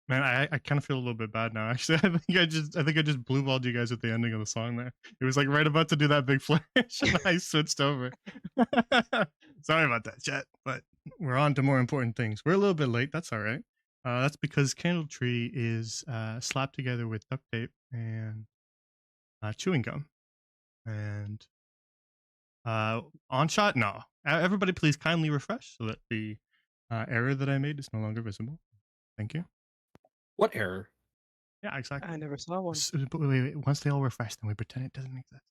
Man, I kind of feel a little bit bad now. Actually, I think I just blue balled you guys at the ending of the song there. It was like right about to do that big flourish, and I switched over. Sorry about that, chat. But we're on to more important things. We're a little bit late. That's all right. That's because Candletree is slapped together with duct tape and chewing gum. And on shot, no. Everybody, please kindly refresh so that the error that I made is no longer visible. Thank you. What error? Yeah, exactly. I never saw one. But wait. Once they all refresh, then we pretend it doesn't exist.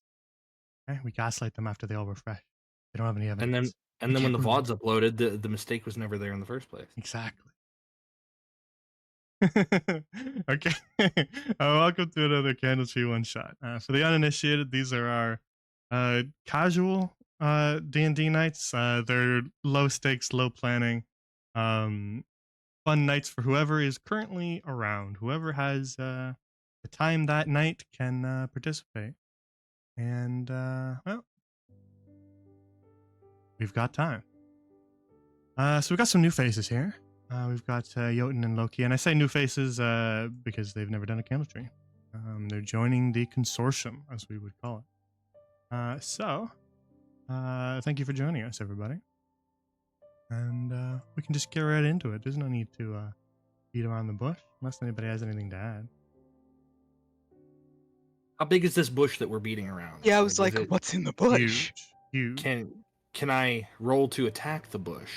Okay? We gaslight them after they all refresh. They don't have any evidence. And then when the VOD's uploaded, the mistake was never there in the first place. Exactly. Okay. Welcome to another Candletree one shot. For the uninitiated, these are our casual D&D nights. They're low stakes, low planning, fun nights for whoever is currently around. Whoever has the time that night can participate. And well, we've got time. So we've got some new faces here. We've got Jotun and Loki, and I say new faces because they've never done a Candletree. They're joining the consortium, as we would call it. So thank you for joining us, everybody. And we can just get right into it. There's no need to beat around the bush, unless anybody has anything to add. How big is this bush that we're beating around? Yeah, I was like, what's in the bush? Huge. Can I roll to attack the bush?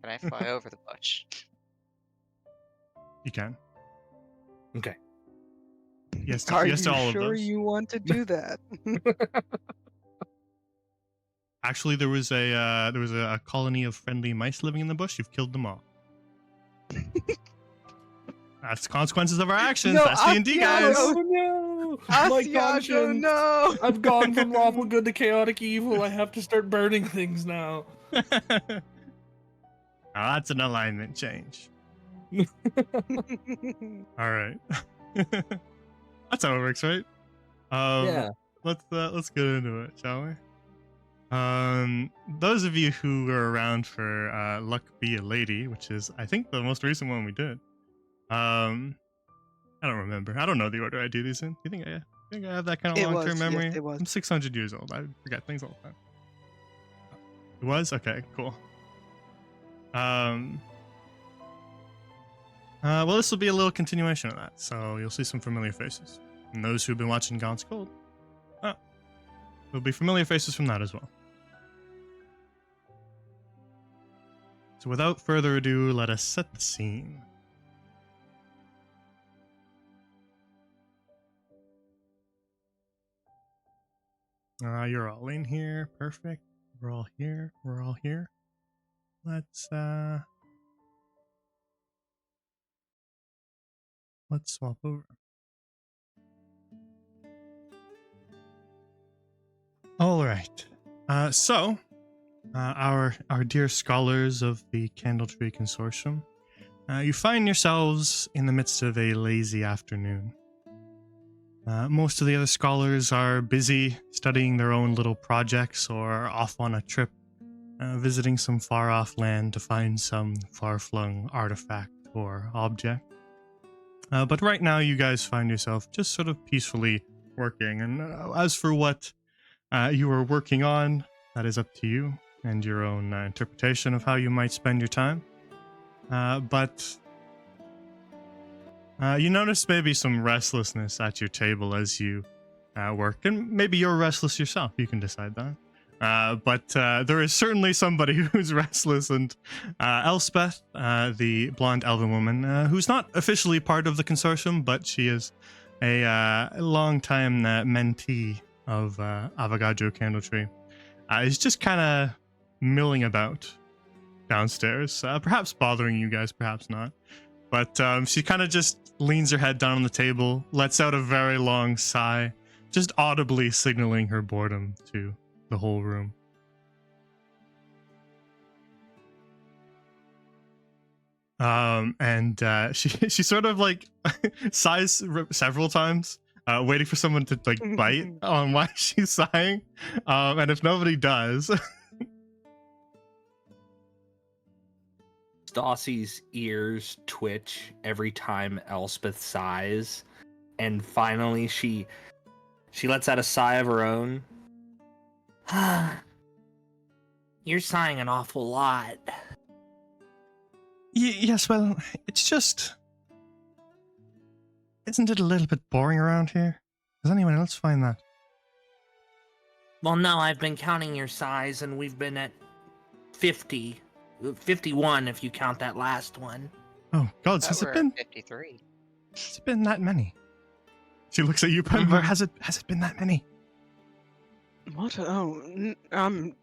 Can I fly over the bush? You can. Okay. Yes, Are yes to you all sure of those. you want to do that? Actually, there was a colony of friendly mice living in the bush. You've killed them all. That's the consequences of our actions. No, That's D&D, guys. Oh no! My Asiago, conscience! no! I've gone from lawful good to chaotic evil. I have to start burning things now. Oh, that's an alignment change. All right. That's how it works, right? Yeah. Let's get into it, shall we? Those of you who are around for Luck Be a Lady, which is I think the most recent one we did. I don't remember. I don't know the order I do these in. Do you think I have that kind of long-term memory? Yes, it was. I'm 600 years old. I forget things all the time. It was? Okay, cool. Well, this will be a little continuation of that, so you'll see some familiar faces. And those who've been watching Gaunt's Gold, there'll be familiar faces from that as well. So without further ado, let us set the scene. You're all in here. Perfect. We're all here. We're all here. Let's swap over. All right. So, our dear scholars of the Candletree Consortium, you find yourselves in the midst of a lazy afternoon. Most of the other scholars are busy studying their own little projects or off on a trip, visiting some far-off land to find some far-flung artifact or object. But right now, you guys find yourself just sort of peacefully working. And as for what you are working on, that is up to you and your own interpretation of how you might spend your time. But you notice maybe some restlessness at your table as you work. And maybe you're restless yourself. You can decide that. But there is certainly somebody who's restless, and Elspeth, the blonde elven woman, who's not officially part of the consortium, but she is a long-time mentee of Avogadro Candletree, is just kind of milling about downstairs, perhaps bothering you guys, perhaps not. But she kind of just leans her head down on the table, lets out a very long sigh, just audibly signaling her boredom to the whole room. And she sort of like sighs several times, waiting for someone to like bite on why she's sighing. And if nobody does, Stassi's ears twitch every time Elspeth sighs, and finally she lets out a sigh of her own. You're sighing an awful lot. Yes, well, it's just... Isn't it a little bit boring around here? Does anyone else find that? Well, no, I've been counting your sighs, and we've been at 51 if you count that last one. Oh, gods, has We're it been? 53. Has it been that many? She looks at you, Penvar. Has it been that many? What? Oh, I'm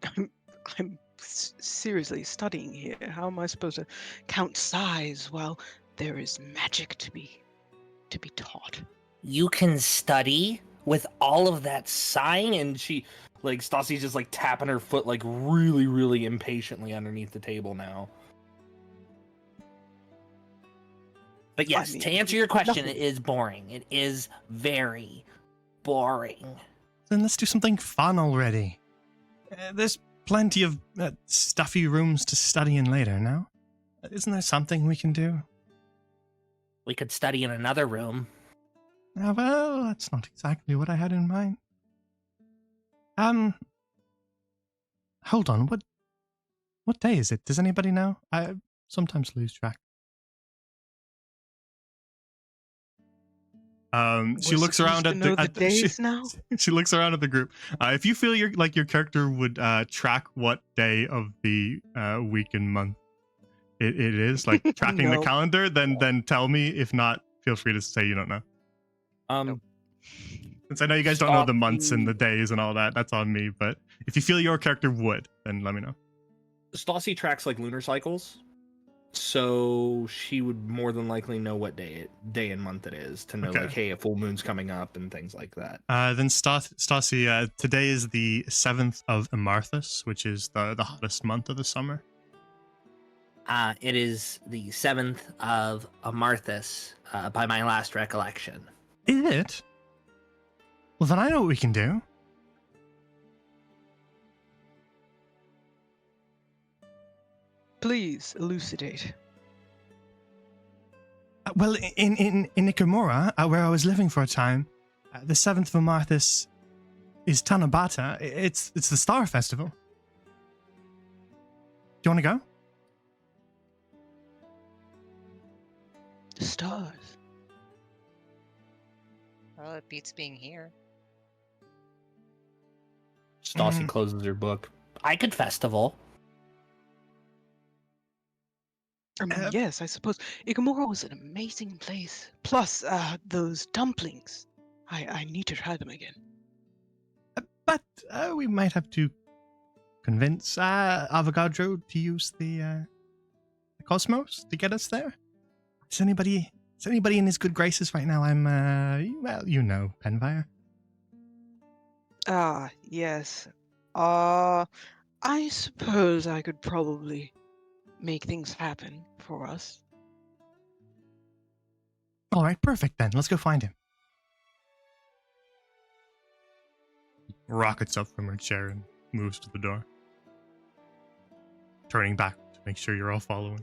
seriously studying here. How am I supposed to count size while there is magic to be taught? You can study with all of that sighing, and Stassi's just like tapping her foot like really, really impatiently underneath the table now. But yes, to answer your question, it is boring. It is very boring. Then let's do something fun already. There's plenty of stuffy rooms to study in later, no? Isn't there something we can do? We could study in another room. Well, that's not exactly what I had in mind. Hold on, what day is it? Does anybody know? I sometimes lose track. She looks around at the days now. She looks around at the group. If you feel your character would track what day of the week and month it is, like tracking the calendar, then tell me. If not, feel free to say you don't know. Since I know you guys don't know the months and the days and all that, that's on me. But if you feel your character would, then let me know. Stassi tracks like lunar cycles, so she would more than likely know what day and month it is to know, like, hey, a full moon's coming up and things like that. Then Stassi, today is the 7th of Amarthus, which is the hottest month of the summer. It is the 7th of Amarthus, by my last recollection. Is it? Well, then I know what we can do. Please elucidate. Well, in Ikamura, where I was living for a time, the 7th of Amarthus is Tanabata. It's the Star Festival. Do you want to go? The stars. Well, it beats being here. Stassi closes her book. I could festival. I mean, yes, I suppose. Ikamura was an amazing place. Plus, those dumplings. I need to try them again. But we might have to convince Avogadro to use the Cosmos to get us there. Is anybody in his good graces right now? I'm, well, you know, Penvire. Ah, yes. I suppose I could probably make things happen for us. All right, perfect then. Let's go find him. Rockets up from her chair and moves to the door, turning back to make sure you're all following.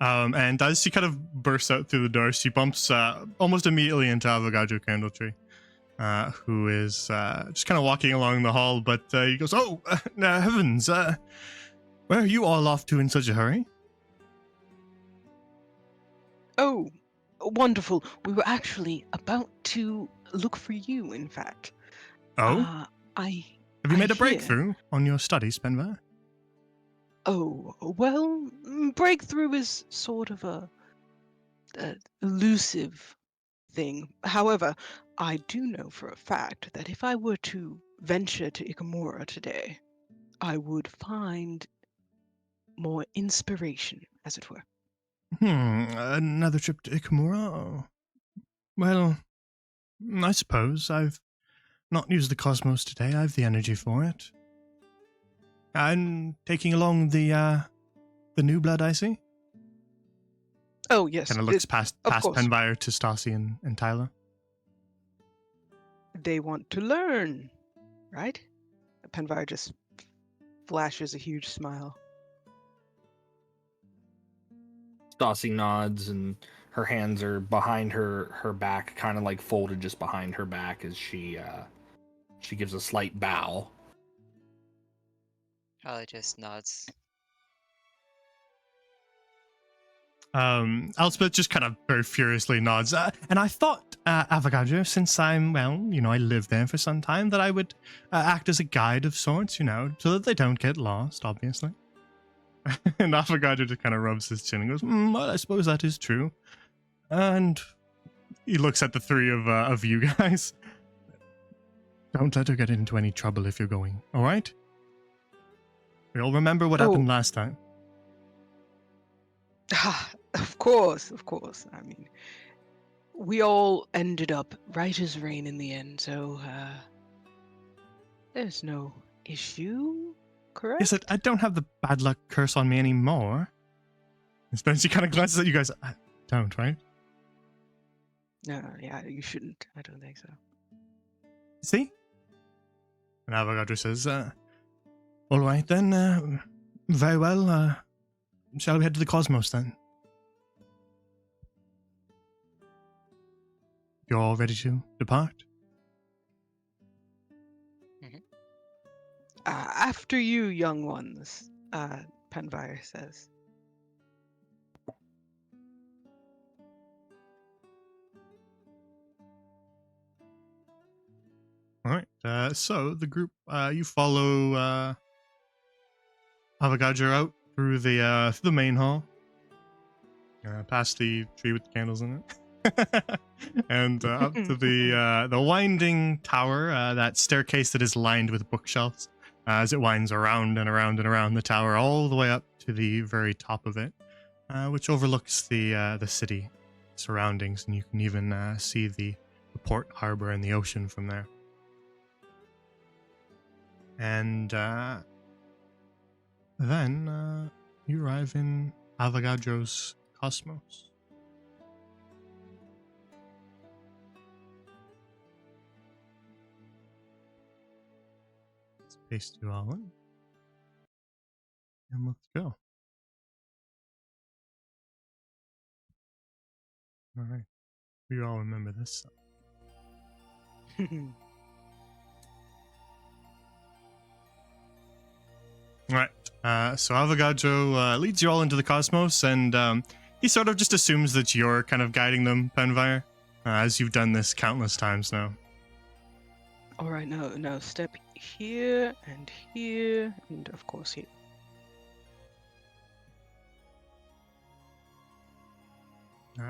And as she kind of bursts out through the door, she bumps almost immediately into Avogadro Candletree, who is just kind of walking along the hall, but he goes, "Oh, heavens, where are you all off to in such a hurry?" Oh, wonderful. We were actually about to look for you, in fact. Oh? Have you made a breakthrough on your studies, Penver? Oh, well, breakthrough is sort of a elusive thing. However, I do know for a fact that if I were to venture to Ikamura today, I would find more inspiration, as it were. Another trip to Ikamura? Oh. Well, I suppose I've not used the Cosmos today. I have the energy for it. And taking along the new blood, I see. Oh, yes. Kind of looks past course. Penvire to Stassi and Tyler. They want to learn, right? Penvar just flashes a huge smile. Stassi nods, and her hands are behind her back, kind of like folded just behind her back as she gives a slight bow. Probably just nods. Elspeth just kind of very furiously nods. And I thought, Avogadro, since I'm, well, I lived there for some time, that I would act as a guide of sorts, so that they don't get lost, obviously. And Avogadro just kind of rubs his chin and goes, well, I suppose that is true. And he looks at the three of you guys. Don't let her get into any trouble if you're going, all right? We all remember what happened last time. Of course. I mean, we all ended up right as rain in the end, so there's no issue, correct? Yes, I don't have the bad luck curse on me anymore. And Spencer kind of glances at you guys. I don't, right? No, yeah, you shouldn't. I don't think so. See? And Avogadro says, all right then, very well, shall we head to the Cosmos then? You're all ready to depart? After you, young ones, Penvar says. All right. So the group, you follow Avogadro out through the main hall, past the tree with the candles in it, and up to the winding tower, that staircase that is lined with bookshelves, as it winds around and around and around the tower, all the way up to the very top of it, which overlooks the city surroundings, and you can even see the port harbor and the ocean from there. And then you arrive in Avogadro's Cosmos. Let's paste you all in. And let's go. All right. We all remember this song. All right. So Avogadro leads you all into the Cosmos, and he sort of just assumes that you're kind of guiding them, Penvar, as you've done this countless times now. All right, now step here, and of course here.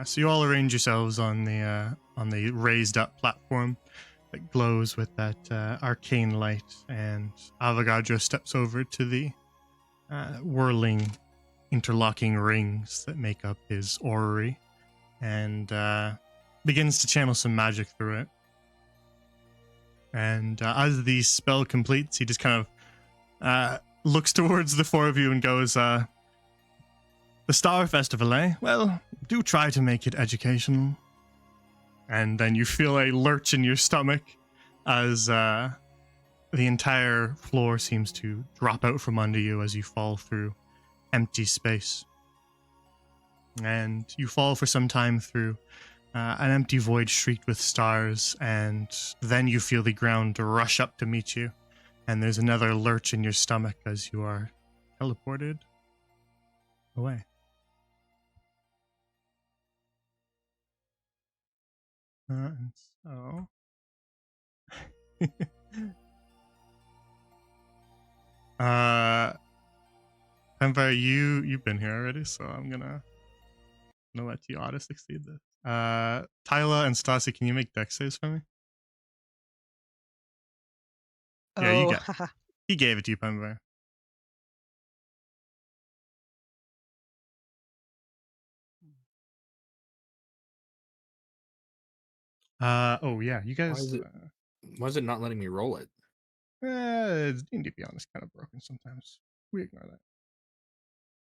So you all arrange yourselves on the raised up platform that glows with that arcane light, and Avogadro steps over to the whirling, interlocking rings that make up his orrery, and begins to channel some magic through it. And as the spell completes, he just kind of looks towards the four of you and goes, the Star Festival, eh? Well, do try to make it educational. And then you feel a lurch in your stomach as the entire floor seems to drop out from under you as you fall through empty space. And you fall for some time through an empty void streaked with stars, and then you feel the ground rush up to meet you, and there's another lurch in your stomach as you are teleported away. And so... Penvar, you've been here already, so I'm gonna let you auto succeed this. Tyla and Stassi, can you make dex saves for me? Yeah, you got it. He gave it to you, Penvar. Oh yeah, you guys. Why is it not letting me roll it? To be honest, kind of broken sometimes. We ignore that.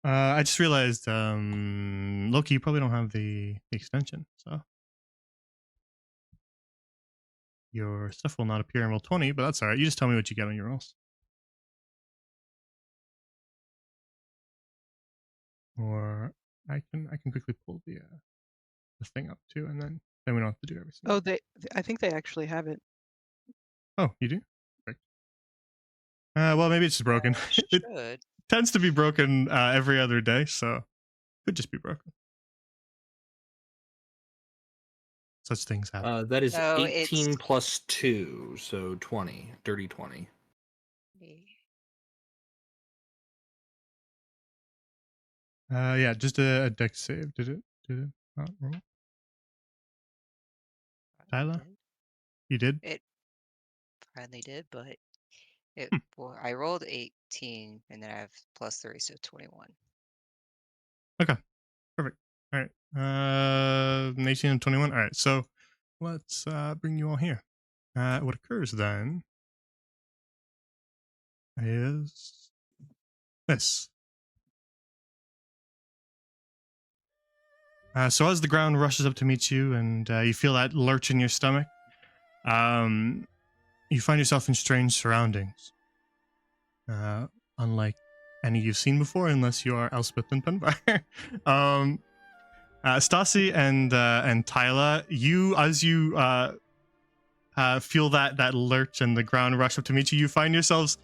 I just realized, Loki, you probably don't have the extension, so your stuff will not appear in roll 20, but that's all right. You just tell me what you get on your rolls. Or I can quickly pull the thing up too, and then we don't have to do everything. Oh, I think they actually have it. Oh, you do? Perfect. Well, maybe it's just broken. It Should. tends to be broken every other day, so could just be broken. Such things happen. That is No, 18 it's- plus 2, so 20. Dirty 20. Yeah, just a dex save. Did it not roll? Tyler? You did? It finally did, but it. Hmm. Well, I rolled 18, and then I have +3, so 21. Okay, perfect. All right, 18 and 21. All right, so let's bring you all here. What occurs then is this. So as the ground rushes up to meet you and you feel that lurch in your stomach, you find yourself in strange surroundings. Unlike any you've seen before, unless you are Elspeth and Penfire. Stasi and Tyla, as you feel that lurch and the ground rush up to meet you, you find yourselves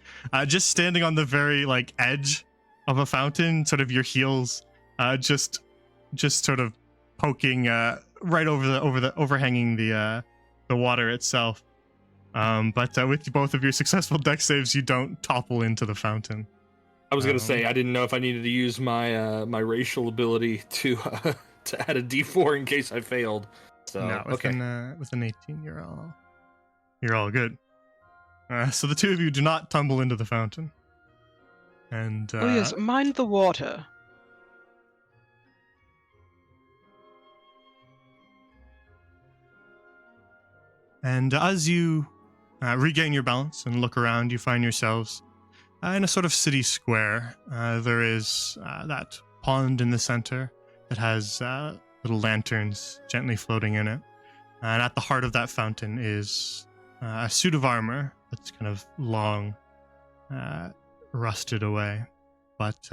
just standing on the very edge of a fountain, sort of your heels just sort of poking right overhanging the water itself. But with both of your successful dex saves, you don't topple into the fountain. I was gonna say I didn't know if I needed to use my my racial ability to add a D4 in case I failed. So No, with okay. With an 18, you're all good. So the two of you do not tumble into the fountain. And Oh yes, mind the water. And as you regain your balance and look around, you find yourselves in a sort of city square. There is that pond in the center that has little lanterns gently floating in it. And at the heart of that fountain is a suit of armor that's kind of long, rusted away. But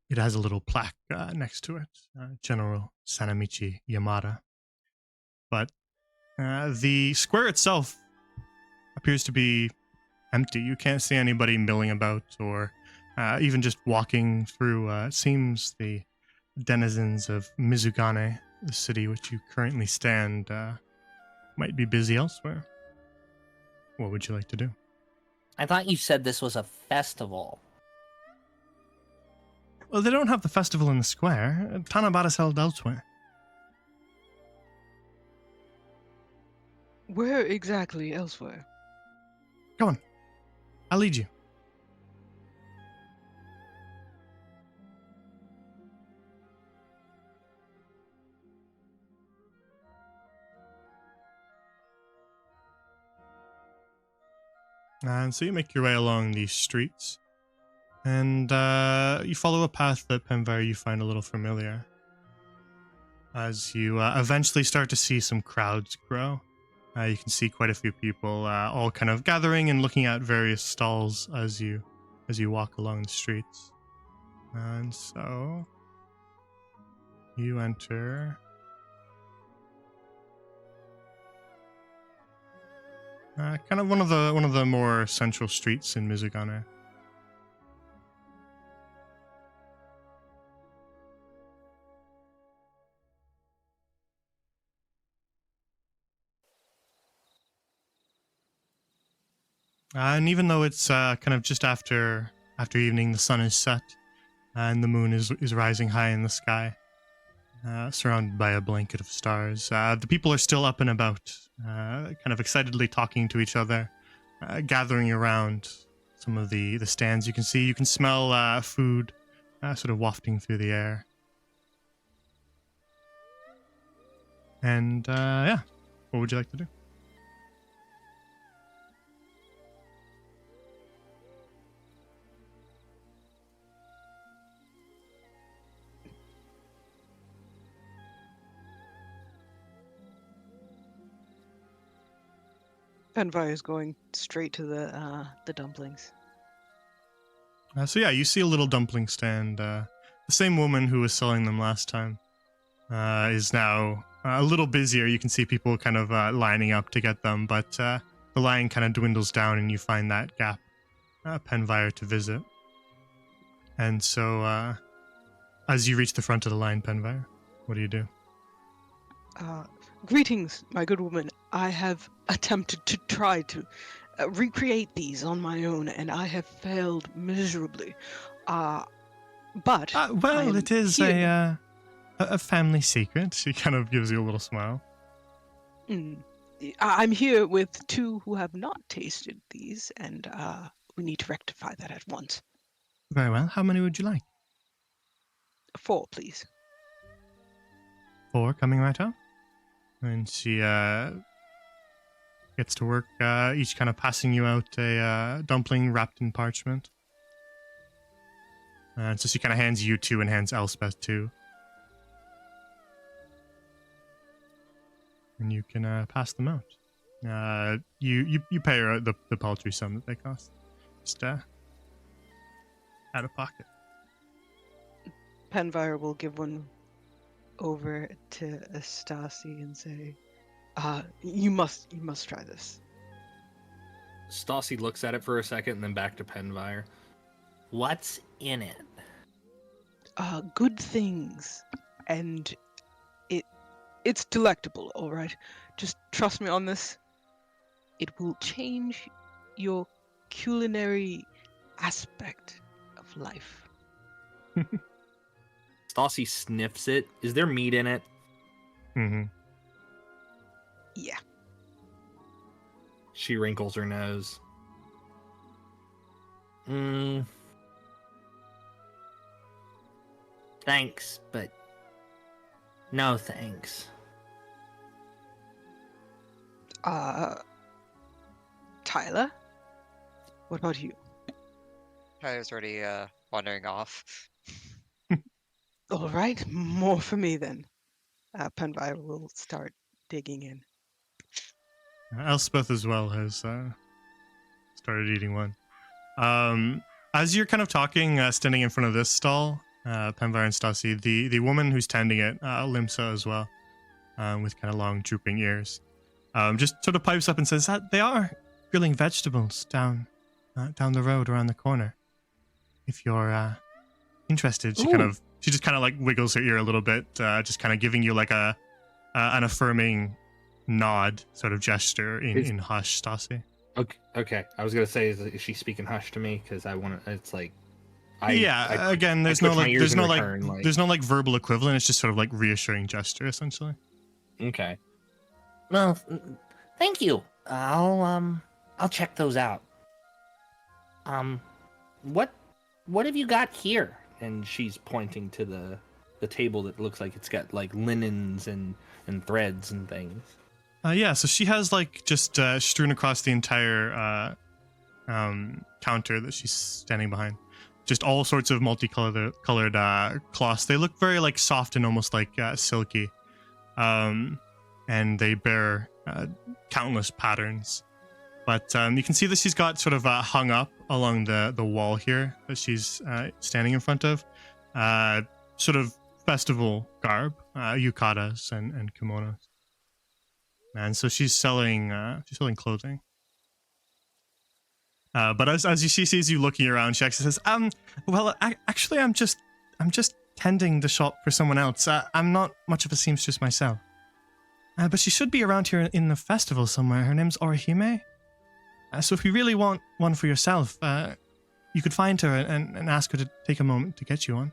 it has a little plaque next to it, General Sanamichi Yamada. But the square itself appears to be empty. You can't see anybody milling about or even just walking through. It seems the denizens of Mizugane, the city which you currently stand, might be busy elsewhere. What would you like to do? I thought you said this was a festival. Well, they don't have the festival in the square. Tanabata's held elsewhere. Where exactly elsewhere? Go on. I'll lead you. And so you make your way along these streets, and you follow a path that, Penvar, you find a little familiar. As you eventually start to see some crowds grow, you can see quite a few people all kind of gathering and looking at various stalls as you walk along the streets. And so you enter kind of one of the more central streets in Mizugane. And even though it's kind of just after evening, the sun is set and the moon is rising high in the sky, surrounded by a blanket of stars. The people are still up and about, kind of excitedly talking to each other, gathering around some of the stands. You can smell food sort of wafting through the air. And yeah, what would you like to do? Penfire is going straight to the dumplings. So yeah, you see a little dumpling stand. The same woman who was selling them last time is now a little busier. You can see people kind of lining up to get them, but the line kind of dwindles down and you find that gap, Penvire, to visit. And so as you reach the front of the line, Penvire, what do you do? Greetings, my good woman. I have attempted to try to recreate these on my own, and I have failed miserably. But well, it is here. a family secret. She kind of gives you a little smile. I'm here with two who have not tasted these, and we need to rectify that at once. Very well. How many would you like? 4, please. 4 coming right up. And she gets to work, each kind of passing you out a dumpling wrapped in parchment. And so she kind of hands you 2 and hands Elspeth 2. And you can pass them out. You pay her the paltry sum that they cost. Just out of pocket. Penvire will give one over to Stasi and say, you must try this. Stassi looks at it for a second and then back to Penvire. What's in it? Good things, and it's delectable, all right? Just trust me on this. It will change your culinary aspect of life. Stassi sniffs it. Is there meat in it? Mm-hmm. Yeah. She wrinkles her nose. Thanks, but no thanks. Tyler? What about you? Tyler's already wandering off. All right, more for me then. Penvire will start digging in. Elspeth as well has started eating one. As you're kind of talking, standing in front of this stall, Penvire and Stasi, the woman who's tending it, Limsa as well, with kind of long drooping ears, just sort of pipes up and says that they are grilling vegetables down the road around the corner. If you're interested, she just kind of like wiggles her ear a little bit, just kind of giving you like an affirming nod sort of gesture in hush, Stasi. Okay. I was gonna say, is she speaking hush to me? Because I want to. It's like, again, there's no like verbal equivalent. It's just sort of like reassuring gesture, essentially. Okay. Well, thank you. I'll check those out. What have you got here? And she's pointing to the table that looks like it's got like linens and threads and things. So she has like just strewn across the entire counter that she's standing behind. Just all sorts of multicolored cloths. They look very like soft and almost like silky. And they bear countless patterns. But you can see that she's got sort of hung up along the wall here that she's standing in front of. Sort of festival garb, yukatas and kimonos. And so she's selling clothing. But as she sees you looking around, she actually says, well, actually, I'm just tending the shop for someone else. I'm not much of a seamstress myself. But she should be around here in the festival somewhere. Her name's Orihime. So if you really want one for yourself, you could find her and ask her to take a moment to get you one.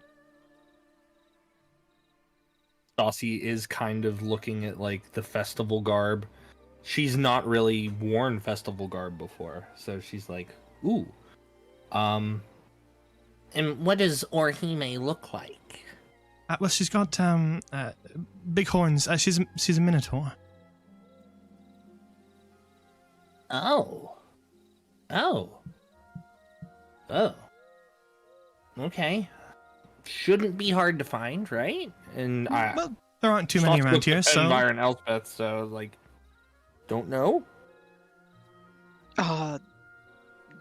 Stassi is kind of looking at like the festival garb. She's not really worn festival garb before, so she's like, ooh. And what does Orihime look like? Well, she's got big horns. She's a minotaur. Oh. Okay. Shouldn't be hard to find, right? And well, there aren't too many around here, so. Environ Elspeth, so like, don't know.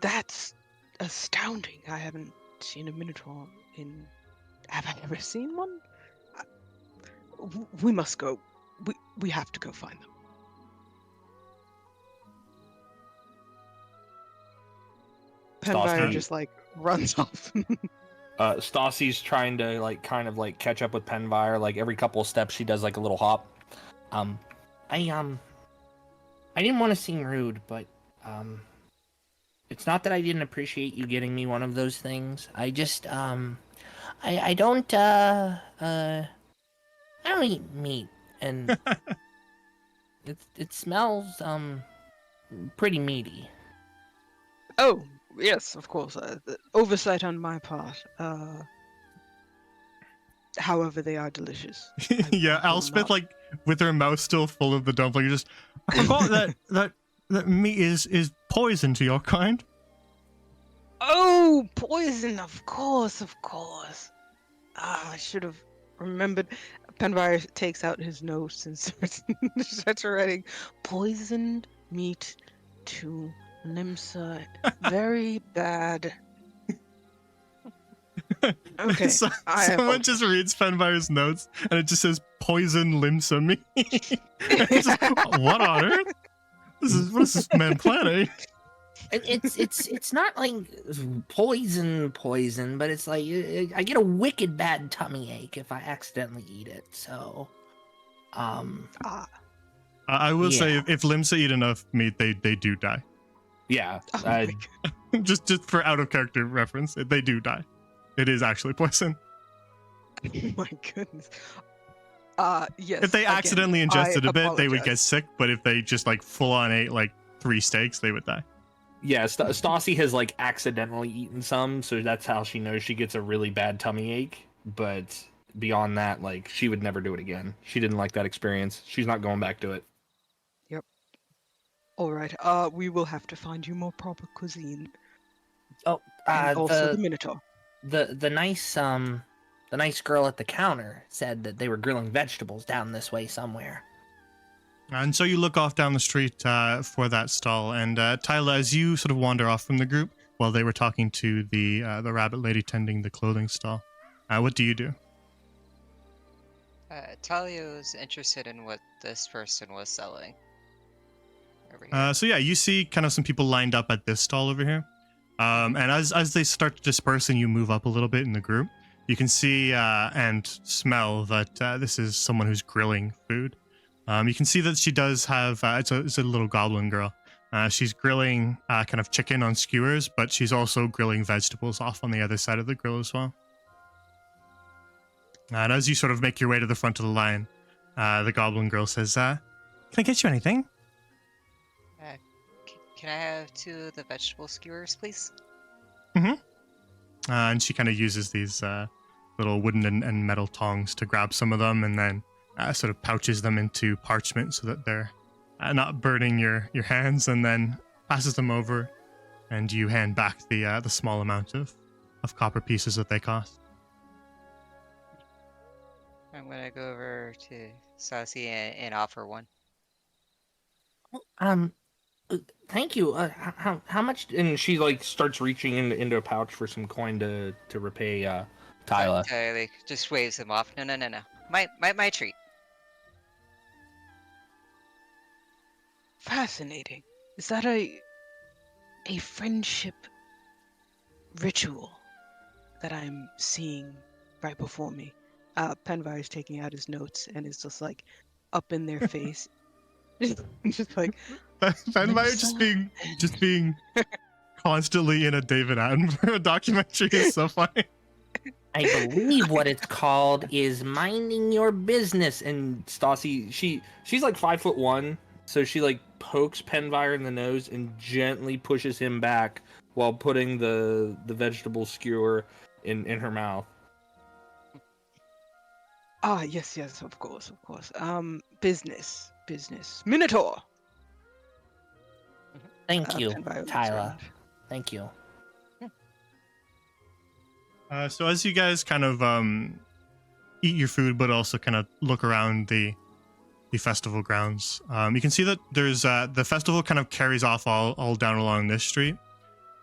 That's astounding. I haven't seen a Minotaur in... Have I ever seen one? We must go. We have to go find them. Penfire Stassi, just like runs off. Stassi's trying to like kind of like catch up with Penvire. Like every couple of steps, she does like a little hop. I didn't want to seem rude, but it's not that I didn't appreciate you getting me one of those things. I just I don't eat meat, and it smells pretty meaty. Oh, yes, of course. Oversight on my part. However, they are delicious. Yeah, I will Elspeth, not- like with her mouth still full of the dumpling, just I forgot that meat is poison to your kind. Oh, poison! Of course, of course. Ah, I should have remembered. Penvire takes out his notes and starts writing poisoned meat to Limsa. Very bad. Okay, So, I someone just reads Penvire's notes and it just says poison limsa meat. It's just, what on earth? What is this man planning? It's not like poison, but it's like I get a wicked bad tummy ache if I accidentally eat it. So, I will say Yeah. if limsa eat enough meat, they do die. Yeah, Oh my God. just for out of character reference, they do die. It is actually poison. Oh my goodness. Yes. If they again, accidentally I ingested a bit, they would get apologize. sick. But if they just like full on ate like 3 steaks, they would die. yeah. Stassi has like accidentally eaten some, so that's how she knows she gets a really bad tummy ache. But beyond that, like she would never do it again. She didn't like that experience. She's not going back to it. All right. We will have to find you more proper cuisine, oh, and also the the Minotaur. the nice girl at the counter said that they were grilling vegetables down this way somewhere. And so you look off down the street for that stall, and Tyler, as you sort of wander off from the group while they were talking to the rabbit lady tending the clothing stall, what do you do? Talio's interested in what this person was selling. Over here. So yeah, you see kind of some people lined up at this stall over here, and as they start to disperse and you move up a little bit in the group, you can see and smell that this is someone who's grilling food. You can see that she does have it's a little goblin girl. She's grilling kind of chicken on skewers, but she's also grilling vegetables off on the other side of the grill as well. And as you sort of make your way to the front of the line, the goblin girl says, "Can I get you anything?" Can I have 2 of the vegetable skewers, please? And she kind of uses these little wooden and metal tongs to grab some of them, and then sort of pouches them into parchment so that they're not burning your hands, and then passes them over, and you hand back the small amount of copper pieces that they cost. I'm gonna go over to Sassy and offer one. Thank you. How much? And she like starts reaching into a pouch for some coin to repay Tyla. Tyler just waves him off. No. My treat. Fascinating. Is that a friendship ritual that I'm seeing right before me? Penvire is taking out his notes and is just like up in their face. Just like Penvire just being constantly in a David Attenborough documentary is so funny. I believe what it's called is minding your business. And Stassi, she's like 5'1", so she like pokes Penvire in the nose and gently pushes him back while putting the vegetable skewer in her mouth. yes, of course. Business. Minotaur. Thank you, Penvire looks Tyla. around. Thank you. So as you guys kind of eat your food, but also kind of look around the the festival grounds. You can see that there's the festival kind of carries off all down along this street,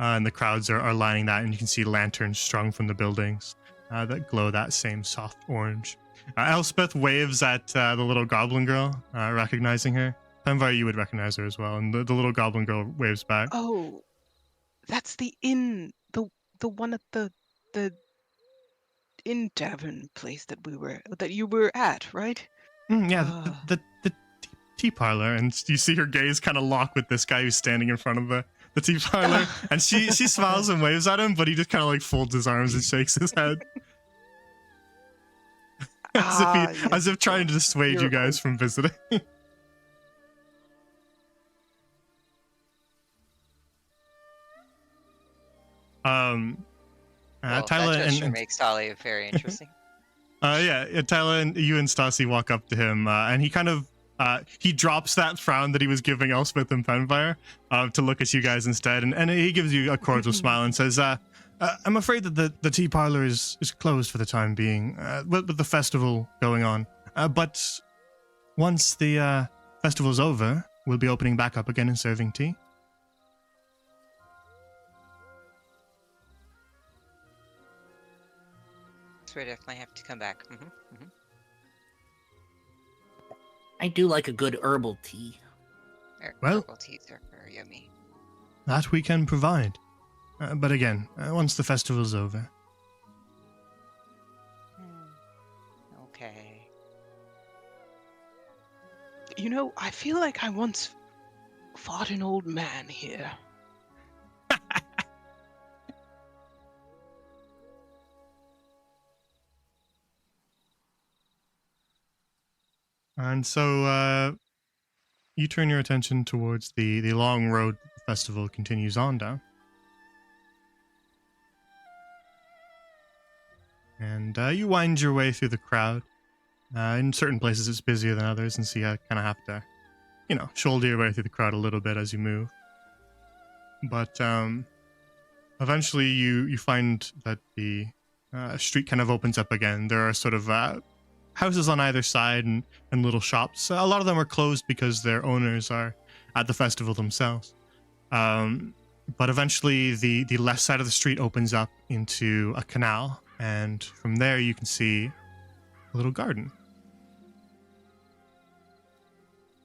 and the crowds are lining that, and you can see lanterns strung from the buildings that glow that same soft orange. Elspeth waves at the little goblin girl, recognizing her. Penvar, you would recognize her as well, and the little goblin girl waves back. Oh, that's the inn, the one at the inn tavern place that you were at, right? Yeah, the tea parlor, and you see her gaze kind of lock with this guy who's standing in front of the tea parlor, and she smiles and waves at him, but he just kind of like folds his arms and shakes his head. As if trying to dissuade you guys from visiting. Tyler that gesture and makes Tali very interesting. Tyler and you and Stassi walk up to him, and he kind of he drops that frown that he was giving Elspeth and Penfire to look at you guys instead, and he gives you a cordial smile and says, I'm afraid that the tea parlor is closed for the time being, with the festival going on. But once the festival's over, we'll be opening back up again and serving tea. So we definitely have to come back. I do like a good herbal tea. Well- Herbal teas are very yummy. That we can provide. But again, once the festival's over. Okay. You know, I feel like I once fought an old man here. And so you turn your attention towards the long road that the festival continues on down. And you wind your way through the crowd. In certain places it's busier than others, and so you kind of have to, shoulder your way through the crowd a little bit as you move. But eventually you find that the street kind of opens up again. There are sort of houses on either side and little shops. A lot of them are closed because their owners are at the festival themselves. But eventually the left side of the street opens up into a canal, and from there you can see a little garden.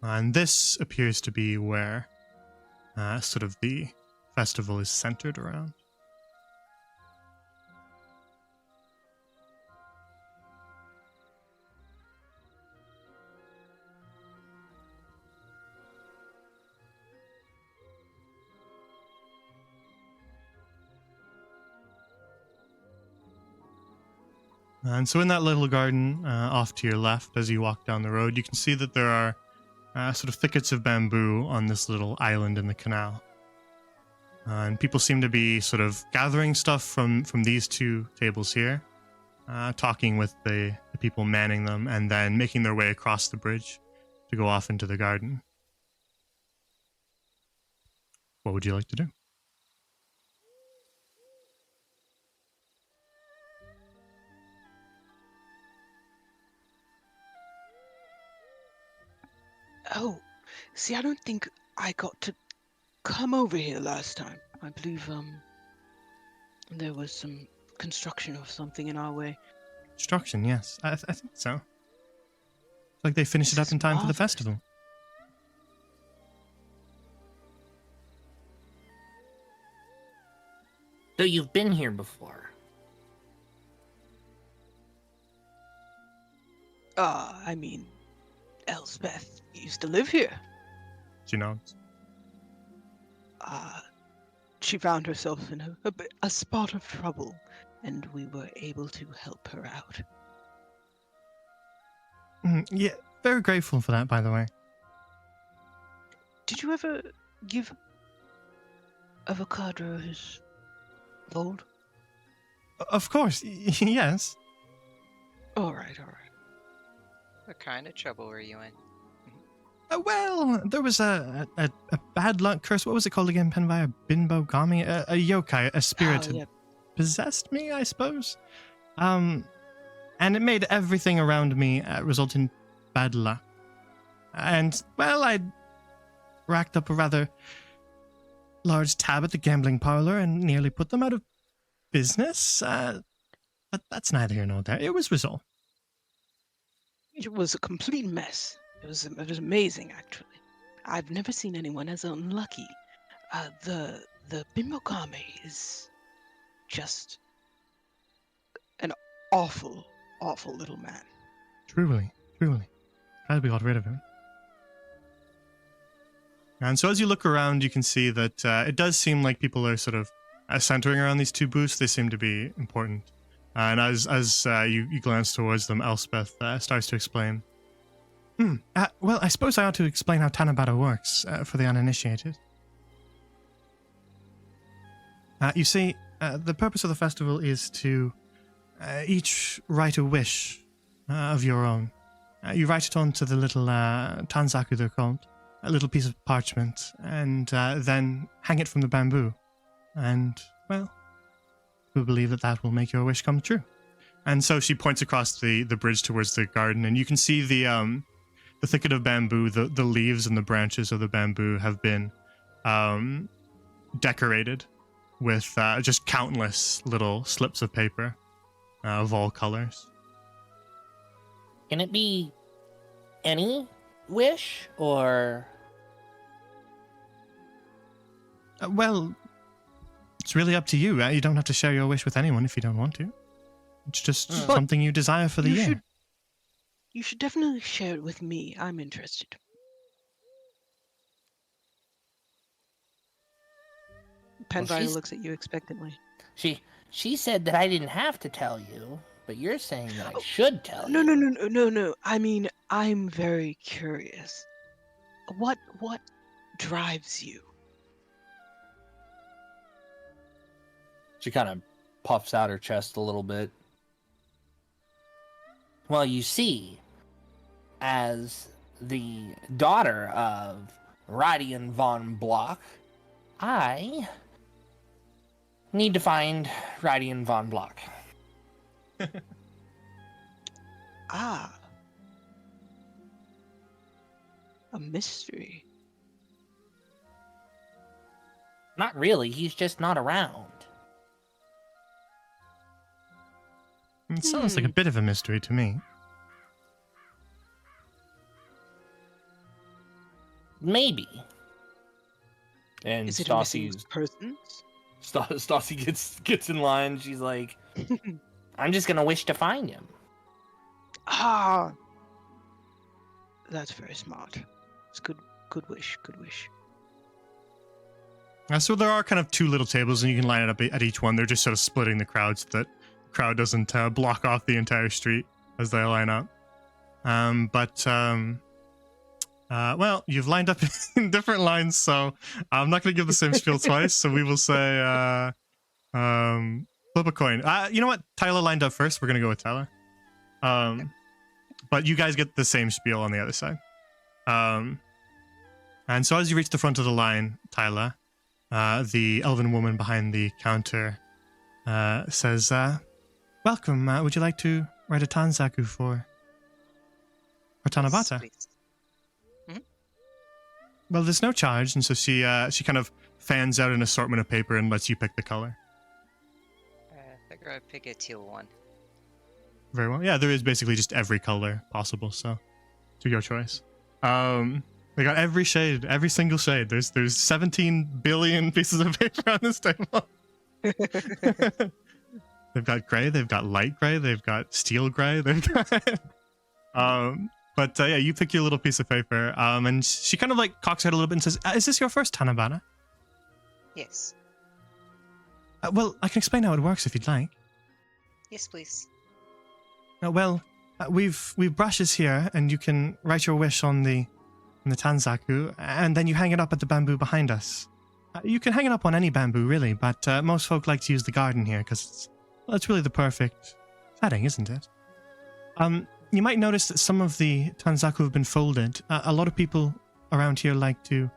And this appears to be where sort of the festival is centered around. And so in that little garden off to your left as you walk down the road, you can see that there are sort of thickets of bamboo on this little island in the canal. And people seem to be sort of gathering stuff from these two tables here, talking with the people manning them, and then making their way across the bridge to go off into the garden. What would you like to do? Oh, see, I don't think I got to come over here last time. I believe there was some construction or something in our way. Construction, yes. I think so. It's like they finished it This up in is time for the marvelous. festival. So you've been here before. I mean, Elspeth used to live here. She nods. She found herself in a spot of trouble, and we were able to help her out. Yeah, very grateful for that, by the way. Did you ever give Avocado his gold? Of course, yes. All right. What kind of trouble were you in? Well, there was a bad luck curse. What was it called again, Penvire? Binbogami? A yokai, a spirit Oh, yeah. possessed me, I suppose. And it made everything around me result in bad luck. And, well, I racked up a rather large tab at the gambling parlor and nearly put them out of business. But that's neither here nor there. It was resolved. It was a complete mess. It was amazing, actually. I've never seen anyone as unlucky. The Bimbokame is just an awful, awful little man. Truly. Glad we got rid of him. And so as you look around, you can see that it does seem like people are sort of centering around these two booths. They seem to be important. And as you glance towards them, Elspeth starts to explain. Well, I suppose I ought to explain how Tanabata works for the uninitiated. You see, the purpose of the festival is to each write a wish of your own. You write it onto the little tanzaku, they're called, a little piece of parchment, and then hang it from the bamboo. And, well, we believe that will make your wish come true. And so she points across the bridge towards the garden, and you can see the thicket of bamboo, the leaves and the branches of the bamboo have been decorated with just countless little slips of paper of all colors. Can it be any wish, or... Well, it's really up to you. You don't have to share your wish with anyone if you don't want to. It's just something you desire for the year. You should definitely share it with me. I'm interested. Penvire looks at you expectantly. She said that I didn't have to tell you, but you're saying that I should tell you. No. I mean, I'm very curious. What drives you? She kind of puffs out her chest a little bit. Well, you see, as the daughter of Radian von Block, I need to find Radian von Block. Ah. A mystery. Not really, he's just not around. It sounds like a bit of a mystery to me. Maybe. And Is it a missing person? Stassi gets in line. She's like, I'm just gonna wish to find him. Ah. That's very smart. It's good wish. So there are kind of two little tables, and you can line it up at each one. They're just sort of splitting the crowd so that the crowd doesn't block off the entire street as they line up. Well, you've lined up in different lines, so I'm not going to give the same spiel twice. So we will say, flip a coin. You know what? Tyler lined up first. We're going to go with Tyler. But you guys get the same spiel on the other side. And so as you reach the front of the line, Tyler, the elven woman behind the counter says, welcome. Would you like to write a tanzaku for Tanabata? Yes, Well, there's no charge, and so she kind of fans out an assortment of paper and lets you pick the color. I figure I'd pick a teal one. Very well. Yeah, there is basically just every color possible, so to your choice. They got every shade, every single shade. There's 17 billion pieces of paper on this table. They've got gray, they've got light gray, they've got steel gray, they've got But yeah, you pick your little piece of paper, and she kind of like cocks her head a little bit and says, is this your first Tanabata? Yes. Well, I can explain how it works if you'd like. Yes, please. We've brushes here, and you can write your wish on the tanzaku, and then you hang it up at the bamboo behind us. You can hang it up on any bamboo, really, but most folk like to use the garden here, because it's really the perfect setting, isn't it? You might notice that some of the tanzaku have been folded. A lot of people around here like to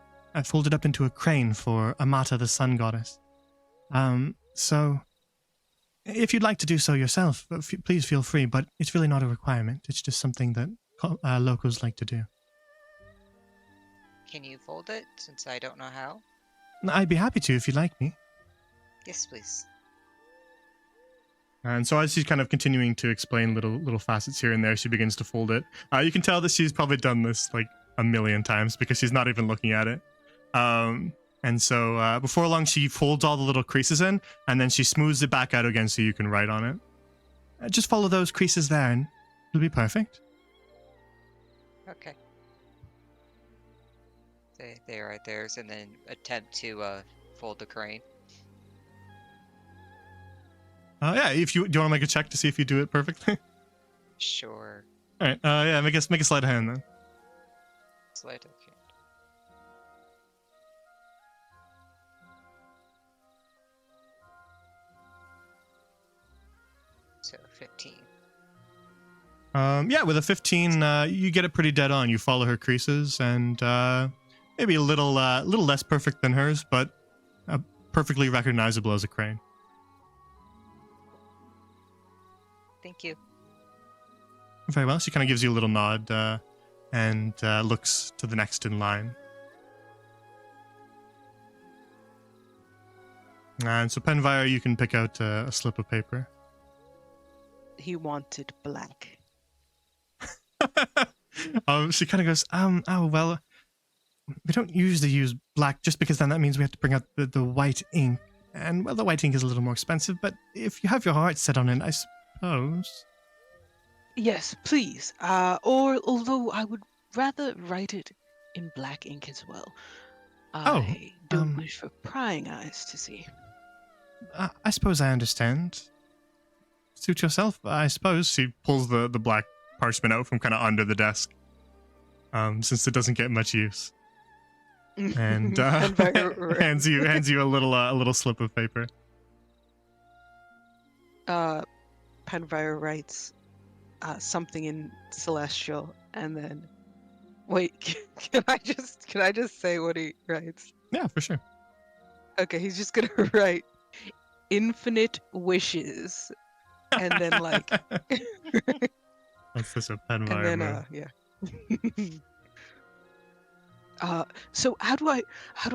fold it up into a crane for Amata, the sun goddess. So, if you'd like to do so yourself, please feel free, but it's really not a requirement. It's just something that locals like to do. Can you fold it, since I don't know how? I'd be happy to if you'd like me. Yes, please. And so as she's kind of continuing to explain little facets here and there, she begins to fold it. You can tell that she's probably done this like a million times because she's not even looking at it. And so before long, she folds all the little creases in, and then she smooths it back out again so you can write on it. Just follow those creases there, and it'll be perfect. Okay. They write theirs, and then attempt to fold the crane. Yeah, do you want to make a check to see if you do it perfectly? Sure. All right. Yeah, make a sleight of hand then. Sleight of hand. So 15. Yeah, with a 15, you get it pretty dead on. You follow her creases, and maybe a little less perfect than hers, but perfectly recognizable as a crane. Thank you. Very well. She kind of gives you a little nod and looks to the next in line. And so, Penvire, you can pick out a slip of paper. He wanted black. She kind of goes, oh, well, we don't usually use black just because then that means we have to bring out the white ink. And, well, the white ink is a little more expensive, but if you have your heart set on it, I suppose. Yes, please. Or although I would rather write it in black ink as well. I don't wish for prying eyes to see. I suppose I understand. Suit yourself, I suppose. She pulls the black parchment out from kind of under the desk, since it doesn't get much use, and hands you a little slip of paper. Penvire writes something in Celestial, and then wait. Can I just say what he writes? Yeah, for sure. Okay, he's just gonna write infinite wishes, and then like. That's just a Penvire And then move. yeah. So how do I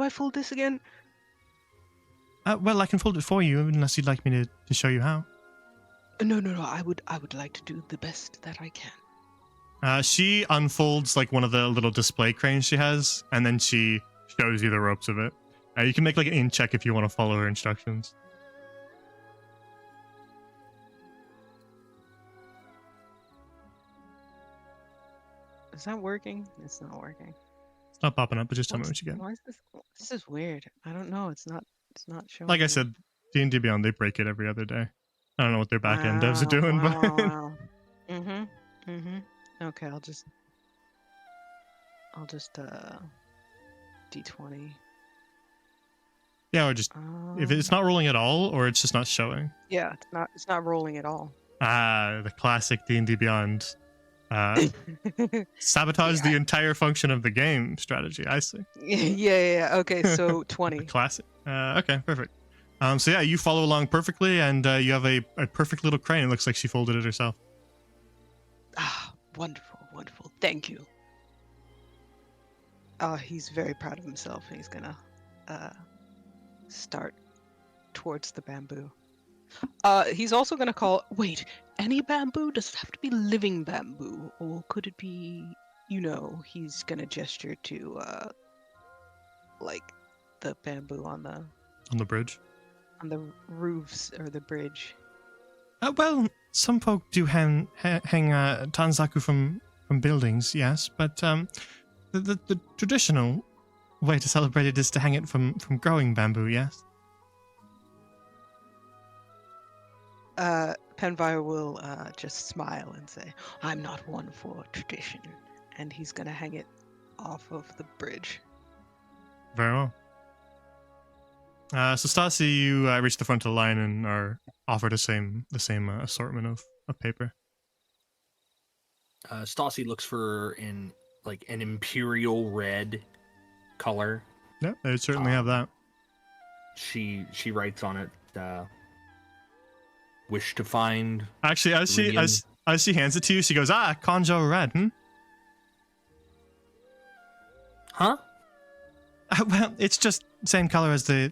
fold this again? Well, I can fold it for you unless you'd like me to show you how. No. I would like to do the best that I can. She unfolds like one of the little display cranes she has, and then she shows you the ropes of it. You can make like an in check if you want to follow her instructions. Is that working? It's not working. It's not popping up, but just tell me what you get. Why is this? This is weird. I don't know. It's not showing. Like I me. said, D&D Beyond, they break it every other day. I don't know what their back end devs are doing, but Wow. Okay, I'll just D20. yeah, or just if it's not rolling at all, or it's just not showing. Yeah, it's not rolling at all. The classic D&D Beyond sabotage the entire function of the game strategy. I see. Yeah. Okay, so 20. Classic. Okay, perfect. So yeah, you follow along perfectly, and you have a perfect little crane. It looks like she folded it herself. Ah, wonderful. Thank you. He's very proud of himself, and he's gonna start towards the bamboo. He's also gonna call. Wait, any bamboo? Does it have to be living bamboo, or could it be? He's gonna gesture to like the bamboo on On the bridge. the roofs or the bridge. Well, some folk do hang tanzaku from buildings, yes, but the traditional way to celebrate it is to hang it from growing bamboo, yes. Penvire will just smile and say, "I'm not one for tradition," and he's gonna hang it off of the bridge. Very well. So Stassi, you reach the front of the line and are offered the same assortment of paper. Stassi looks for an imperial red color. Yeah, they certainly have that. She writes on it, wish to find. Actually, as she hands it to you, she goes, "Conjo red, Huh? Well, it's just same color as the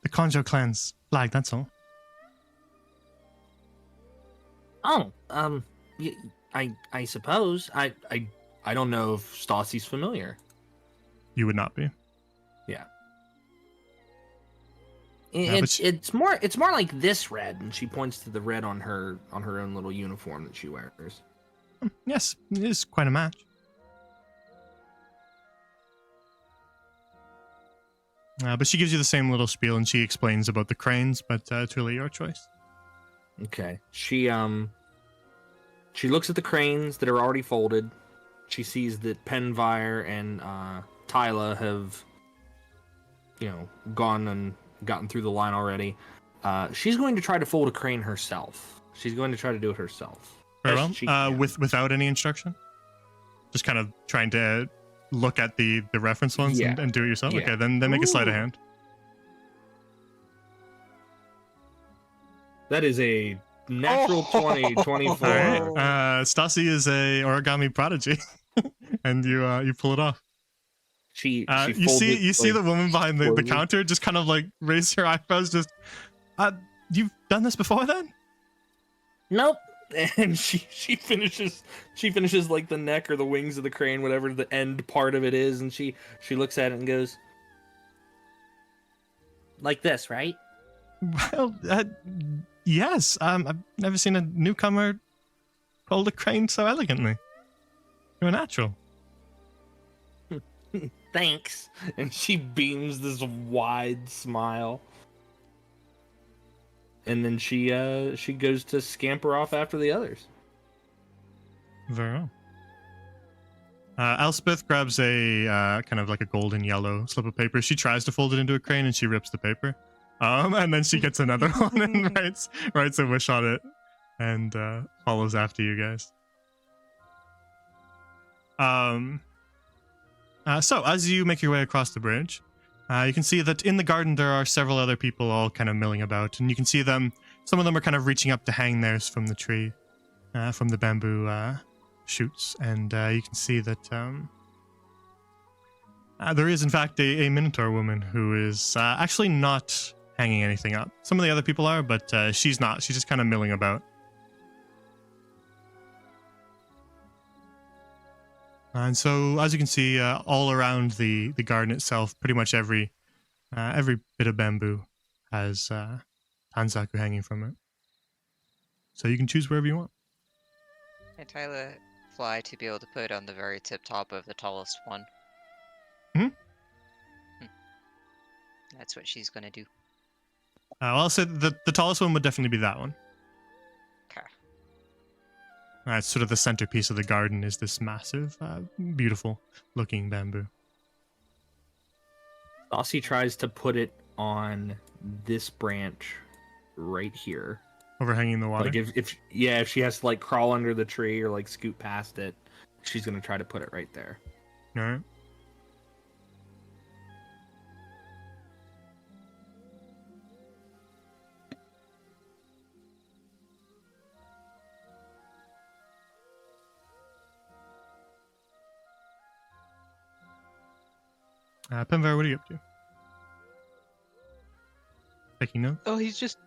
Conjo clan's flag. That's all. Oh, I suppose I don't know if Stassi's familiar. You would not be. Yeah. Yeah, but It's more like this red, and she points to the red on her own little uniform that she wears. Yes, it is quite a match. But she gives you the same little spiel, and she explains about the cranes, but it's really your choice. Okay. She looks at the cranes that are already folded. She sees that Penvire and Tyla have, gone and gotten through the line already. She's going to try to fold a crane herself. She's going to try to do it herself. Very Best she well. can. Without any instruction? Just kind of trying to look at the reference ones Yeah. and do it yourself? Yeah. Okay, then make a sleight of Ooh. hand. That is a natural Oh. 20, 24. All right. Oh. Stasi is a origami prodigy, and you pull it off. She You folds see it, you see like, the woman behind the forward. counter just kind of like raise her eyebrows. Just, you've done this before then? Nope. And she finishes like the neck or the wings of the crane, whatever the end part of it is, and she looks at it and goes, like this, right? Well, yes. I've never seen a newcomer hold a crane so elegantly. You're a natural. Thanks. And she beams this wide smile. And then she goes to scamper off after the others. Very well. Elspeth grabs a kind of like a golden yellow slip of paper. She tries to fold it into a crane and she rips the paper. And then she gets another one and writes a wish on it and follows after you guys. So as you make your way across the bridge, you can see that in the garden there are several other people all kind of milling about, and you can see them. Some of them are kind of reaching up to hang theirs from the tree, from the bamboo shoots, and you can see that there is in fact a Minotaur woman who is actually not hanging anything up. Some of the other people are, but she's not. She's just kind of milling about. And so, as you can see, all around the garden itself, pretty much every bit of bamboo has Tanzaku hanging from it. So you can choose wherever you want. And Tyler fly to be able to put it on the very tip top of the tallest one. Mhm. That's what she's gonna do. Well, I'll say the tallest one would definitely be that one. Okay. Sort of the centerpiece of the garden is this massive, beautiful looking bamboo. Stassi tries to put it on this branch right here. Overhanging the water. Like if she has to like crawl under the tree or like scoot past it, she's gonna try to put it right there. All right. Penvar, what are you up to? Taking notes? Oh, he's just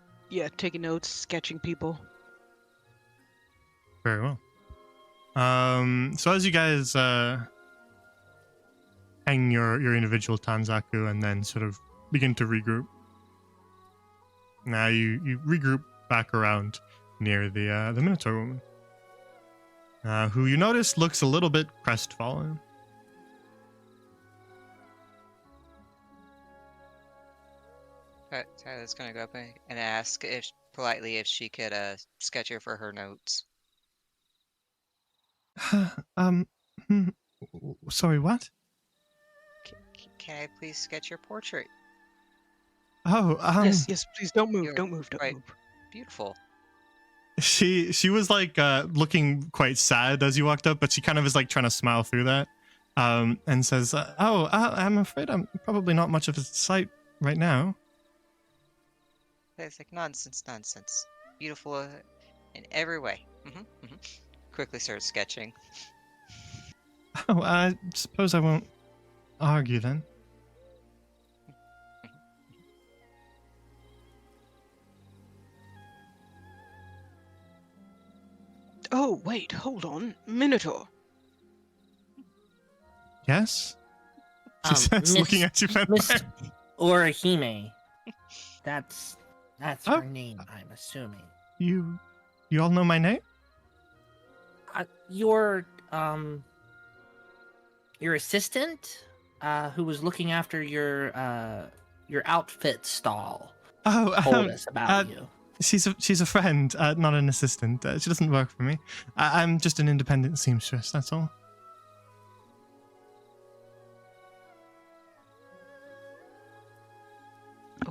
taking notes, sketching people. Very well. So as you guys hang your individual Tanzaku and then sort of begin to regroup. Now you regroup back around near the Minotaur woman, who you notice looks a little bit crestfallen. Tyler's gonna go up and ask politely if she could sketch her for her notes. Sorry, what? Can I please sketch your portrait? Oh, Yes, please don't move, You're don't move. right. Beautiful. She was like looking quite sad as you walked up, but she kind of is like trying to smile through that, and says, I'm afraid I'm probably not much of a sight right now. It's like nonsense. Beautiful in every way. Quickly starts sketching. Oh, I suppose I won't argue then. Oh, wait, hold on. Minotaur. Yes? She says, looking at you, Miss Penfire. Orihime. That's Oh. her name, I'm assuming. You all know my name? Your assistant, who was looking after your outfit stall, Oh, told us about you. She's a friend, not an assistant. She doesn't work for me. I'm just an independent seamstress, that's all.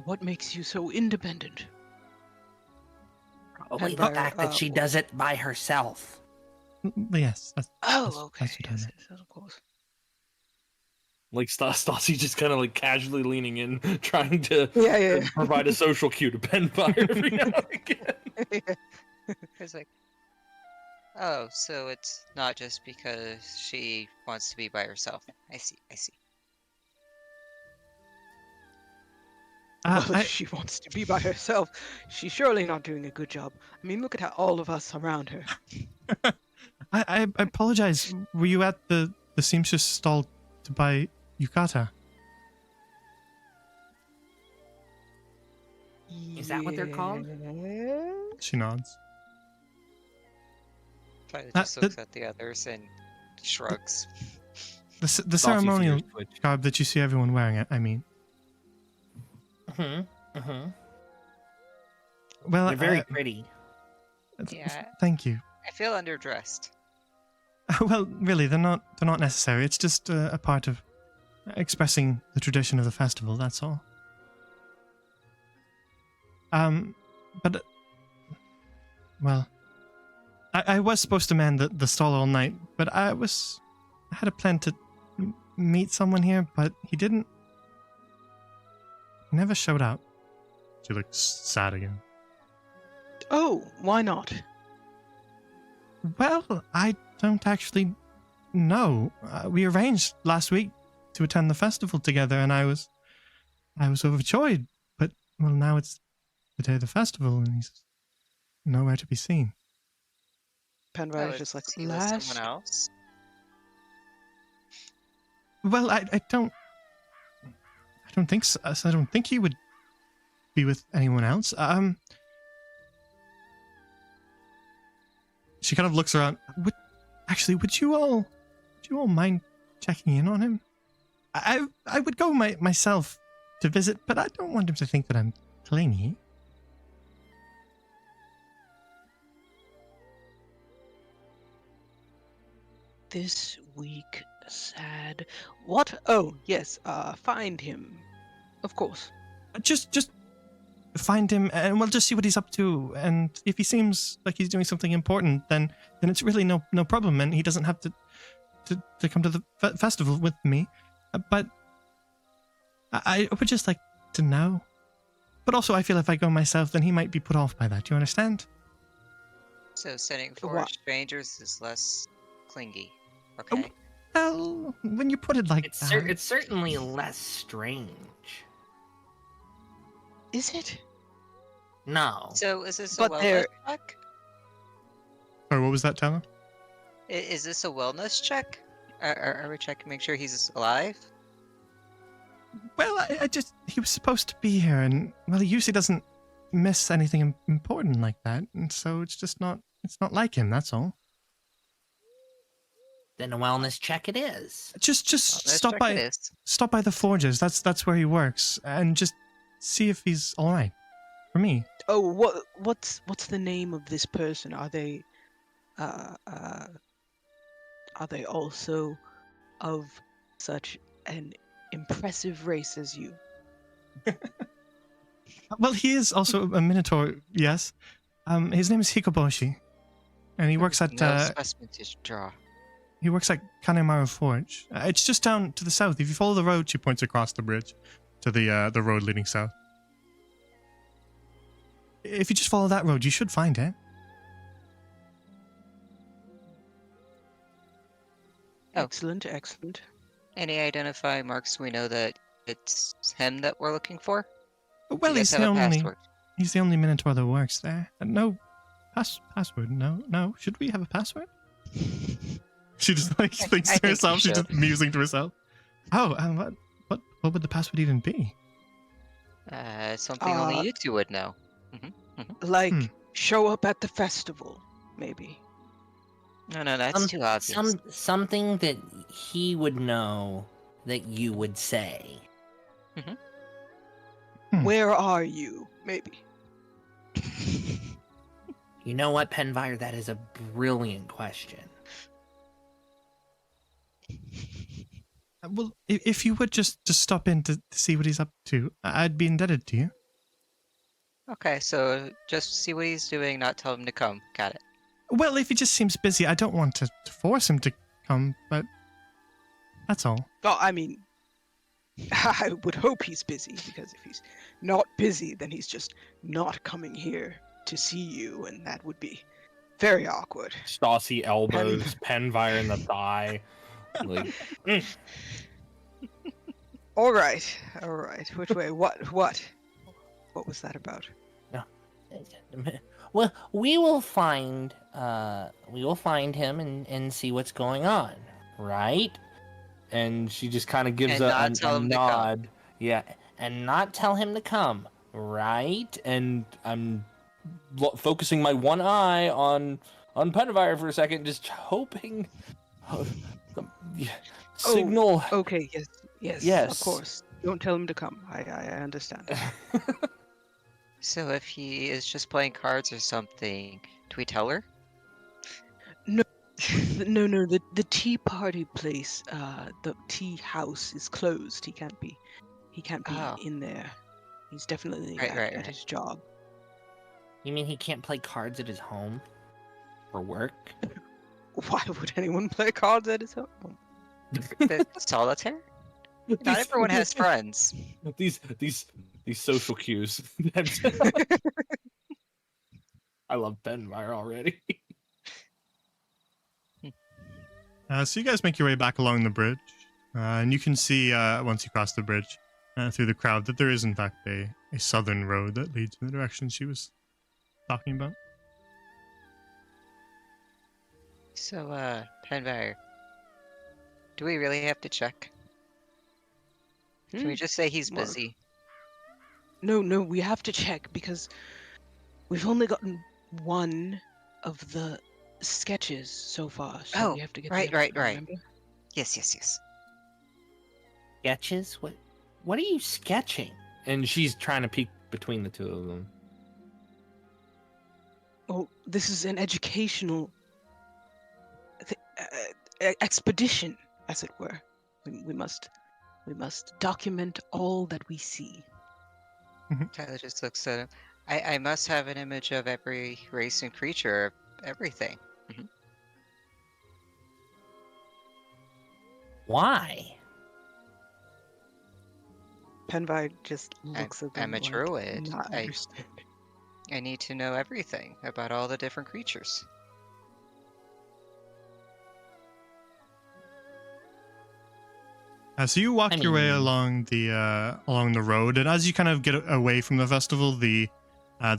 What makes you so independent? Probably the Penfire, fact that she does it by herself. Yes. Oh, okay. That's what I meant. Yes, of course. Like Stassi just kind of like casually leaning in, trying to Yeah. provide a social cue to Penfire every now and again. It's like, oh, so it's not just because she wants to be by herself. I see. Well, if she wants to be by herself, she's surely not doing a good job. I mean, look at how all of us surround her. I apologize. Were you at the seamstress stall to buy yukata? Is that what they're called? Yeah. She nods. Tyler just looks at the others and shrugs. The Stassi's ceremonial ears twitch. garb that you see everyone wearing, I mean. Well, They're very pretty. Yeah. Thank you. I feel underdressed. Well, really, they're not necessary. It's just a part of expressing the tradition of the festival, that's all. But well, I was supposed to man the stall all night, but I had a plan to meet someone here, but he didn't. He never showed up. She looks sad again. Oh, why not? Well, I don't actually know. We arranged last week to attend the festival together, and I was overjoyed. But well, now it's the day of the festival, and he's nowhere to be seen. Penfire Oh, is just like, is he with last. someone else? Well, I don't think so. I don't think he would be with anyone else. She kind of looks around. Would you all mind checking in on him? I would go myself to visit, but I don't want him to think that I'm clingy. This week, sad. What? Oh, yes. Find him. Of course. Just find him, and we'll just see what he's up to. And if he seems like he's doing something important, then it's really no problem, and he doesn't have to come to the festival with me. But I would just like to know. But also, I feel if I go myself, then he might be put off by that. Do you understand? So sending for What? strangers is less clingy. Okay. Well, when you put it like It's that, it's certainly less strange. Is it? No. So is this a But wellness there- check? Sorry, what was that, Tyler? Is this a wellness check? Are we checking to make sure he's alive? Well, I just he was supposed to be here, and well, he usually doesn't miss anything important like that, and so it's not like him. That's all. Then a wellness check it is. Just Wellness stop check by it is. stop by the Forges. That's where he works, and just see if he's all right. For me, Oh, what's the name of this person? Are they also of such an impressive race as you? well, he is also a Minotaur. Yes, his name is Hikoboshi, and he works at No specimen to draw. Kanemaru Forge. It's just down to the south. If you follow the road, she points across the bridge to the road leading south. If you just follow that road, you should find it. Oh. Excellent. Any identifying marks we know that it's him that we're looking for? Well, Do you guys he's have the a only password? he's the only Minotaur that works there. And no password. No. Should we have a password? She just like thinks I to think you herself. She's should. just musing to herself. Oh, what would the password even be? Something only you two would know. Like, show up at the festival, maybe. No, that's too obvious. Something that he would know that you would say. Where are you? Maybe. You know what, Penvire? That is a brilliant question. Well, if you would just stop in to see what he's up to, I'd be indebted to you. Okay, so just see what he's doing, not tell him to come. Got it. Well, if he just seems busy, I don't want to force him to come, but that's all. Oh, I mean, I would hope he's busy, because if he's not busy, then he's just not coming here to see you, and that would be very awkward. Stassi elbows Penvire in the thigh. Like, All right. Which way? What was that about? Well, we will find him and see what's going on, right? and she just kind of gives And a not tell him to come. nod. Yeah, and not tell him to come, right? And I'm focusing my one eye on Penvire for a second, just hoping. Signal. Okay, yes, Yes. of course. Don't tell him to come. I understand. So if he is just playing cards or something, do we tell her? No, the tea party place, the tea house is closed. He can't be Oh. in there. He's definitely Right, at his job. You mean he can't play cards at his home? For work. Why would anyone play cards at his home? Solitaire? Not everyone has friends. These social cues. I love Penvire already. So you guys make your way back along the bridge, and you can see once you cross the bridge through the crowd that there is in fact a southern road that leads in the direction she was talking about. So, Penvire, do we really have to check? Can we just say he's Well, busy? No, we have to check because we've only gotten one of the sketches so far. So Oh, we have to get right, the other right, one, right. remember? Yes. Sketches? What are you sketching? And she's trying to peek between the two of them. Oh, this is an educational expedition, as it were. We must document all that we see. Tyler just looks at him. I must have an image of every race and creature, everything. Why? Penvide just looks at them I'm a like druid. not I- understanding. I need to know everything about all the different creatures. So you walk your way mean- along the road, and as you kind of get away from the festival, the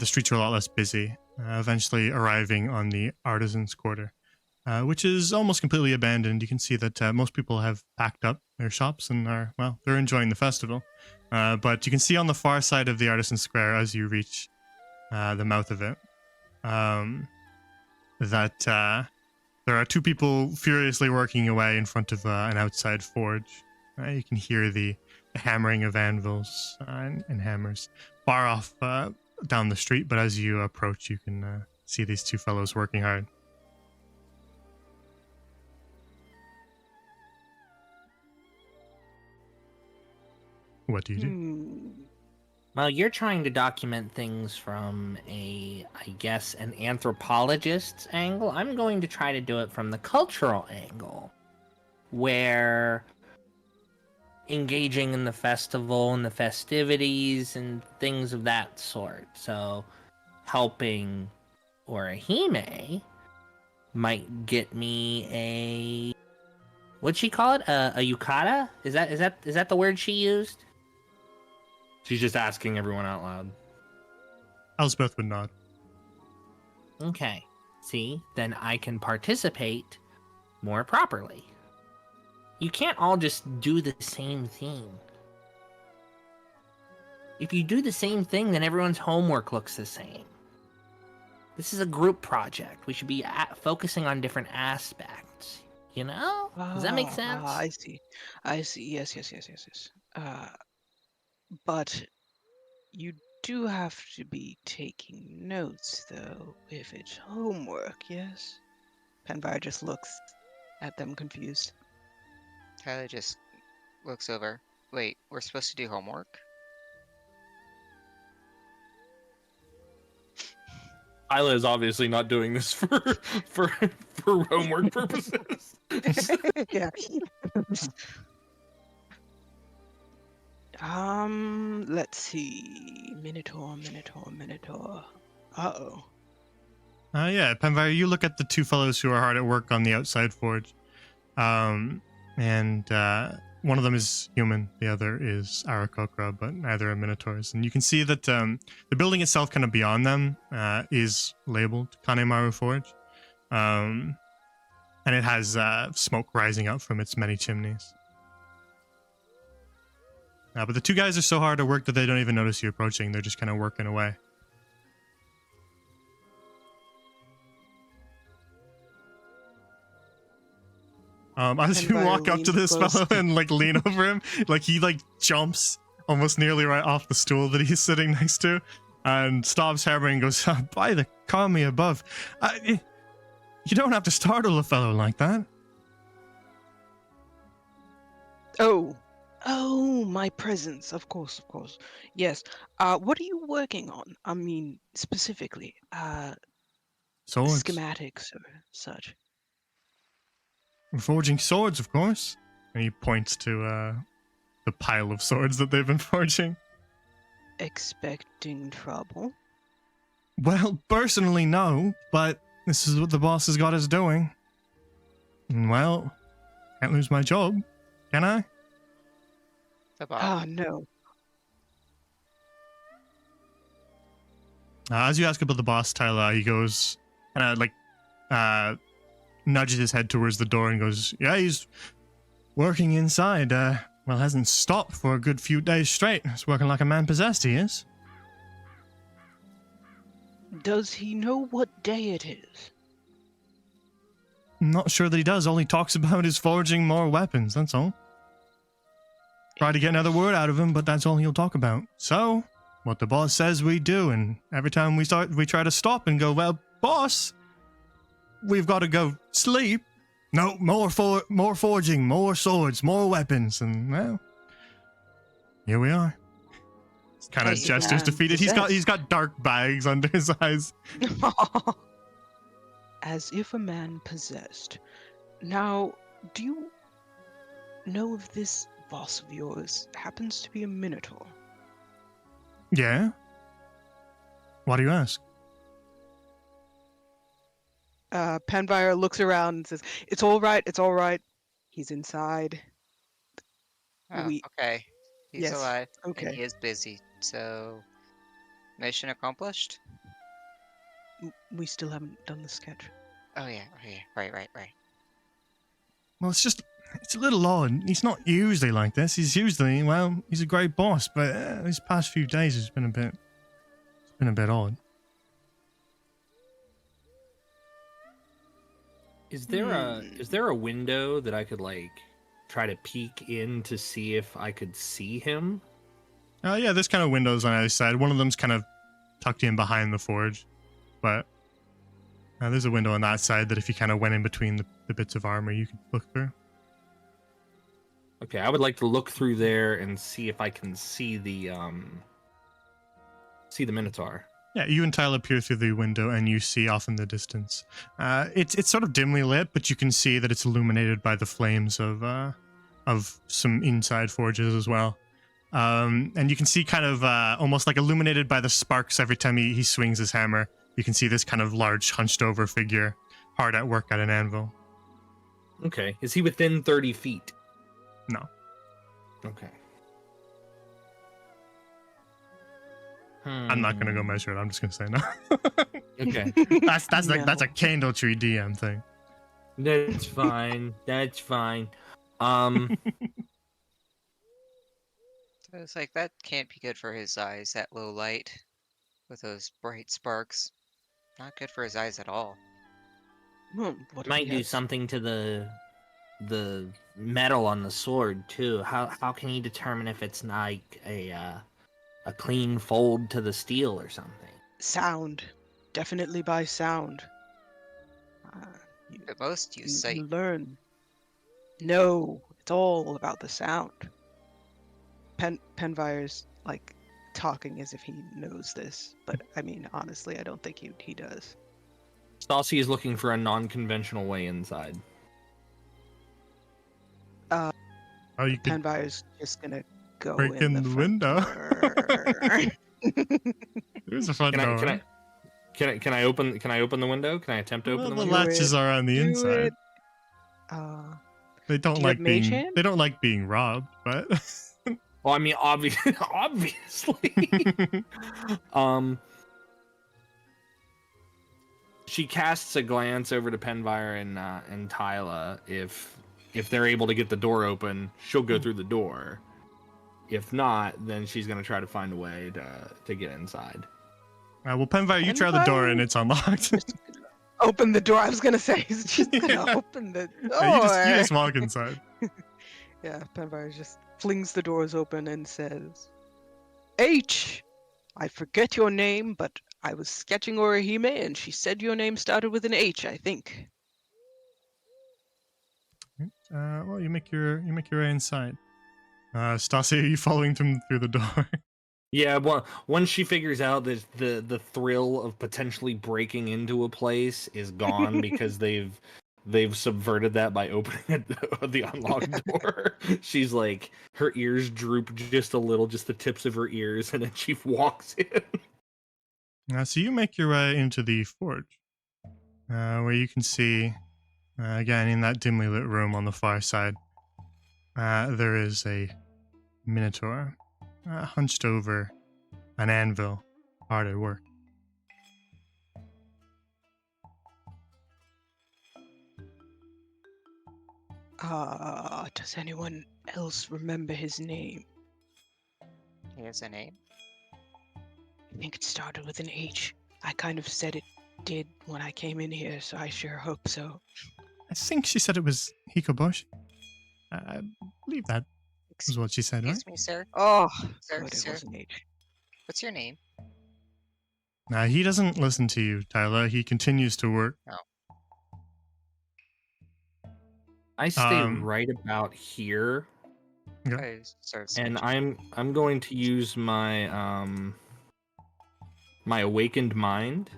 streets are a lot less busy. Eventually arriving on the Artisans' Quarter, which is almost completely abandoned. You can see that most people have packed up their shops and they're enjoying the festival. But you can see on the far side of the Artisan Square as you reach the mouth of it, that there are two people furiously working away in front of an outside forge. You can hear the hammering of anvils and hammers far off down the street, but as you approach, you can see these two fellows working hard. What do you do? Well, you're trying to document things from I guess, an anthropologist's angle. I'm going to try to do it from the cultural angle, where engaging in the festival and the festivities and things of that sort. So, helping Orihime might get me a, what'd she call it? A yukata? Is that the word she used? She's just asking everyone out loud. Elspeth would nod. Okay. See, then I can participate more properly. You can't all just do the same thing. If you do the same thing, then everyone's homework looks the same. This is a group project. We should be focusing on different aspects. You know? Does that make sense? I see. I see. Yes, yes, yes, yes, yes. But you do have to be taking notes, though, if it's homework, yes? Penfire just looks at them confused. Tyler just looks over. Wait, we're supposed to do homework? Isla is obviously not doing this for homework purposes. Yeah. Let's see. Minotaur. Uh-oh. Yeah, Penfire, you look at the two fellows who are hard at work on the outside forge. And one of them is human, the other is Aarakocra, but neither are minotaurs. And you can see that the building itself, kind of beyond them, is labeled Kanemaru Forge. And it has smoke rising up from its many chimneys. But the two guys are so hard at work that they don't even notice you approaching. They're just kind of working away. As you walk up to this fellow and like lean over him, like he like jumps almost nearly right off the stool that he's sitting next to, and stops hammering and goes, "By the kami above, you don't have to startle a fellow like that." Oh, my presence. Of course. Yes. What are you working on? I mean, specifically, Swords. schematics or such. We're forging swords, of course. And he points to the pile of swords that they've been forging. Expecting trouble? Well, personally, no, but this is what the boss has got us doing. And well, can't lose my job, can I? The boss. No. As you ask about the boss, Tyler, he goes, nudges his head towards the door and goes, "Yeah, he's working inside. Hasn't stopped for a good few days straight. He's working like a man possessed, he is." Does he know what day it is? I'm not sure that he does. All he talks about is forging more weapons, that's all. Try to get another word out of him, but that's all he'll talk about. So, what the boss says we do, and every time we try to stop and go, "Well, boss, we've got to go sleep." "No, more forging, more swords, more weapons," and well, here we are. Kind of Hey, gestures defeated. He's got dark bags under his eyes. As if a man possessed. Now, do you know if this boss of yours happens to be a minotaur? Yeah? Why do you ask? Penfire looks around and says, it's all right. He's inside. Oh, we- okay. He's Yes, alive. okay. And he is busy. So, mission accomplished? We still haven't done the sketch. Oh yeah. Right. Well, it's a little odd. He's not usually like this. He's a great boss, but these past few days has been a bit odd. Is there a window that I could like try to peek in to see if I could see him? Yeah, there's kind of windows on either side. One of them's kind of tucked in behind the forge, but there's a window on that side that if you kind of went in between the bits of armor, you could look through. Okay, I would like to look through there and see if I can see the Minotaur. Yeah, you and Tyler peer through the window and you see off in the distance. It's sort of dimly lit, but you can see that it's illuminated by the flames of some inside forges as well. And you can see kind of almost like illuminated by the sparks every time he swings his hammer. You can see this kind of large hunched over figure hard at work at an anvil. Okay, is he within 30 feet? No. Okay. I'm not gonna go measure it. I'm just gonna say no. Okay. that's like No. that's a Candletree DM thing. That's fine. That's fine. So it's like, that can't be good for his eyes, that low light with those bright sparks. Not good for his eyes at all. What if might he do has- something to the metal on the sword too. How can he determine if it's like a clean fold to the steel or something? Sound. Definitely by sound. You, At most, use you sight. learn. No, it's all about the sound. Penvire's like talking as if he knows this, but I mean, honestly, I don't think he does. Stassi is looking for a non-conventional way inside. Oh, you could Penvire's just gonna go break in in the the front window. door. There's a front door. Can I open the window? Can I attempt to Well, open the the window? latches are on the Do inside. it. They don't Do you have like mage being hand? they don't like being robbed, but Well, I mean, obviously. She casts a glance over to Penvire and Tyla. If they're able to get the door open, she'll go through the door. If not, then she's gonna try to find a way to get inside. well, Penvire, you try the door and it's unlocked. Open the door. I was gonna say he's just gonna Yeah. open the door. Yeah, you just walk inside. Yeah, Penvire just flings the doors open and says, H! I forget your name, but I was sketching Orihime and she said your name started with an H, I think. Well, you make your way inside. Stassi, are you following them through the door? Yeah, well, once she figures out that the thrill of potentially breaking into a place is gone because they've subverted that by opening the unlocked door, she's like, her ears droop just a little, just the tips of her ears, and then she walks in. So you make your way into the forge, where you can see, again, in that dimly lit room on the far side, there is a minotaur hunched over an anvil, hard at work. Does anyone else remember his name? He has a name. I think it started with an H. I kind of said it did when I came in here, so I sure hope so. I think she said it was Hikoboshi. I believe that was what she said, right? Excuse me, sir. Oh, Sir, good, it sir. was an H. What's your name? Now, he doesn't listen to you, Tyler. He continues to work. I stay Um, right about here, Okay. I started and sketching. I'm going to use my my awakened mind,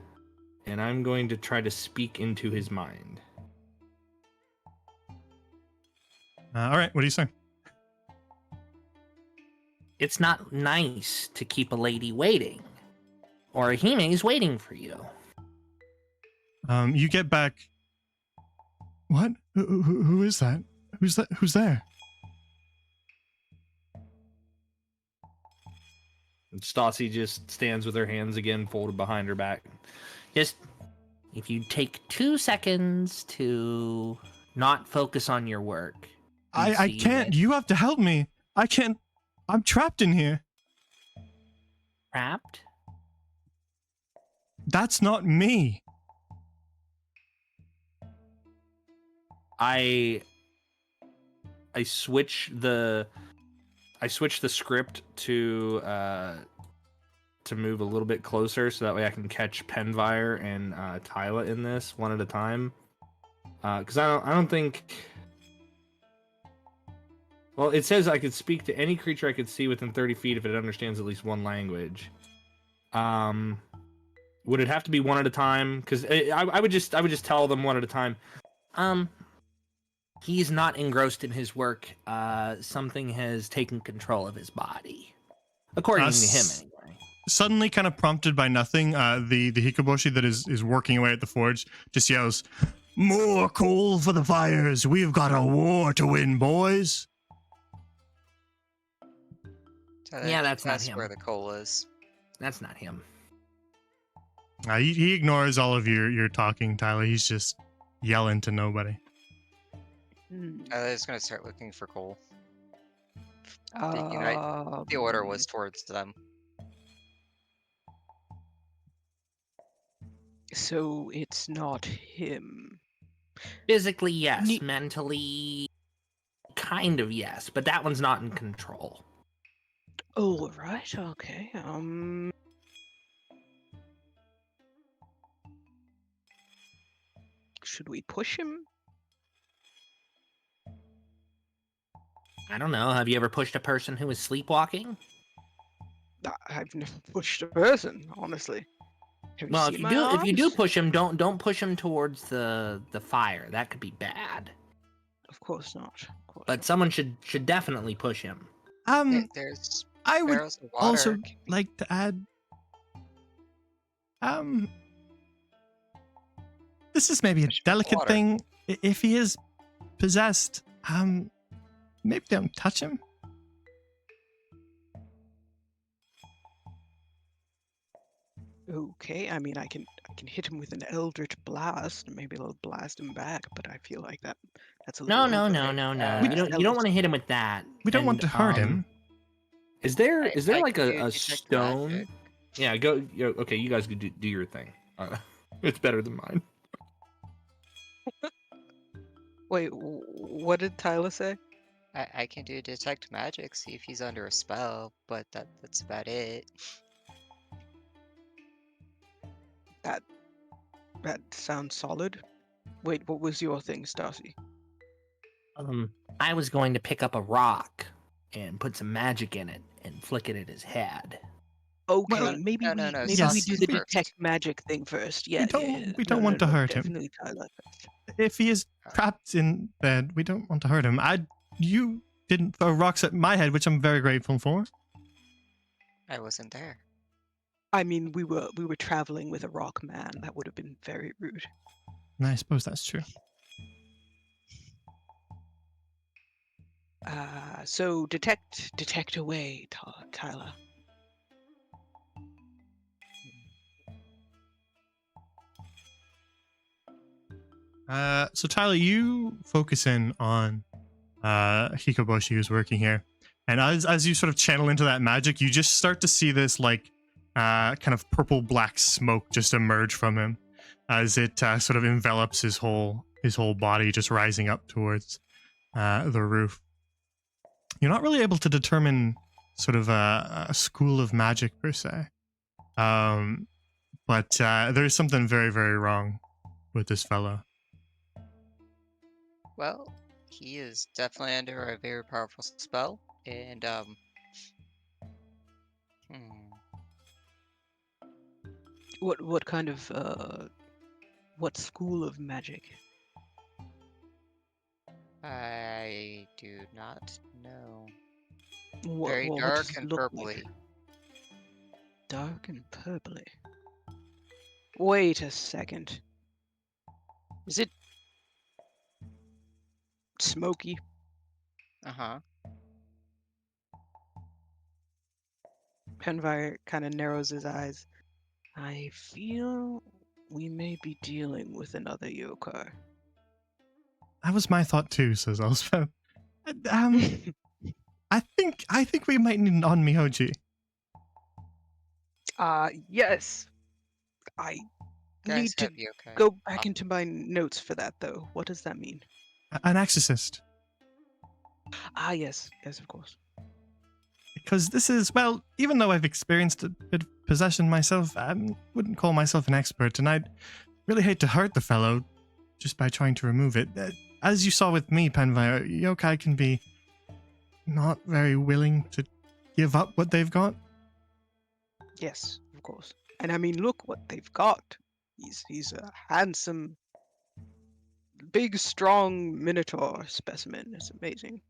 and I'm going to try to speak into his mind. All right, what do you say? It's not nice to keep a lady waiting. Orihime's waiting for you. You get back. What? Who is that? Who's that? Who's there? And Stassi just stands with her hands again folded behind her back. Just, if you take 2 seconds to not focus on your work. you I see can't. that You have to help me. I can't. I'm trapped in here. Trapped? That's not me. I switch the script to move a little bit closer so that way I can catch Penvire and Tyla in this one at a time. Because I don't think. Well, it says I could speak to any creature I could see within 30 feet if it understands at least one language. Would it have to be one at a time? Because I would just tell them one at a time. He's not engrossed in his work. Something has taken control of his body. According to him, anyway. Suddenly, kind of prompted by nothing, the Hikoboshi that is working away at the forge just yells, "More coal for the fires! We've got a war to win, boys!" So Yeah, that's not that's him. where the coal is. That's not him. He ignores all of your talking, Tyler. He's just yelling to nobody. Tyler's gonna start looking for Cole. The order was towards them. So it's not him. Physically, yes. Ne- Mentally, kind of yes. But that one's not in control. Oh, right. Okay. Should we push him? I don't know. Have you ever pushed a person who was sleepwalking? I've never pushed a person, honestly. Have you Well, seen if you my do, arms? if you do push him, don't push him towards the fire. That could be bad. Of course not. Of course But not. someone should definitely push him. There's I would barrels of water. also Can we- like to add. This is maybe a Push him with delicate water. thing. If he is possessed, maybe don't touch him. Okay, I mean, I can hit him with an eldritch blast, maybe it'll blast him back, but I feel like that's a No, little no, over. no, no, no. We You don't want to hit him with that. We don't want And, to hurt him. Is there I like can do a detect stone? magic. Yeah, go. Okay, you guys could do your thing. It's better than mine. Wait, what did Tyler say? I can do detect magic, see if he's under a spell, but that's about it. That sounds solid. Wait, what was your thing, Stacy? I was going to pick up a rock and put some magic in it and flick it at his head. Okay, Well, maybe no, we no, maybe we yes. do the first. detect magic thing first. Yeah, we don't want to hurt him. definitely Tyler first. If he is trapped in bed, we don't want to hurt him. You didn't throw rocks at my head, which I'm very grateful for. I wasn't there. I mean, we were traveling with a rock man. That would have been very rude. And I suppose that's true. So detect away, Tyler. So Tyler, you focus in on Hikoboshi who's working here, and as you sort of channel into that magic, you just start to see this like kind of purple black smoke just emerge from him as it sort of envelops his whole body, just rising up towards the roof. You're not really able to determine sort of a school of magic per se, but there's something very, very wrong with this fellow. Well, he is definitely under a very powerful spell, and What kind of what school of magic? I do not know. What, Very what dark does it and look purpley. like? Dark and purpley. Wait a second. Is it smoky? Uh-huh. Penvire kind of narrows his eyes. I feel we may be dealing with another yokai. That was my thought too, says Elspeth. I think we might need an on-mihoji. Yes. I Guys need to have yokai. go back into my notes for that, though. What does that mean? An exorcist. Yes, of course. Because this is, well, even though I've experienced a bit of possession myself, I wouldn't call myself an expert, and I'd really hate to hurt the fellow just by trying to remove it. As you saw with me, Penvire, yokai can be not very willing to give up what they've got. Yes, of course. And I mean, look what they've got. He's a handsome, big, strong minotaur specimen. It's amazing.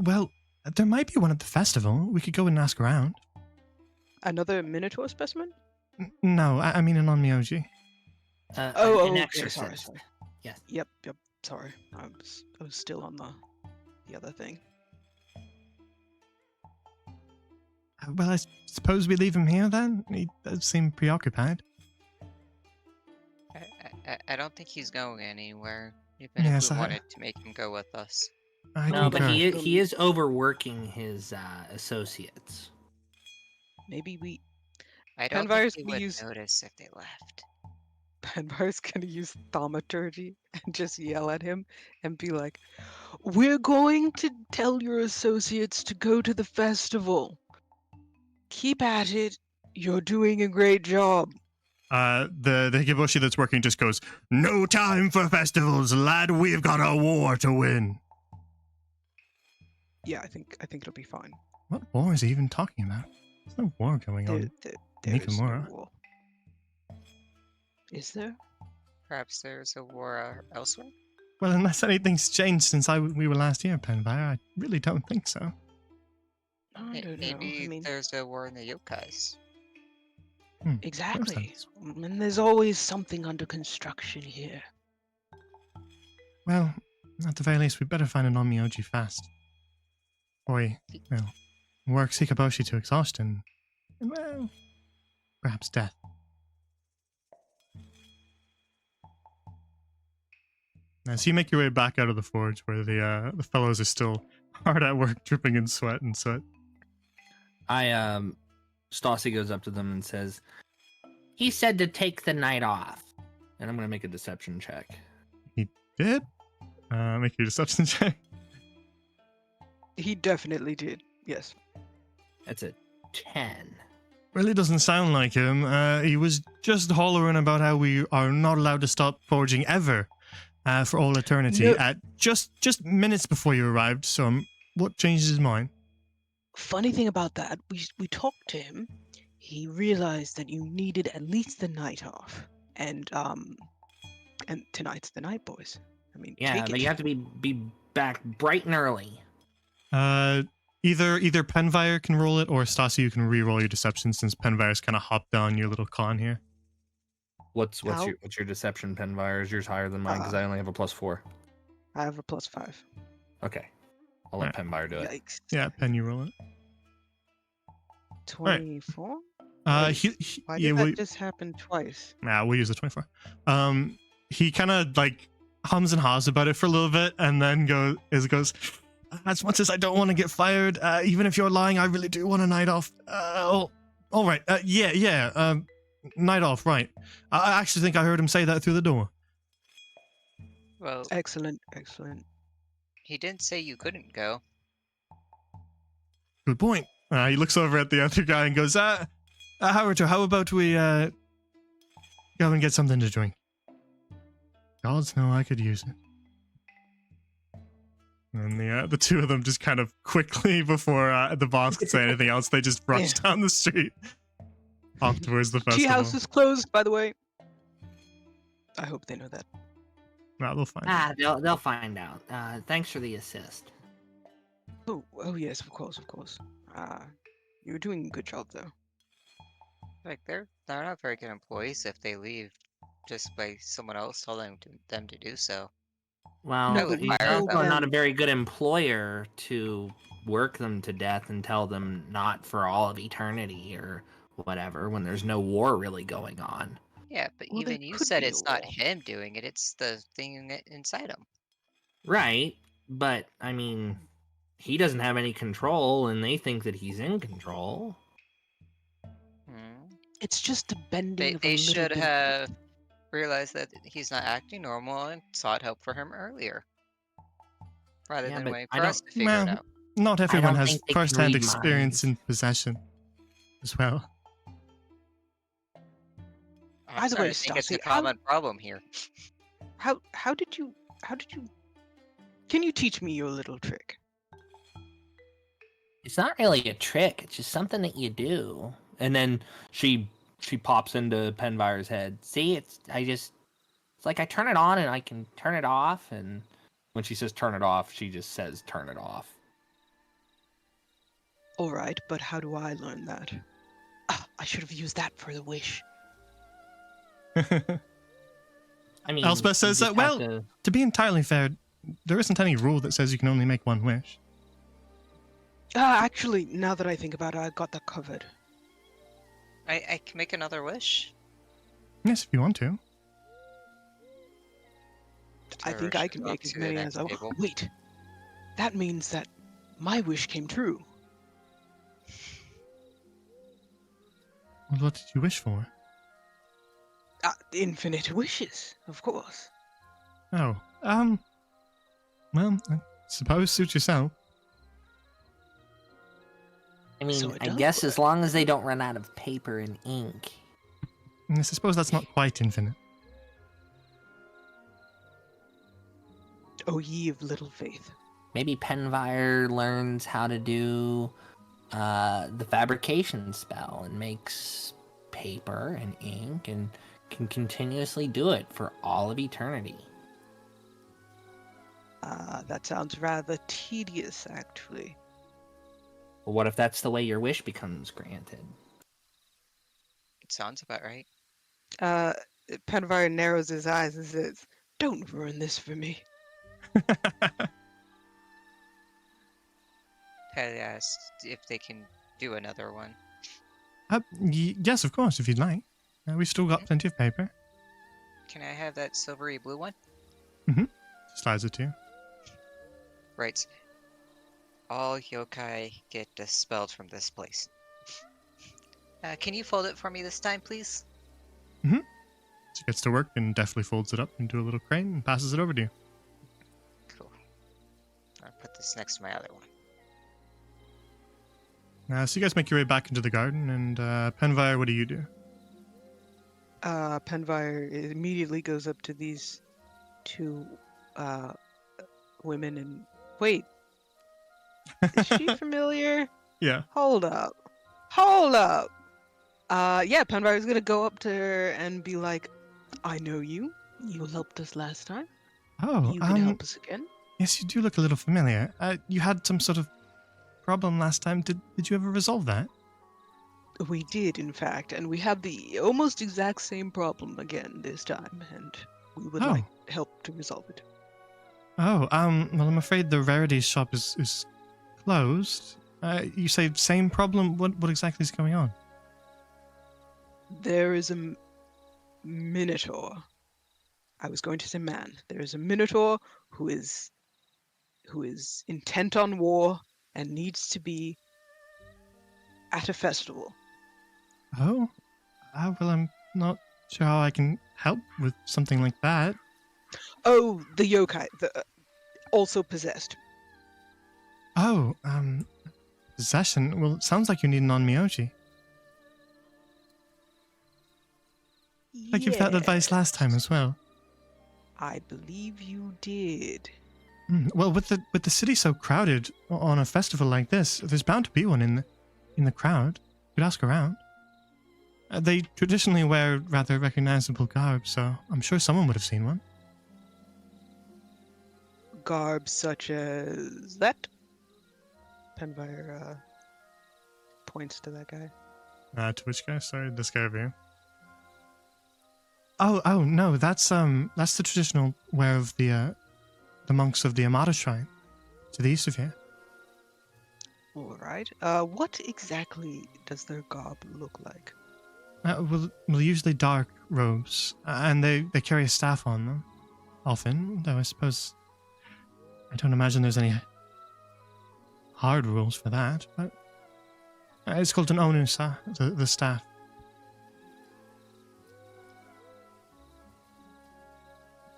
Well, there might be one at the festival. We could go and ask around. Another minotaur specimen? No, I mean an on-mihoji. An Okay, exorcist. sorry. Yes. Yep. Sorry, I was still on the other thing. Well, I suppose we leave him here then? He does seem preoccupied. I don't think he's going anywhere, even Yes, if we wanted to make him go with us. I No, but concur. he is overworking his associates. Maybe we. I don't Panvirus think he can would use. notice if they left. Panvirus gonna use thaumaturgy and just yell at him and be like, "We're going to tell your associates to go to the festival. Keep at it. You're doing a great job." The Hikiboshi that's working just goes, "No time for festivals, lad. We've got a war to win." Yeah, I think it'll be fine. What war is he even talking about? There's no war going There, on. there is no Nikamura. war. Is there? Perhaps there's a war elsewhere? Well, unless anything's changed since we were last here, Penvire, I really don't think so. I don't know. Maybe I mean, there's a war in the yokais. exactly. sense. And there's always something under construction here. Well, at the very least, we better find an Onmyoji fast. Or he, well, works Hikaboshi to exhaustion. And, well, perhaps death. As you make your way back out of the forge, where the fellows are still hard at work, dripping in sweat and soot. Stassi goes up to them and says, "He said to take the night off," and I'm gonna make a deception check. He did? Make your deception check. He definitely did. Yes. That's a 10. Really doesn't sound like him. He was just hollering about how we are not allowed to stop forging ever, for all eternity. No. At just minutes before you arrived. So, what changed his mind? Funny thing about that, we talked to him. He realized that you needed at least the night off, and tonight's the night, boys. I mean, Yeah, take but it. you have to be back bright and early. Either Penvire can roll it, or Stassi, you can re-roll your deception since Penvire's kind of hopped on your little con here. What's How? your deception, Penvire? Is yours higher than mine? Because I only have a +4. I have a +5. Okay, I'll let Penvire do it. Yikes. Yeah, Pen, you roll it. 24? Why Why did that just happen twice? Nah, we'll use the 24. He kind of like hums and haws about it for a little bit, and then goes, "As much as I don't want to get fired, even if you're lying, I really do want a night off. All right. Yeah. Night off, right. I actually think I heard him say that through the door." Well, Excellent. he didn't say you couldn't go. Good point. He looks over at the other guy and goes, Haruto, how about we, go and get something to drink? Gods know I could use it. And the two of them just kind of quickly, before the boss could say anything else, they just rush down the street off towards the Tea festival. house is closed, by the way. I hope they know that. Well, they'll find out. They'll find out. Thanks for the assist. Oh yes, of course. You're doing a good job though. Like they're not very good employees if they leave just by someone else telling them to do so. Well, No, but he's we told also not a them- very good employer to work them to death and tell them not for all of eternity or whatever when there's no war really going on. Yeah, but Well, there even you could said be a it's not war. him doing it; it's the thing inside him. Right, but I mean, he doesn't have any control and they think that he's in control. Hmm. It's just a bending of a They little should bit. have realized that he's not acting normal and sought help for him earlier, rather Yeah, than but waiting I for us to figure it Well, out. not everyone don't has think they can first-hand read experience minds. in possession as well. I'm By the way, starting to think it's a Stassi, how- common problem here. How did you can you teach me your little trick? It's not really a trick, it's just something that you do. And then she pops into Penvire's head. See, it's like I turn it on and I can turn it off, and when she says turn it off, she just says turn it off. All right, but how do I learn that? I should have used that for the wish. I mean, Elspeth you says, just well, have to- to be entirely fair, there isn't any rule that says you can only make one wish. Actually, now that I think about it, I got that covered. I can make another wish. Yes, if you want to. I Or think should I can go up make as to the many as next I want. table. Wait, that means that my wish came true. Well, what did you wish for? Infinite wishes, of course. Oh, well, I suppose suit yourself. I mean, So it I does guess work. as long as they don't run out of paper and ink. Yes, I suppose that's not quite infinite. Oh, ye of little faith. Maybe Penvire learns how to do the fabrication spell and makes paper and ink and can continuously do it for all of eternity. That sounds rather tedious, actually. But what if that's the way your wish becomes granted? It sounds about right. Penvire narrows his eyes and says, "Don't ruin this for me." Had asked if they can do another one. Yes, of course, if you'd like. We've still got plenty of paper. Can I have that silvery blue one? Slides it to you. Right. All yokai get dispelled from this place. Can you fold it for me this time, please? She gets to work and deftly folds it up into a little crane and passes it over to you. Cool. I'll put this next to my other one. So you guys make your way back into the garden, and Penvire, what do you do? Penvire immediately goes up to these two women and wait, is she familiar? Yeah. Hold up. Yeah, Penvire's gonna go up to her and be like, "I know you. You helped us last time. Oh, You can help us again." yes, you do look a little familiar. You had some sort of problem last time. Did you ever resolve that? We did, in fact, and we have the almost exact same problem again this time, and we would Oh. like help to resolve it. Oh, well, I'm afraid the rarities shop is closed. You say same problem? What exactly is going on? There is a minotaur. I was going to say man. There is a minotaur who is intent on war and needs to be at a festival. Oh, well, I'm not sure how I can help with something like that. Oh, the yokai, also possessed. Oh, possession. Well, it sounds like you need an onmyoji. I gave that advice last time as well. I believe you did. Well, with the city so crowded on a festival like this, there's bound to be one in the crowd. You'd ask around. They traditionally wear rather recognizable garb, so I'm sure someone would have seen one. Garb such as that? Penvire points to that guy. To which guy? Sorry, this guy over here. Oh no, that's the traditional wear of the monks of the Amada Shrine, to the east of here. All right. What exactly does their garb look like? Well, usually dark robes, and they carry a staff on them, often. Though I suppose I don't imagine there's any hard rules for that. But it's called an onusa, the staff.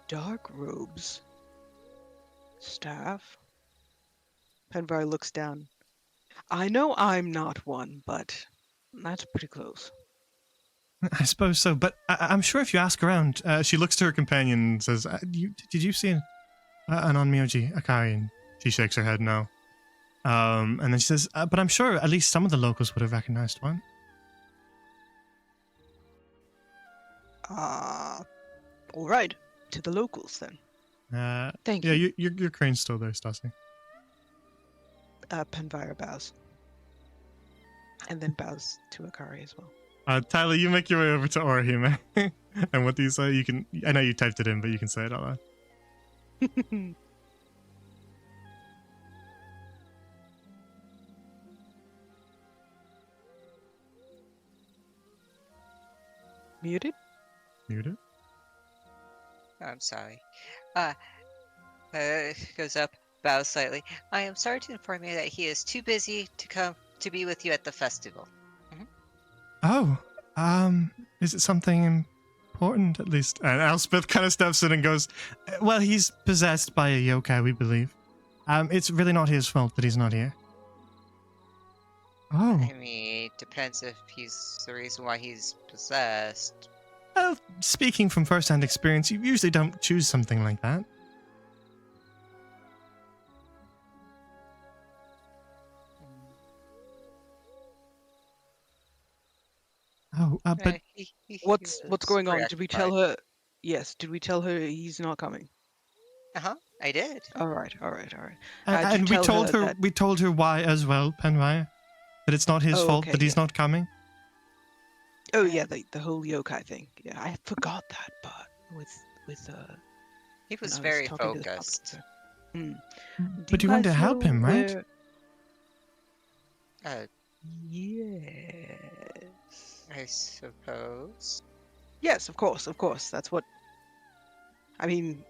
Dark robes. Staff. Penvire looks down. I know I'm not one, but that's pretty close. I suppose so, but I'm sure if you ask around, she looks to her companion and says, "Did you see an onmyoji Akari?" And she shakes her head no. And then she says, "But I'm sure at least some of the locals would have recognized one." All right. To the locals then. Thank yeah, you. your crane's still there, Stassi. Penvire bows. And then bows to Akari as well. Tyler, you make your way over to Orihime. And what do you say? You can. I know you typed it in, but you can say it out loud. Muted? Muted. I'm sorry. Goes up, bows slightly. I am sorry to inform you that he is too busy to come to be with you at the festival. Oh, is it something important at least? And Elspeth kind of steps in and goes, well, he's possessed by a yokai, we believe. It's really not his fault that he's not here. Oh, I mean, depends if he's the reason why he's possessed. well, speaking from first-hand experience, you usually don't choose something like that. Oh, but What's going on? Did we tell her? her? Yes. Did we tell her he's not coming? I did. All right. Did and you we tell told her that- we told her why as well, Penwire, that it's not his Oh, fault okay, that he's yeah. not coming. Oh yeah, the whole yokai thing. Yeah, I forgot that part with He was when I very talking to the focused. puppet, so. Do But you want guys to help know him, right? where- Yes. I suppose. Yes, of course. That's what. I mean,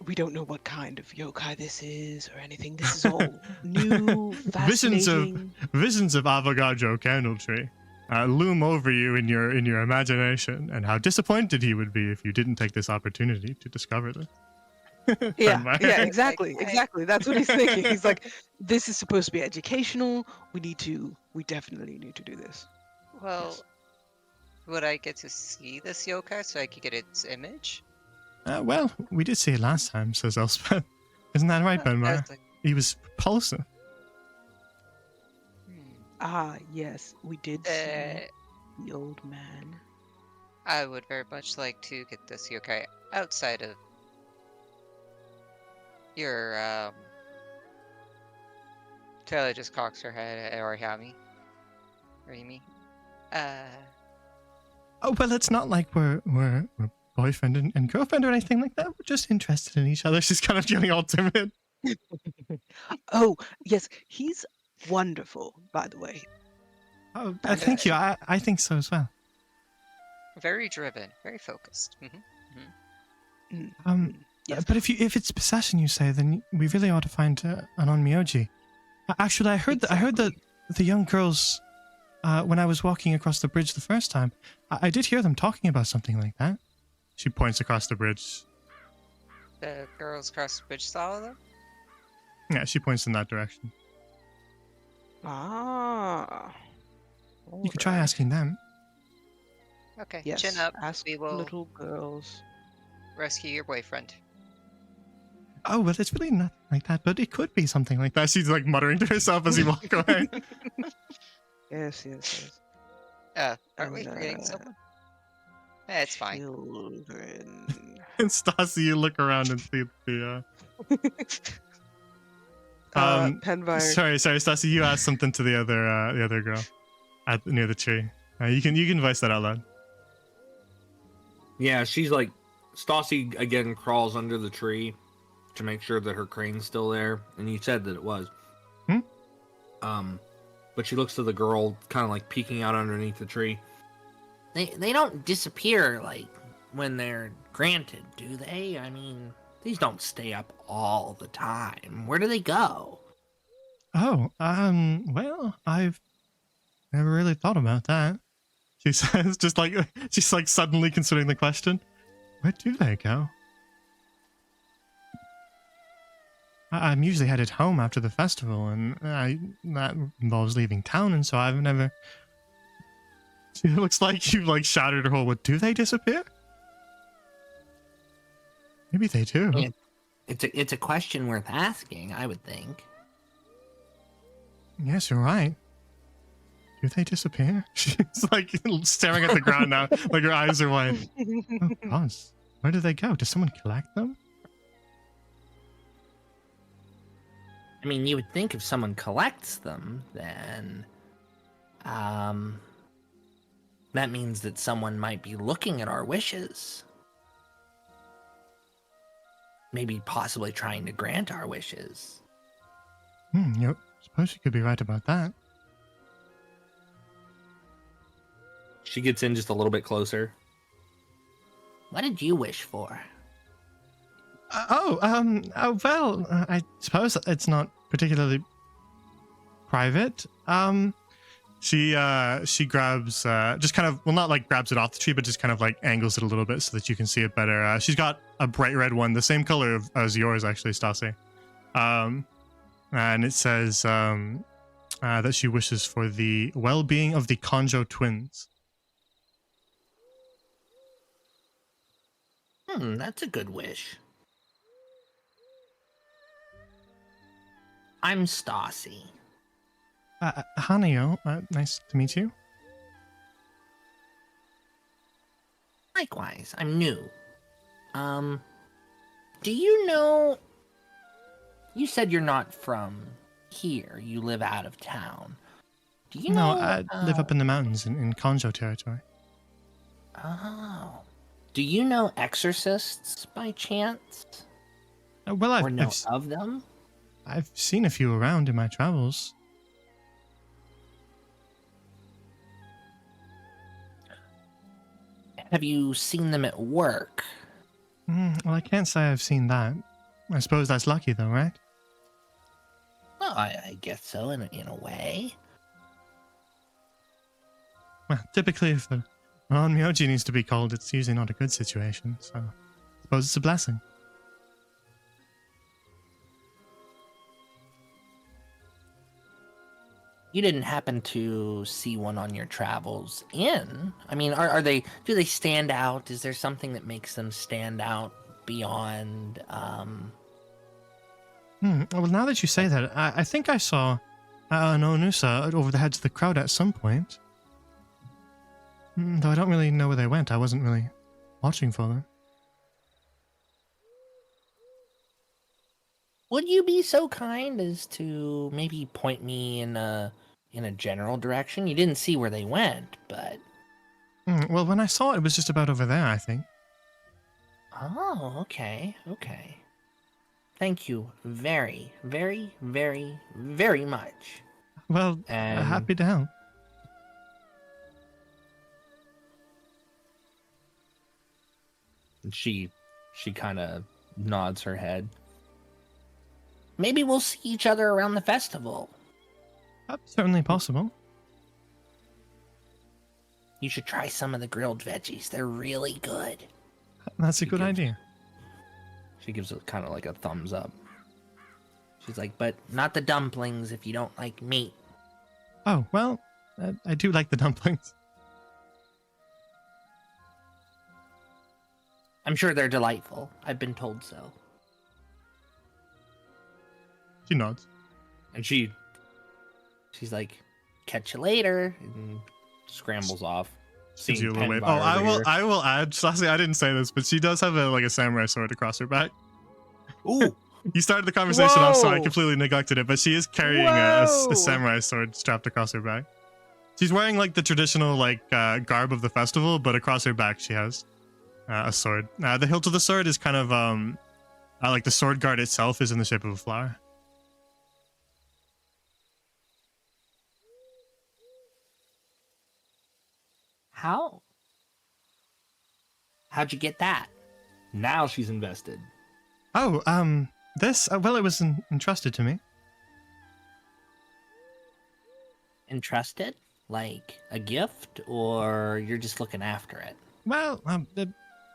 we don't know what kind of yokai this is or anything. This is all new, Visions of- fascinating. Visions of Avogadro Candletree loom over you in your imagination, and how disappointed he would be if you didn't take this opportunity to discover this. Yeah, Penwire. exactly. That's what he's thinking. He's like, this is supposed to be educational. We definitely need to do this. Well, would I get to see this yokai so I could get its image? Well, we did see it last time, says Elspeth. Isn't that right, I Penwire? was like, He was repulsive. Ah, yes, we did see uh, the old man. I would very much like to get this yokai outside of your Taylor just cocks her head at Orihami. Rimi. Oh, well, it's not like we're boyfriend and girlfriend or anything like that. We're just interested in each other. She's kind of getting all timid. Oh, yes, he's wonderful, by the way. Oh, thank you. I think so as well. Very driven, very focused. Yes. But if it's possession, you say, then we really ought to find an onmyoji. Actually, I heard that the young girls, when I was walking across the bridge the first time, I did hear them talking about something like that. She points across the bridge. The girls across the bridge saw them? Yeah, she points in that direction. Ah. You could try alright. asking them. Okay, Yes, chin up. ask We will little girls. rescue your boyfriend. Oh, well, it's really nothing like that, but it could be something like that. She's like muttering to herself as you walk away. Yes. Aren't we And, forgetting someone? It's fine. Children. And Stassi, you look around and see the Penvire. Sorry, Stassi, you asked something to the other girl near the tree. You can voice that out loud. Yeah, she's like, Stassi again crawls under the tree to make sure that her crane's still there, and you said that it was. But she looks to the girl, kind of like peeking out underneath the tree. They don't disappear like when they're granted, do they? I mean, these don't stay up all the time. Where do they go? Oh, well, I've never really thought about that. She says, she's like suddenly considering the question. Where do they go? I'm usually headed home after the festival, and that involves leaving town, and so I've never... She looks like you've like shattered her whole... What, do they disappear? Maybe they do. Yeah. It's a question worth asking, I would think. Yes, you're right. Do they disappear? She's like staring at the ground now, like her eyes are wide. Oh, God. Where do they go? Does someone collect them? I mean, you would think if someone collects them, then that means that someone might be looking at our wishes. Maybe possibly trying to grant our wishes. Yep. Suppose you could be right about that. She gets in just a little bit closer. What did you wish for? Well, I suppose it's not particularly private. She grabs, just kind of, well, not like grabs it off the tree, but just kind of like angles it a little bit so that you can see it better. She's got a bright red one, the same color as yours, actually, Stassi. And it says that she wishes for the well-being of the Conjo twins. That's a good wish. I'm Stassi. Hanyo, nice to meet you. Likewise, I'm new. Do you know... You said you're not from here. You live out of town. Do you know... No, I live up in the mountains in Conjo territory. Oh. Do you know exorcists by chance? Well, Or know of them? I've seen a few around in my travels. Have you seen them at work? Well, I can't say I've seen that. I suppose that's lucky, though, right? Well, I guess so, in a way. Well, typically, if the Myoji needs to be called, it's usually not a good situation, so I suppose it's a blessing. You didn't happen to see one on your travels in? I mean, do they stand out? Is there something that makes them stand out beyond, Well, now that you say that, I think I saw an Onusa over the heads of the crowd at some point. Though I don't really know where they went. I wasn't really watching for them. Would you be so kind as to maybe point me in a general direction? You didn't see where they went, but... Well, when I saw it, it was just about over there, I think. Oh, okay. Thank you very, very, very, very much. Well, And happy to help. She kind of nods her head. maybe we'll see each other around the festival. Certainly possible. You should try some of the grilled veggies. They're really good. That's a good idea. She gives it kind of like a thumbs up. She's like, but not the dumplings if you don't like meat. Oh, well, I do like the dumplings. I'm sure they're delightful. I've been told so. She nods. And she's like, catch you later. and scrambles off. Gives you a little Pen wave. Bar Oh, over here. I will add. Lastly, I didn't say this, but she does have a samurai sword across her back. Ooh, You started the conversation off, so I Whoa! completely neglected it. But she is carrying a samurai sword strapped across her back. She's wearing like the traditional garb of the festival, but across her back she has a sword. The hilt of the sword is kind of like the sword guard itself is in the shape of a flower. How? How'd you get that? now she's invested. Oh, this well, it was entrusted to me. Entrusted? Like a gift? Or you're just looking after it? Well,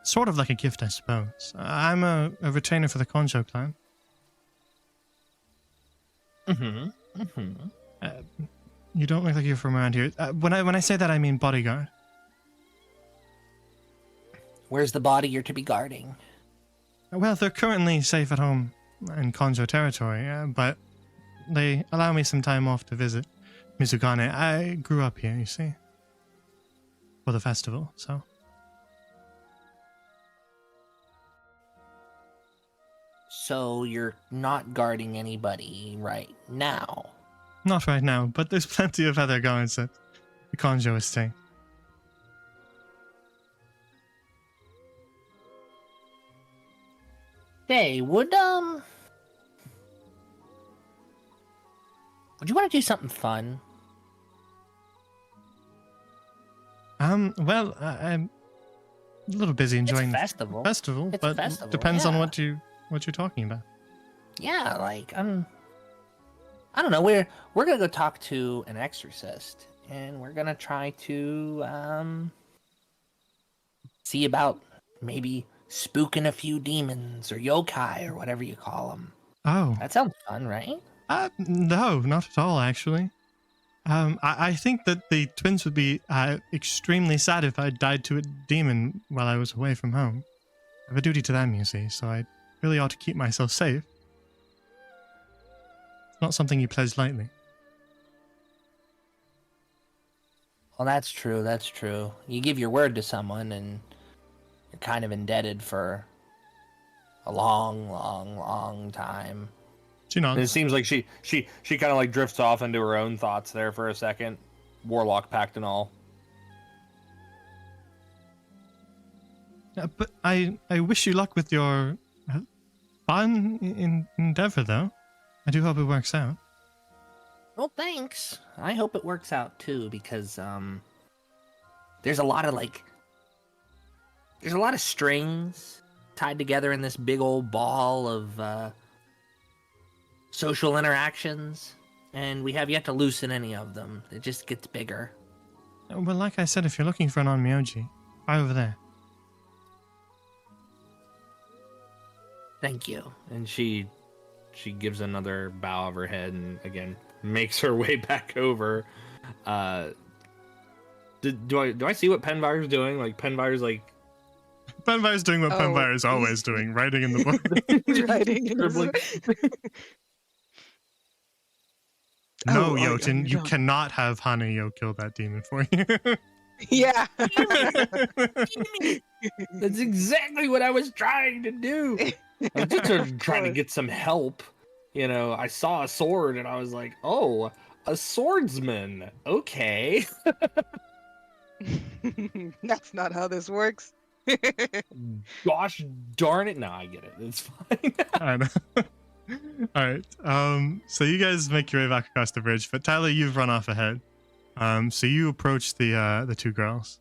sort of like a gift, I suppose. I'm a retainer for the Conjo clan. Mm-hmm. Mm-hmm. You don't look like you're from around here. When I say that, I mean bodyguard. Where's the body you're to be guarding? Well, they're currently safe at home in Conjo territory, but they allow me some time off to visit Mizugane. I grew up here, you see, for the festival, so. So you're not guarding anybody right now? Not right now, but there's plenty of other guards at the Conjo estate. Hey, would you want to do something fun? Well, I'm a little busy enjoying It's a festival. the festival, It's a but festival, depends on yeah. what you're talking about. Yeah, like I don't know. We're gonna go talk to an exorcist, and we're gonna try to see about maybe spooking a few demons or yokai or whatever you call them. Oh, That sounds fun, right? no, not at all, actually. I think that the twins would be extremely sad if I died to a demon while I was away from home. I have a duty to them, you see, so I really ought to keep myself safe. It's not something you pledge lightly. Well, that's true. That's true. You give your word to someone, and you're kind of indebted for a long, long, long time. She And it nods. seems like she kind of like drifts off into her own thoughts there for a second, warlock pact and all. But I wish you luck with your fun endeavor, though. I do hope it works out. Well, thanks. I hope it works out too, because there's a lot of strings tied together in this big old ball of social interactions, and we have yet to loosen any of them. It just gets bigger. Well, like I said, if you're looking for an onmyoji, right over there. Thank you. And she gives another bow of her head and again makes her way back over. Do I see what Penvire's doing? Like Penvire's like Penvire's doing what Oh. Penvire is always doing, writing in the book. Writing in his- scribbling. No, Oh, Jotun, you don't. cannot have Hanayo kill that demon for you. Yeah. That's exactly what I was trying to do. I was just trying to get some help. You know, I saw a sword and I was like, oh, a swordsman. Okay. That's not how this works. Gosh darn it. No, I get it. It's fine. I know. Alright, so you guys make your way back across the bridge, but Tyler, you've run off ahead. So you approach the two girls.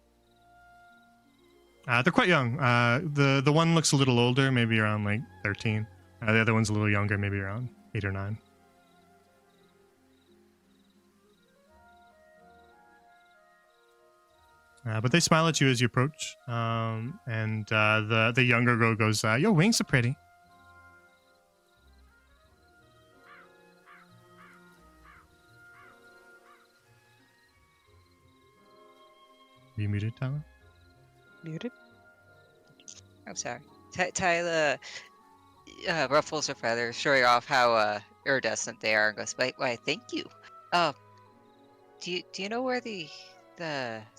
They're quite young. The one looks a little older, maybe around like 13. The other one's a little younger, maybe around 8 or 9. But they smile at you as you approach, and the younger girl goes, "Your wings are pretty." Are you muted, Tyler? Muted. I'm sorry. Tyler ruffles her feathers, showing off how iridescent they are, and goes, "Why, thank you. Do you know where the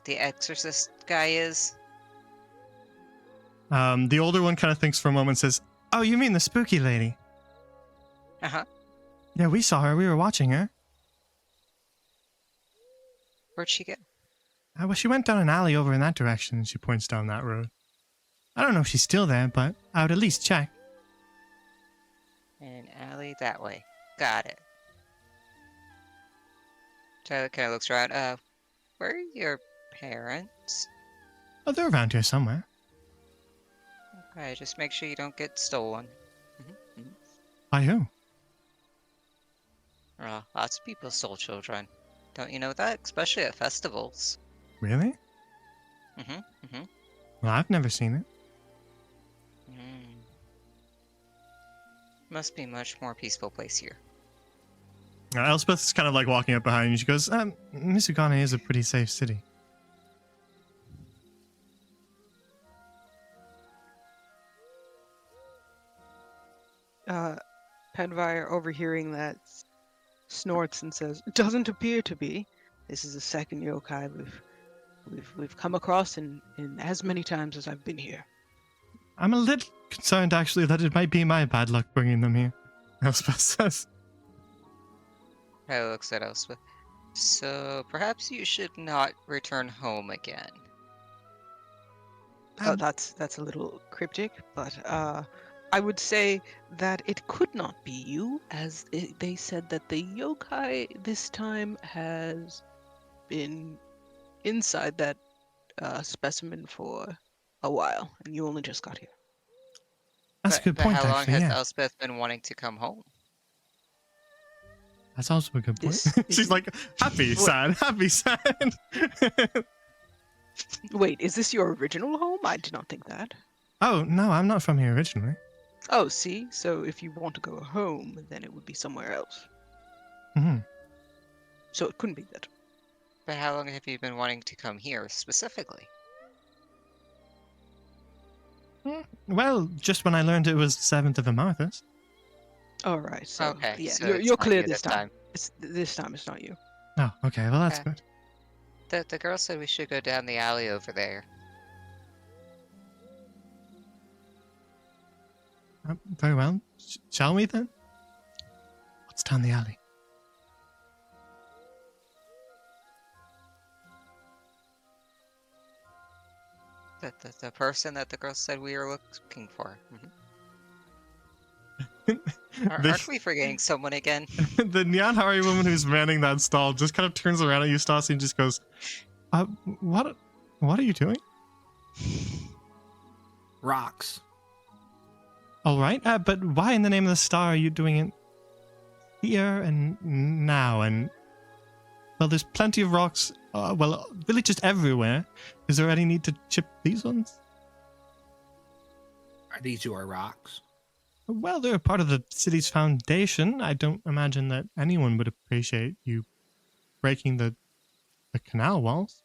exorcist guy is?" The older one kind of thinks for a moment and says, "Oh, you mean the spooky lady? Uh huh. Yeah, we saw her. We were watching her. Where'd she go? Well, she went down an alley over in that direction," and she points down that road. "I don't know if she's still there, but I would at least check." In an alley that way. Got it. Tyler kind of looks around. Where are your parents? Oh, they're around here somewhere. Okay, just make sure you don't get stolen. By who? Lots of people stole children. Don't you know that? Especially at festivals. Really? Mm-hmm. Well, I've never seen it. Must be much more peaceful place here. Elspeth's kind of like walking up behind you. She goes, Misugane is a pretty safe city. Penvire, overhearing that, snorts and says, "It doesn't appear to be. This is the second yokai we've come across in as many times as I've been here." I'm a little concerned, actually, that it might be my bad luck bringing them here, Elspeth says. Tyler looks at Elspeth. So perhaps you should not return home again. Oh, that's a little cryptic, but I would say that it could not be you, as they said that the yokai this time has been inside that specimen for a while, and you only just got here. That's a good point, how long actually. has Yeah, Elspeth been wanting to come home? that's also a good point. This She's isn't- like, happy, What- sad, happy, sad. Wait, is this your original home? I did not think that. Oh, no, I'm not from here originally. Oh, see? So if you want to go home, then it would be somewhere else. Hmm. So it couldn't be that. But how long have you been wanting to come here specifically? Well, just when I learned it was 7th of Amarthus. All right. So Okay, yeah, so you're it's not clear you this time. This time it's not you. Oh, okay, well, that's Okay. good. The girl said we should go down the alley over there. Very well. Shall we then? What's down the alley? The person that the girl said we were looking for. The- Aren't we forgetting someone again? The Nyanhari woman who's manning that stall just kind of turns around at you, Stassi, and just goes, what are you doing? Rocks. All right, but why in the name of the star are you doing it here and now? And, well, there's plenty of rocks, really just everywhere. Is there any need to chip these ones? Are these your rocks? Well, they're a part of the city's foundation. I don't imagine that anyone would appreciate you breaking the canal walls.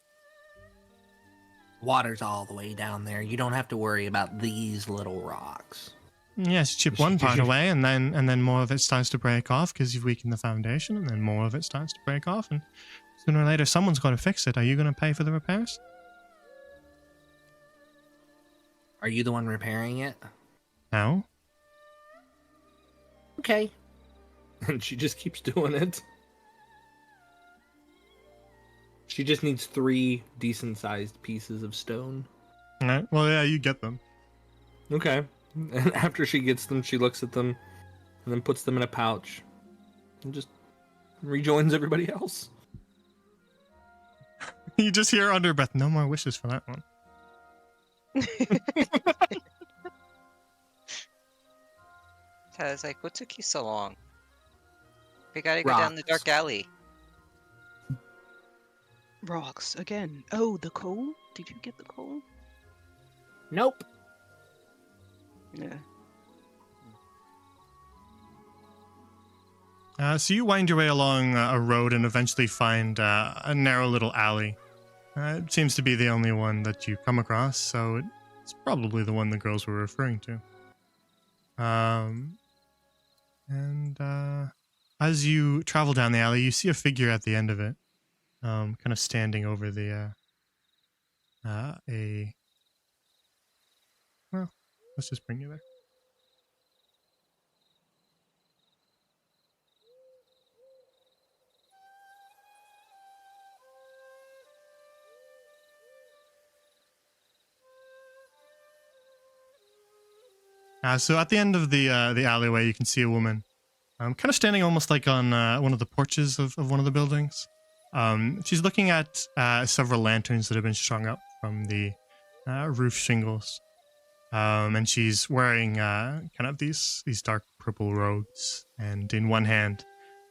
Water's all the way down there. You don't have to worry about these little rocks. Yes, chip one part away, and then more of it starts to break off because you've weakened the foundation, and then more of it starts to break off, and sooner or later someone's got to fix it. Are you going to pay for the repairs? Are you the one repairing it? No. Okay. And she just keeps doing it. She just needs 3 decent-sized pieces of stone. All right. Well, yeah, you get them. Okay. And after she gets them, she looks at them and then puts them in a pouch and just rejoins everybody else. You just hear under breath, no more wishes for that one. Tyler's like, what took you so long? We gotta go down the Rocks. dark alley. Rocks again. Oh, the coal? Did you get the coal? Nope. Yeah. So you wind your way along a road and eventually find a narrow little alley. It seems to be the only one that you come across, so it's probably the one the girls were referring to. As you travel down the alley, you see a figure at the end of it, kind of standing over the well, let's just bring you there. So at the end of the alleyway, you can see a woman, kind of standing almost like on one of the porches of one of the buildings. She's looking at several lanterns that have been strung up from the roof shingles, and she's wearing kind of these dark purple robes. And in one hand,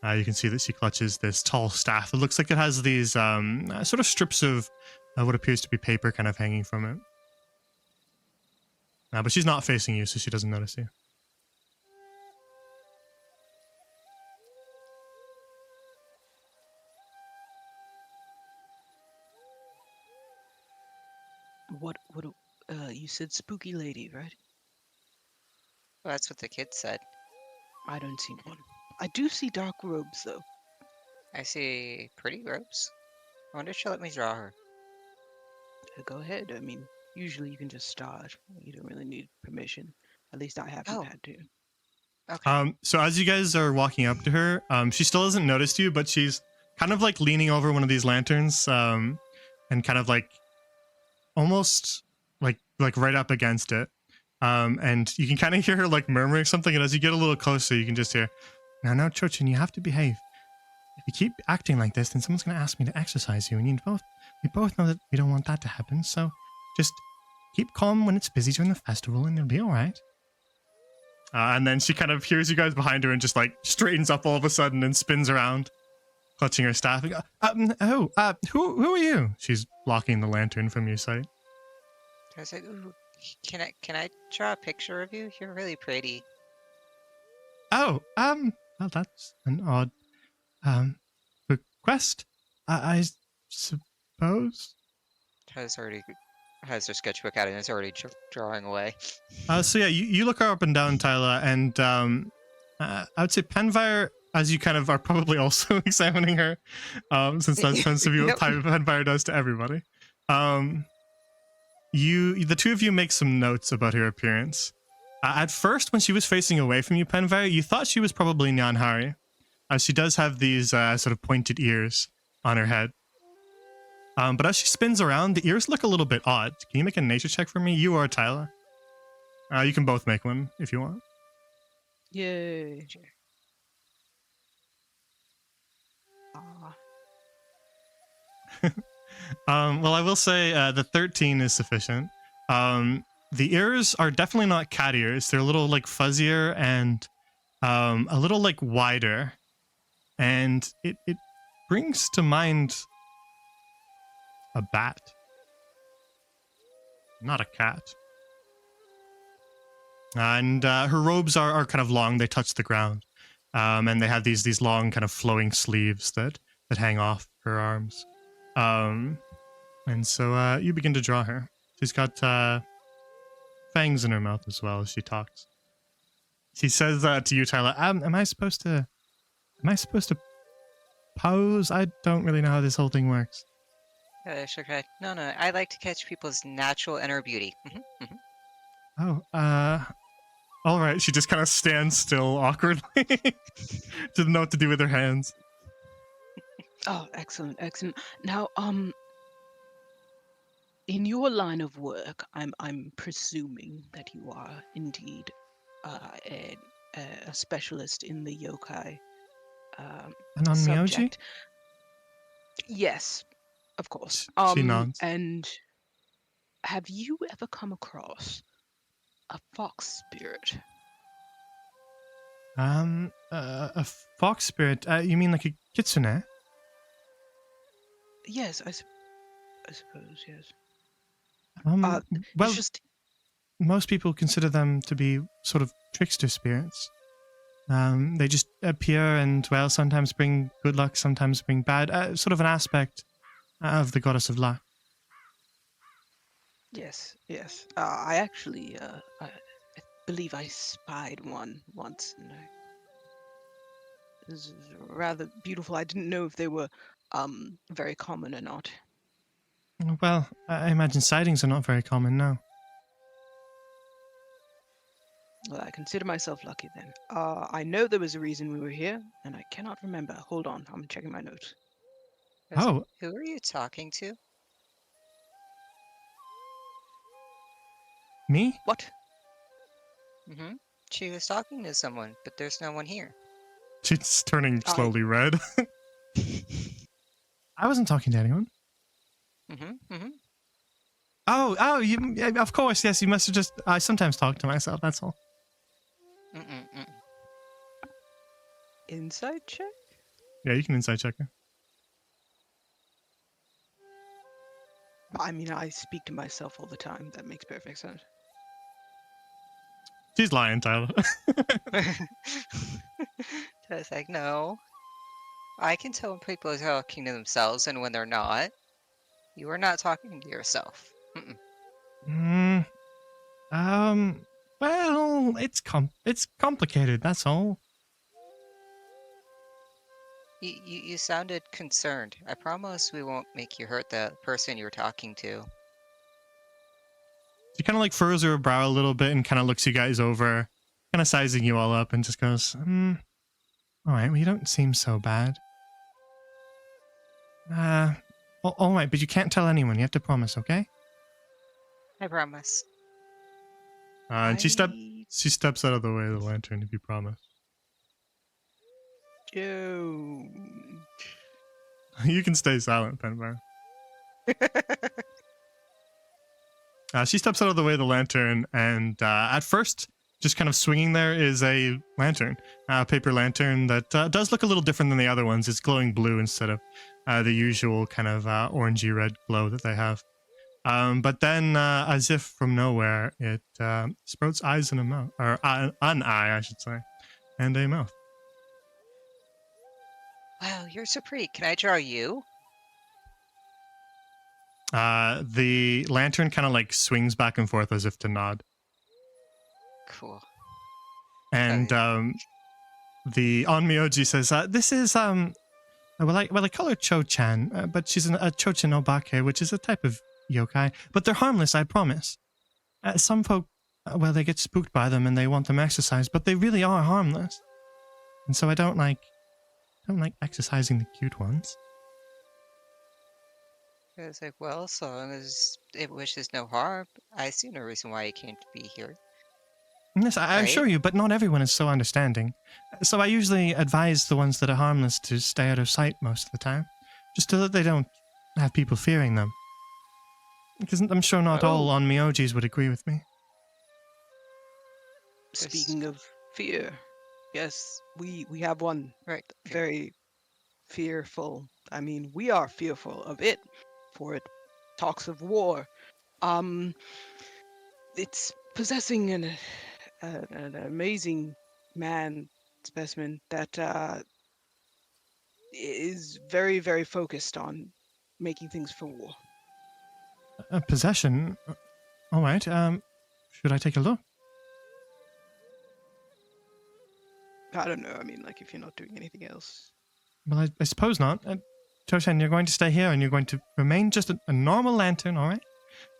you can see that she clutches this tall staff. It looks like it has these sort of strips of what appears to be paper kind of hanging from it. But she's not facing you, so she doesn't notice you. What you said spooky lady, right? Well, that's what the kid said. I don't see one. I do see dark robes though. I see pretty robes. I wonder if she'll let me draw her. Go ahead. I mean, usually you can just start. You don't really need permission. At least I haven't Oh. had to. Okay. So as you guys are walking up to her, she still hasn't noticed you, but she's kind of like leaning over one of these lanterns, and kind of like almost like right up against it. And you can kind of hear her like murmuring something, and as you get a little closer, you can just hear, "Now, Chochin, you have to behave. If you keep acting like this, then someone's going to ask me to exercise you, and you both we both know that we don't want that to happen, so just keep calm when it's busy during the festival and it'll be alright. And then she kind of hears you guys behind her and just like straightens up all of a sudden and spins around, clutching her staff. Who are you? She's blocking the lantern from your sight. I was like, ooh, can I draw a picture of you? You're really pretty. Oh, well, that's an odd, request. I suppose. Tyler's already has their sketchbook out and is already drawing away. So yeah, you look her up and down, Tyler, and I would say Penvire, as you kind of are probably also examining her, since that tends to be what Yep. Penvire does to everybody. The two of you make some notes about her appearance. At first, when she was facing away from you, Penvire, you thought she was probably Nyanhari, as she does have these sort of pointed ears on her head. But as she spins around, the ears look a little bit odd. Can you make a nature check for me? You or Tyler? You can both make one if you want. Yay. Ah, Well, I will say the 13 is sufficient. The ears are definitely not cat ears. They're a little like fuzzier and a little like wider. And it brings to mind a bat. Not a cat. And her robes are kind of long. They touch the ground. And they have these long kind of flowing sleeves that hang off her arms. And so you begin to draw her. She's got fangs in her mouth as well as she talks. She says to you, Tyler, am I supposed to pose? I don't really know how this whole thing works. Shook her head. No, I like to catch people's natural inner beauty. Oh, all right. She just kind of stands still awkwardly. Doesn't know what to do with her hands. oh, excellent, excellent. Now, in your line of work, I'm presuming that you are indeed a specialist in the yokai And on Myoji? subject. Yes, of course. She nods. And have you ever come across a fox spirit? A fox spirit? You mean like a kitsune? Yes, I suppose, yes. Well, It's just most people consider them to be sort of trickster spirits. They just appear and, well, sometimes bring good luck, sometimes bring bad. Sort of an aspect of the goddess of luck. yes. I actually, I believe I spied one once, and it was rather beautiful. I didn't know if they were very common or not. Well, I imagine sightings are not very common now. Well, I consider myself lucky then. I know there was a reason we were here, and I cannot remember. Hold on, I'm checking my notes. Oh, Who are you talking to? me? What? She was talking to someone, but there's no one here. She's turning slowly red. I wasn't talking to anyone. Oh, you, of course, yes, you must have just... I sometimes talk to myself, that's all. Inside check? Yeah, you can insight check her. I mean, I speak to myself all the time. That makes perfect sense. She's lying, Tyler. I was like, no. I can tell when people are talking to themselves and when they're not. You are not talking to yourself. Well, it's complicated, that's all. You sounded concerned. I promise we won't make you hurt the person you're talking to. She kind of like furrows her brow a little bit and kind of looks you guys over, kind of sizing you all up and just goes, all right, well, you don't seem so bad. All right, but you can't tell anyone. You have to promise, okay? I promise. And she steps out of the way of the lantern, if you promise. Joe. You can stay silent, Penbar. She steps out of the way of the lantern, and at first, just kind of swinging there is a lantern, a paper lantern that does look a little different than the other ones. It's glowing blue instead of the usual kind of orangey red glow that they have. But then, as if from nowhere, it sprouts eyes and a mouth, or an eye, I should say, and a mouth. Wow, you're so pretty. Can I draw you? The lantern kind of like swings back and forth as if to nod. Cool. And the Onmyoji says, "This is well, I call her Cho-chan, but she's a Chochin Obake, which is a type of yokai. But they're harmless, I promise. Some folk, well, they get spooked by them and they want them exercised, but they really are harmless. And so I don't like exercising the cute ones." I was like, well, so long as it wishes no harm, I see no reason why it can't be here. Yes, I Right? assure you, but not everyone is so understanding. So I usually advise the ones that are harmless to stay out of sight most of the time, just so that they don't have people fearing them. Because I'm sure not all Onmyojis would agree with me. Speaking of fear, yes, we have one Right. very fearful. I mean, we are fearful of it, for it talks of war. It's possessing an amazing man specimen that is very, very focused on making things for war. Possession? All right, should I take a look? I don't know. I mean, like, if you're not doing anything else. Well, I suppose not. Toshan, you're going to stay here and you're going to remain just a normal lantern, all right?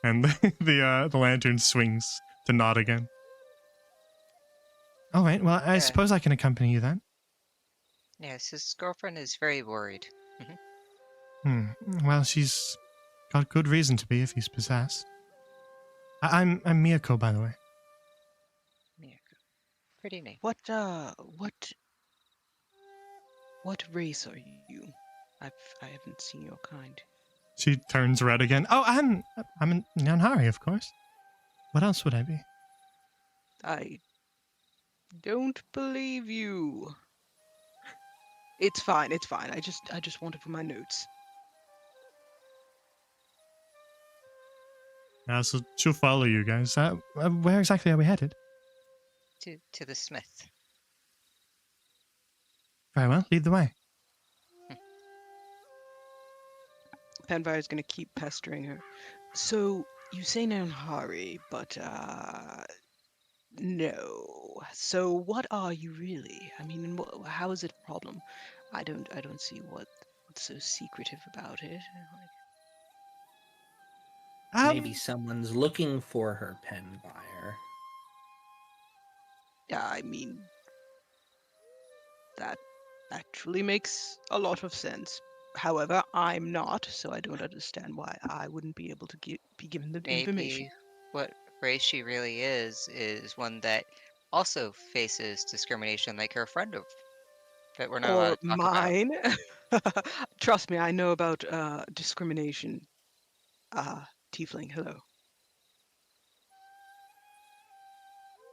And the lantern swings to nod again. All right, well, I suppose I can accompany you then. Yes, his girlfriend is very worried. Well, she's got good reason to be if he's possessed. I'm Miyako, by the way. Miyako. Pretty name. What race are you? I haven't seen your kind. She turns red again. Oh, I'm a Nyanhari, of course. What else would I be? I don't believe you. It's fine. It's fine. I just wanted for my notes. So she'll follow you guys. Where exactly are we headed? To the smith. Very well, lead the way. Penvire is going to keep pestering her. So, you say Nanhari, but, no. So, what are you really? I mean, how is it a problem? I don't see what's so secretive about it. Maybe someone's looking for her, Penfire. I mean, that actually makes a lot of sense. However, I'm not, so I don't understand why I wouldn't be able to be given the information. Maybe what race she really is one that also faces discrimination like her friend of that we're not allowed Or to talk mine. Trust me, I know about discrimination. Tiefling, hello.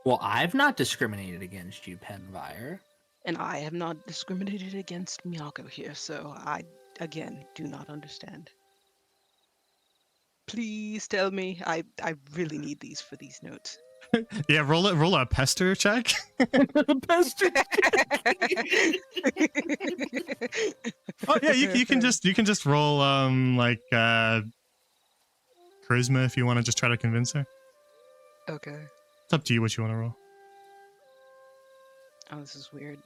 Well, I've not discriminated against you, Penfire. And I have not discriminated against Miyako here, so I, again, do not understand. Please tell me. I really need these for these notes. Yeah, roll a pester check. Pester. Oh yeah, you can just roll like charisma if you want to just try to convince her. Okay. It's up to you what you want to roll. Oh, this is weird.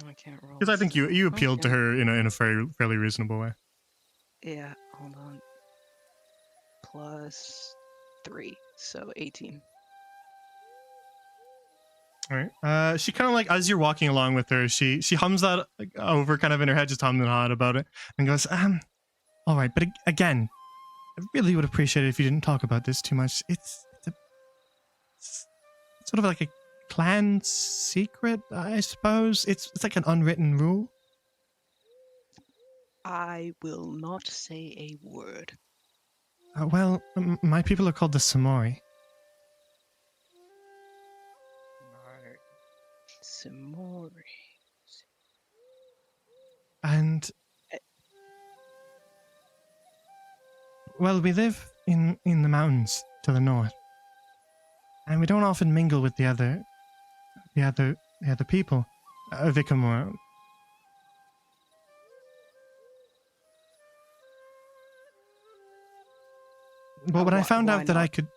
I can't roll. Because I think you appealed to Okay. her in a fairly reasonable way. Yeah, hold on. Plus 3, so 18. All right. She kind of like, as you're walking along with her, she hums that like, over kind of in her head, just humming and hawing about it, and goes, all right, but again, I really would appreciate it if you didn't talk about this too much. It's sort of like a clan secret, I suppose. It's like an unwritten rule. I will not say a word. Well, my people are called the Samori. Samori. And, Eh, well, we live in the mountains to the north. And we don't often mingle with the other people of Ikamura. But when I found why out that I not? could...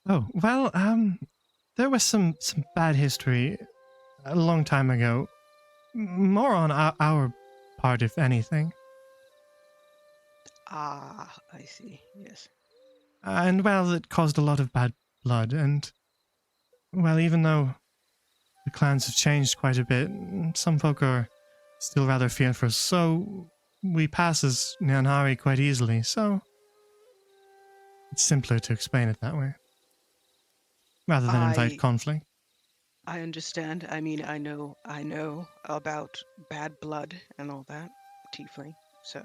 Oh, well, there was some bad history a long time ago. More on our part, if anything. Ah, I see. Yes. And, well, it caused a lot of bad blood. And, well, even though the clans have changed quite a bit, some folk are still rather fearful. So we pass as Nyanhari quite easily. So it's simpler to explain it that way, rather than invite conflict. I understand. I mean, I know about bad blood and all that, tiefling. So,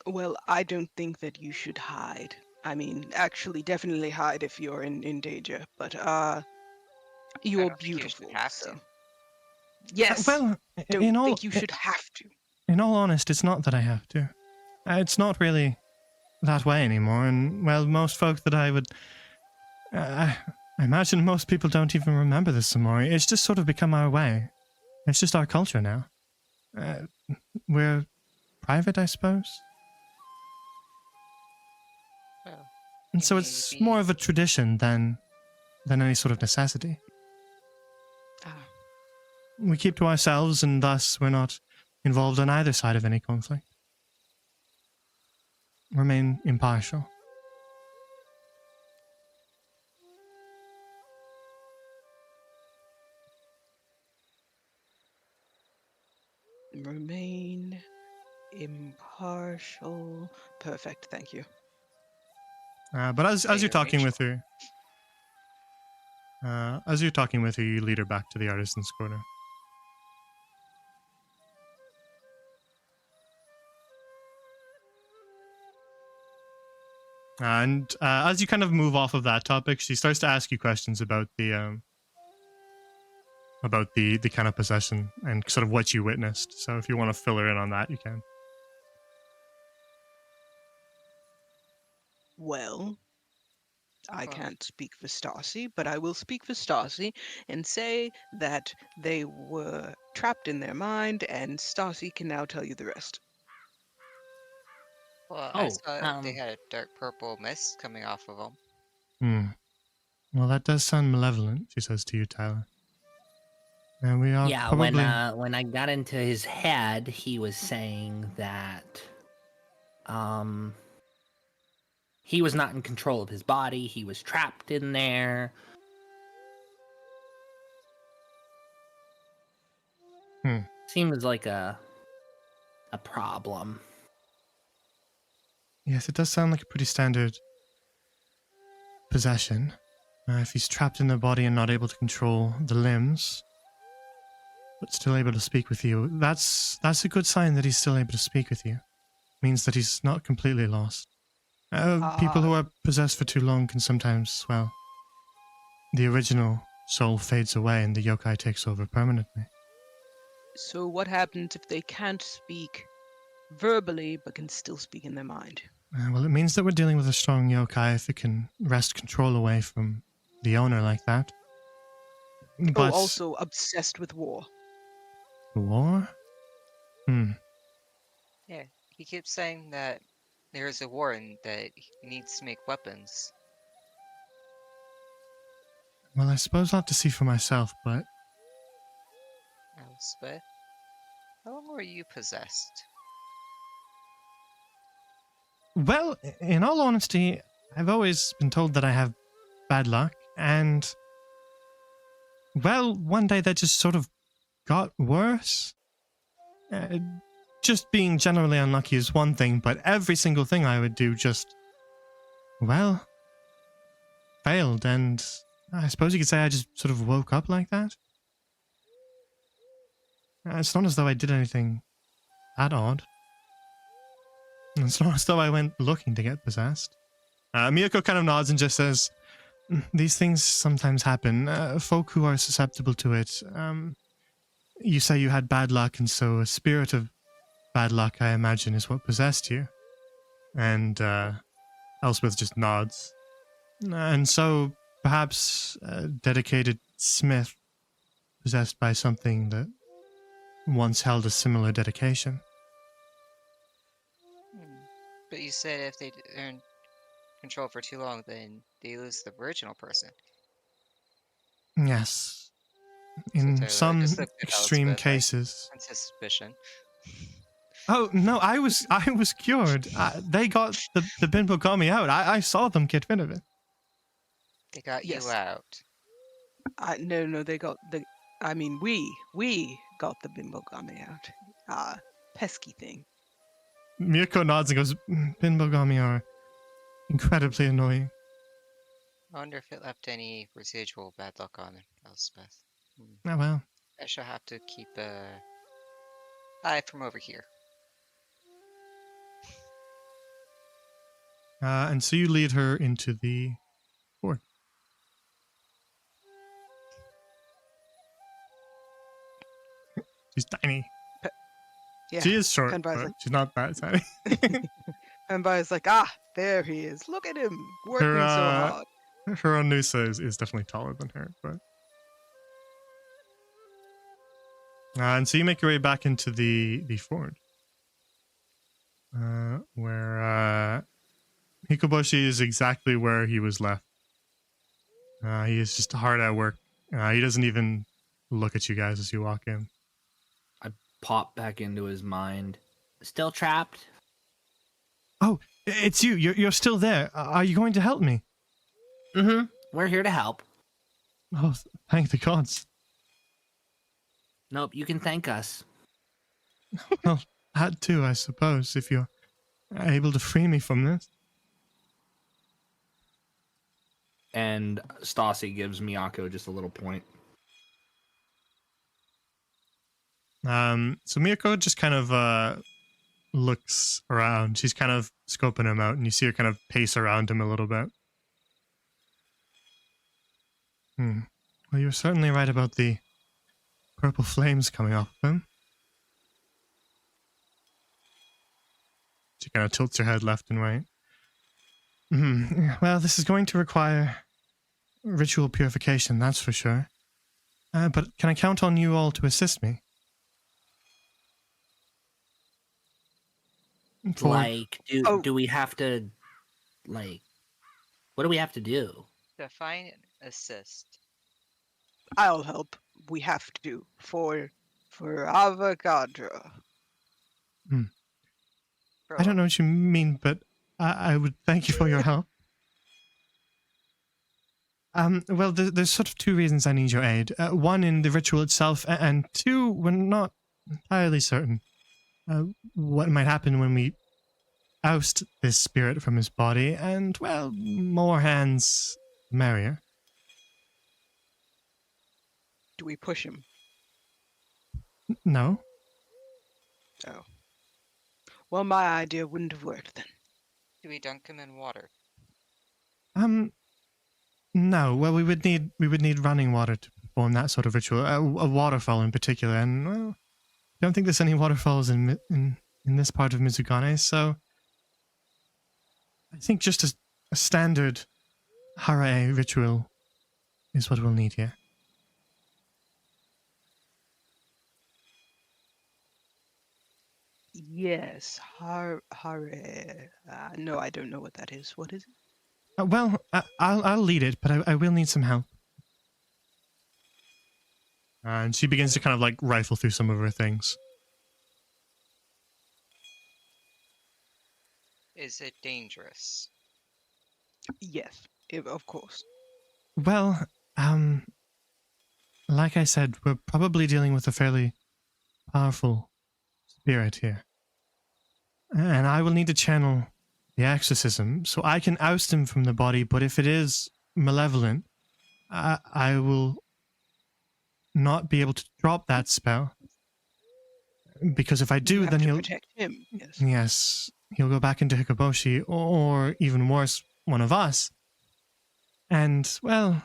well, I don't think that you should hide. I mean, actually, definitely hide if you're in danger. But I you're don't think you should beautiful. have So, to. yes. Well, Don't think you should have to. in all honest, it's not that I have to. It's not really that way anymore. And, well, most folk that I would... I imagine most people don't even remember the Samori. It's just sort of become our way. It's just our culture now. We're private, I suppose. Well, And so it's maybe- more of a tradition than any sort of necessity. Ah, We keep to ourselves, and thus we're not involved on either side of any conflict. Remain impartial. remain impartial. Perfect. Thank you. But as Say you're you're talking with Rachel. her, you lead her back to the artisan's corner. And as you kind of move off of that topic, she starts to ask you questions about the kind of possession and sort of what you witnessed. So if you want to fill her in on that, you can. Well, I Well, can't speak for Stacy, but I will speak for Stacy and say that they were trapped in their mind, and Stacy can now tell you the rest. well, I Oh, saw they had a dark purple mist coming off of them. Hmm. Well, that does sound malevolent, she says to you, Tyler. And we are yeah, probably... when I got into his head, he was saying that he was not in control of his body. He was trapped in there. Seems like a problem. Yes, it does sound like a pretty standard possession. If he's trapped in the body and not able to control the limbs, but still able to speak with you, that's a good sign that he's still able to speak with you. Means that he's not completely lost. People who are possessed for too long can sometimes, well, the original soul fades away and the yokai takes over permanently. So what happens if they can't speak verbally but can still speak in their mind? Well, it means that we're dealing with a strong yokai if it can wrest control away from the owner like that. But also obsessed with war. war? Yeah, he keeps saying that there is a war and that he needs to make weapons. Well, I suppose I'll have to see for myself, but Elspeth, how long were you possessed? well, in all honesty, I've always been told that I have bad luck, and well, one day that just sort of got worse. Just being generally unlucky is one thing, but every single thing I would do just, well, failed, and I suppose you could say I just sort of woke up like that. It's not as though I did anything that odd. And it's not as though I went looking to get possessed. Miyako kind of nods and just says, these things sometimes happen. Folk who are susceptible to it. You say you had bad luck, and so a spirit of bad luck, I imagine, is what possessed you. And Elspeth just nods. And so perhaps a dedicated smith possessed by something that once held a similar dedication. But you said if they are in control for too long, then they lose the original person. Yes. So In Tyler, some just looked at extreme Elspeth, like, cases. on suspicion. Oh no, I was cured. They got the bimbo got me out. I saw them get rid of it. They got Yes. you out. No, they got the. I mean, we got the bimbogami out. Pesky thing. Miyako nods and goes, Binbogami are incredibly annoying. I wonder if it left any residual bad luck on Elspeth. Oh well. I shall have to keep an eye from over here. And so you lead her into the fort. She's tiny. Yeah. She is short, Penbai's but like- she's not that tiny. Penbai's like, there he is. Look at him working so hard. Her Onusa is definitely taller than her, but and so you make your way back into the fort, where Hikoboshi is exactly where he was left. He is just hard at work. He doesn't even look at you guys as you walk in. Pop back into his mind. Still trapped? Oh, it's you. You're still there. Are you going to help me? Mm-hmm. We're here to help. Oh, thank the gods. Nope, you can thank us. Well, that too, I suppose, if you're able to free me from this. And Stassi gives Miyako just a little point. So Miyako just kind of looks around. She's kind of scoping him out, and you see her kind of pace around him a little bit. Well, you're certainly right about the purple flames coming off them. She kind of tilts her head left and right. Well, this is going to require ritual purification, that's for sure. But can I count on you all to assist me? Like, Oh. do we have to, like, what do we have to do? Define assist. I'll help. We have to for Avogadro. I don't know what you mean, but I would thank you for your help. Well, there's sort of two reasons I need your aid. One in the ritual itself, and two, we're not entirely certain what might happen when we oust this spirit from his body, and, well, more hands, the merrier. Do we push him? No? Oh. Well, my idea wouldn't have worked then. Do we dunk him in water? No. Well, we would need running water to perform that sort of ritual. A waterfall in particular, and, well, I don't think there's any waterfalls in this part of Mizugane, so I think just a standard Harae ritual is what we'll need here. Yes, hare. No, I don't know what that is. What is it? Well, I'll lead it, but I will need some help. And she begins to kind of like rifle through some of her things. Is it dangerous? Yes, of course. Well, like I said, we're probably dealing with a fairly powerful spirit here. And I will need to channel the exorcism, so I can oust him from the body, but if it is malevolent, I will not be able to drop that spell. Because if I You do, have then to he'll... protect him. Yes. Yes, he'll go back into Hikoboshi, or even worse, one of us. And, well,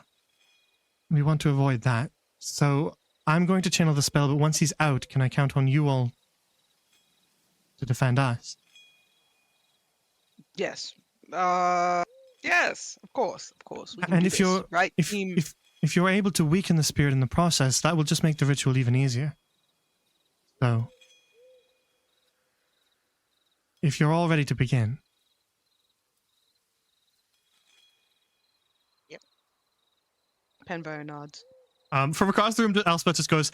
we want to avoid that. So I'm going to channel the spell, but once he's out, can I count on you all to defend us? Yes. Yes. Of course. Of course. We can And do if this. you're Right, team. if you're able to weaken the spirit in the process, that will just make the ritual even easier. So, if you're all ready to begin, Penvire nods. from across the room, Elspeth just goes,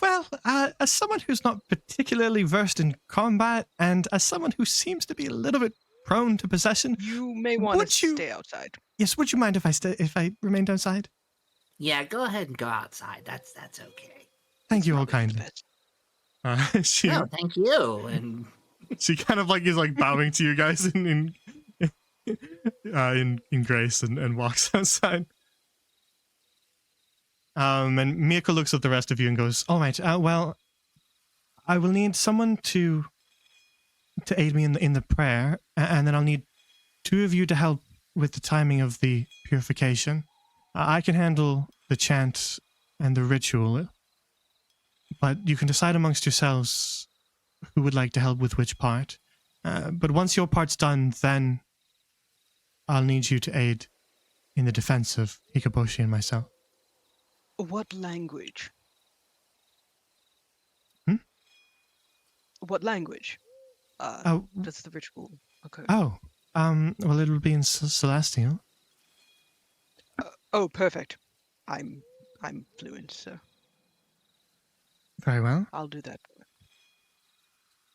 well, as someone who's not particularly versed in combat, and as someone who seems to be a little bit prone to possession, You may want to would you... stay outside. Yes, would you mind if I remained outside? Yeah, go ahead and go outside. That's okay. Thank It's you all probably kindly. the best. She No, thank you. And she kind of like is like bowing to you guys in grace and walks outside. And Miyako looks at the rest of you and goes, "All right, well, I will need someone to aid me in the prayer, and then I'll need two of you to help with the timing of the purification. I can handle the chant and the ritual, but you can decide amongst yourselves who would like to help with which part. But once your part's done, then I'll need you to aid in the defense of Hikoboshi and myself." What language? Hmm? What language? Oh, Does the ritual occur? well, it'll be in Celestial. Oh, perfect. I'm fluent, so Very well. I'll do that.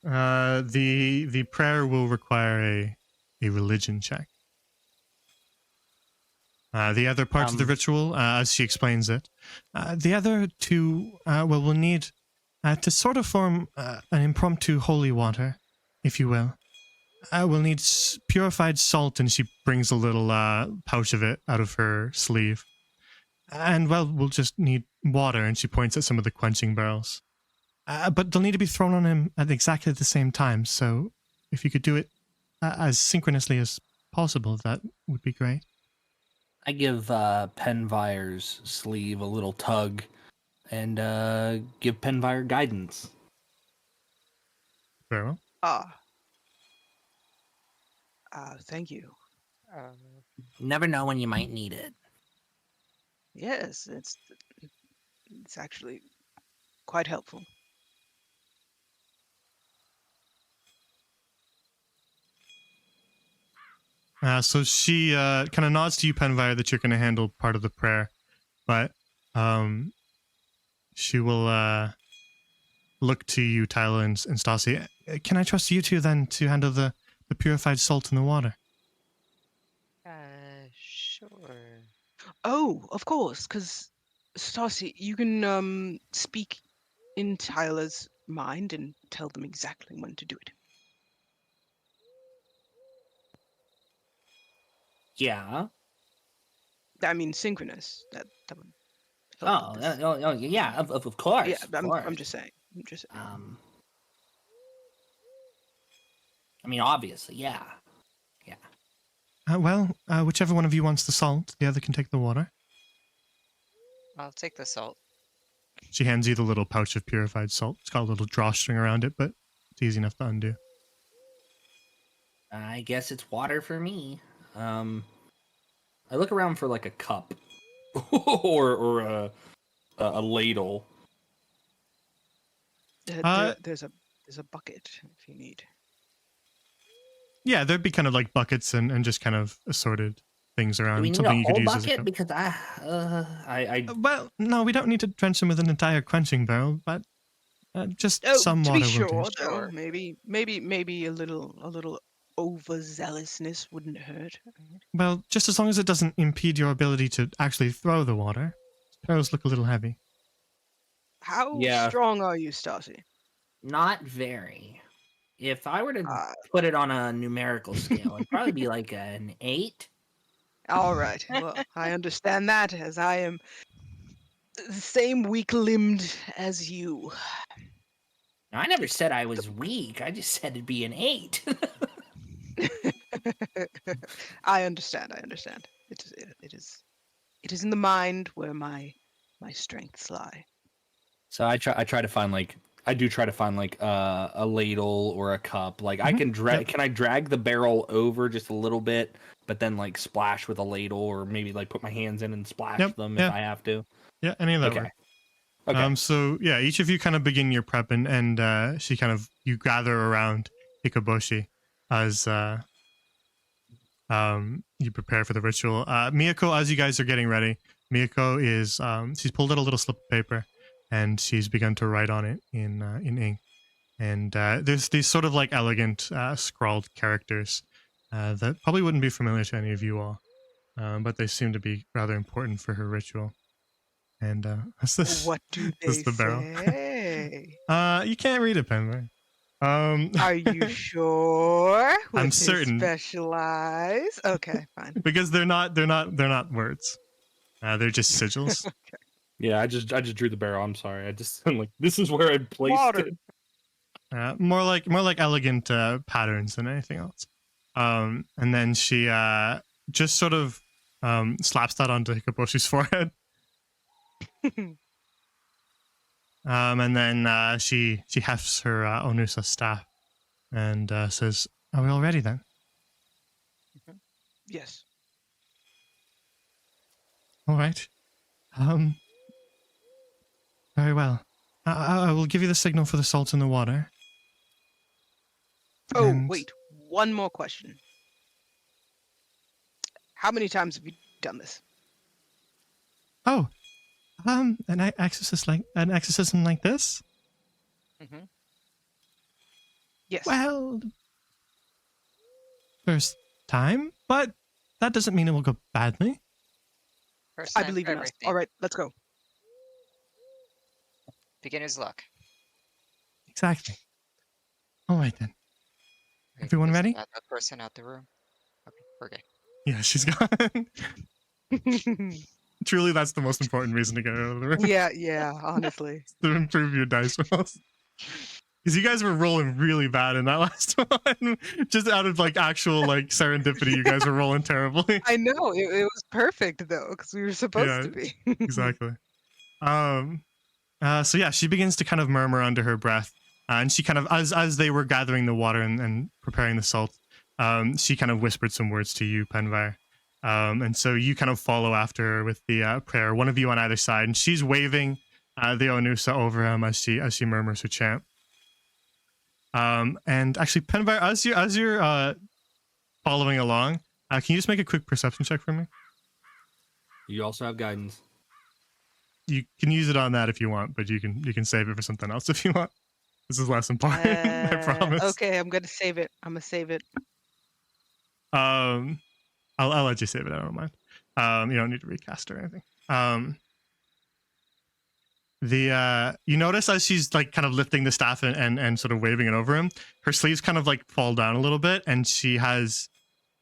The prayer will require a religion check. The other parts of the ritual, as she explains it, the other two, we'll need to sort of form an impromptu holy water, if you will. We'll need purified salt, and she brings a little pouch of it out of her sleeve. And, well, we'll just need water, and she points at some of the quenching barrels. But they'll need to be thrown on him at exactly the same time, so if you could do it as synchronously as possible, that would be great. I give Penvire's sleeve a little tug and give Penvire guidance. Very well. Thank you. Never know when you might need it. Yes, it's actually quite helpful. So she kind of nods to you, Penvire, that you're going to handle part of the prayer, but she will look to you, Tyler and Stassi. Can I trust you two then to handle the purified salt in the water? Sure. Oh, of course, because Stassi, you can speak in Tyler's mind and tell them exactly when to do it. Yeah. I mean, synchronous. That would help. Oh, with this. yeah, of course. Yeah, of I'm course. just saying. I'm just saying. I mean, obviously, yeah. Well, whichever one of you wants the salt, the other can take the water. I'll take the salt. She hands you the little pouch of purified salt. It's got a little drawstring around it, but it's easy enough to undo. I guess it's water for me. I look around for like a cup or a ladle. There's a bucket if you need. Yeah, there'd be kind of like buckets and just kind of assorted things around. Do we need Something a you could whole use as a bucket? cup. Because I Well, no, we don't need to drench them with an entire quenching barrel, but just some to water be will sure, do. though, Sure. maybe a little overzealousness wouldn't hurt. Well, just as long as it doesn't impede your ability to actually throw the water. Barrels look a little heavy. How Yeah. strong are you, Stassi? not very. If I were to Uh, put it on a numerical scale, it'd probably be like an 8. all right. Well, I understand that, as I am the same weak-limbed as you. I never said I was weak. I just said it'd be an 8. I understand. It is in the mind where my strengths lie. So I try to find like I do try to find like a ladle or a cup. Like I Mhm. can drag. Yep. Can I drag the barrel over just a little bit, but then like splash with a ladle, or maybe like put my hands in and splash Yep, them yeah. if I have to? Yeah, any of that Okay. works. Okay. So yeah, each of you kind of begin your prep, and she kind of you gather around Hikoboshi as you prepare for the ritual. Miyako, as you guys are getting ready, Miyako is she's pulled out a little slip of paper, and she's begun to write on it in ink. And there's these sort of like elegant scrawled characters that probably wouldn't be familiar to any of you all, but they seem to be rather important for her ritual. And what's this? What do This they is the barrel. say? You can't read it, Penway. Are you sure? I'm With his certain. specialize. Okay, fine. Because they're not words. They're just sigils. Yeah, I just drew the barrel. I'm sorry. I'm like, this is where I placed Water. it. More like elegant patterns than anything else. And then she just sort of slaps that onto Hikaboshi's forehead. And then she hefts her Onusa staff and says, "Are we all ready then?" Yes. All right. Very well. I will give you the signal for the salt in the water. Oh, And- wait. One more question. How many times have you done this? Oh, an exorcism like this? Mhm. Yes. Well, first time, but that doesn't mean it will go badly. First I time believe for in us. everything. All right, let's go. Beginner's luck. Exactly. All right then. Okay, Everyone please ready? get that person out the room. Okay, we're good. Yeah, she's gone. Truly, that's the most important reason to get out of the room. yeah, honestly. To improve your dice rolls. Because you guys were rolling really bad in that last one. Just out of like actual like serendipity, you guys were rolling terribly. I know. It was perfect, though, because we were supposed to be. Exactly. So yeah, she begins to kind of murmur under her breath, and she kind of, as they were gathering the water and preparing the salt, she kind of whispered some words to you, Penvire. And so you kind of follow after her with the prayer, one of you on either side, and she's waving the Onusa over him as she murmurs her chant. And actually, Penvire, as you're following along, can you just make a quick perception check for me? You also have guidance. You can use it on that if you want, but you can save it for something else if you want. This is less important, I promise. Okay, I'm gonna save it. I'm gonna save it. I'll let you save it. I don't mind. You don't need to recast or anything. You notice as she's like kind of lifting the staff and sort of waving it over him, her sleeves kind of like fall down a little bit, and she has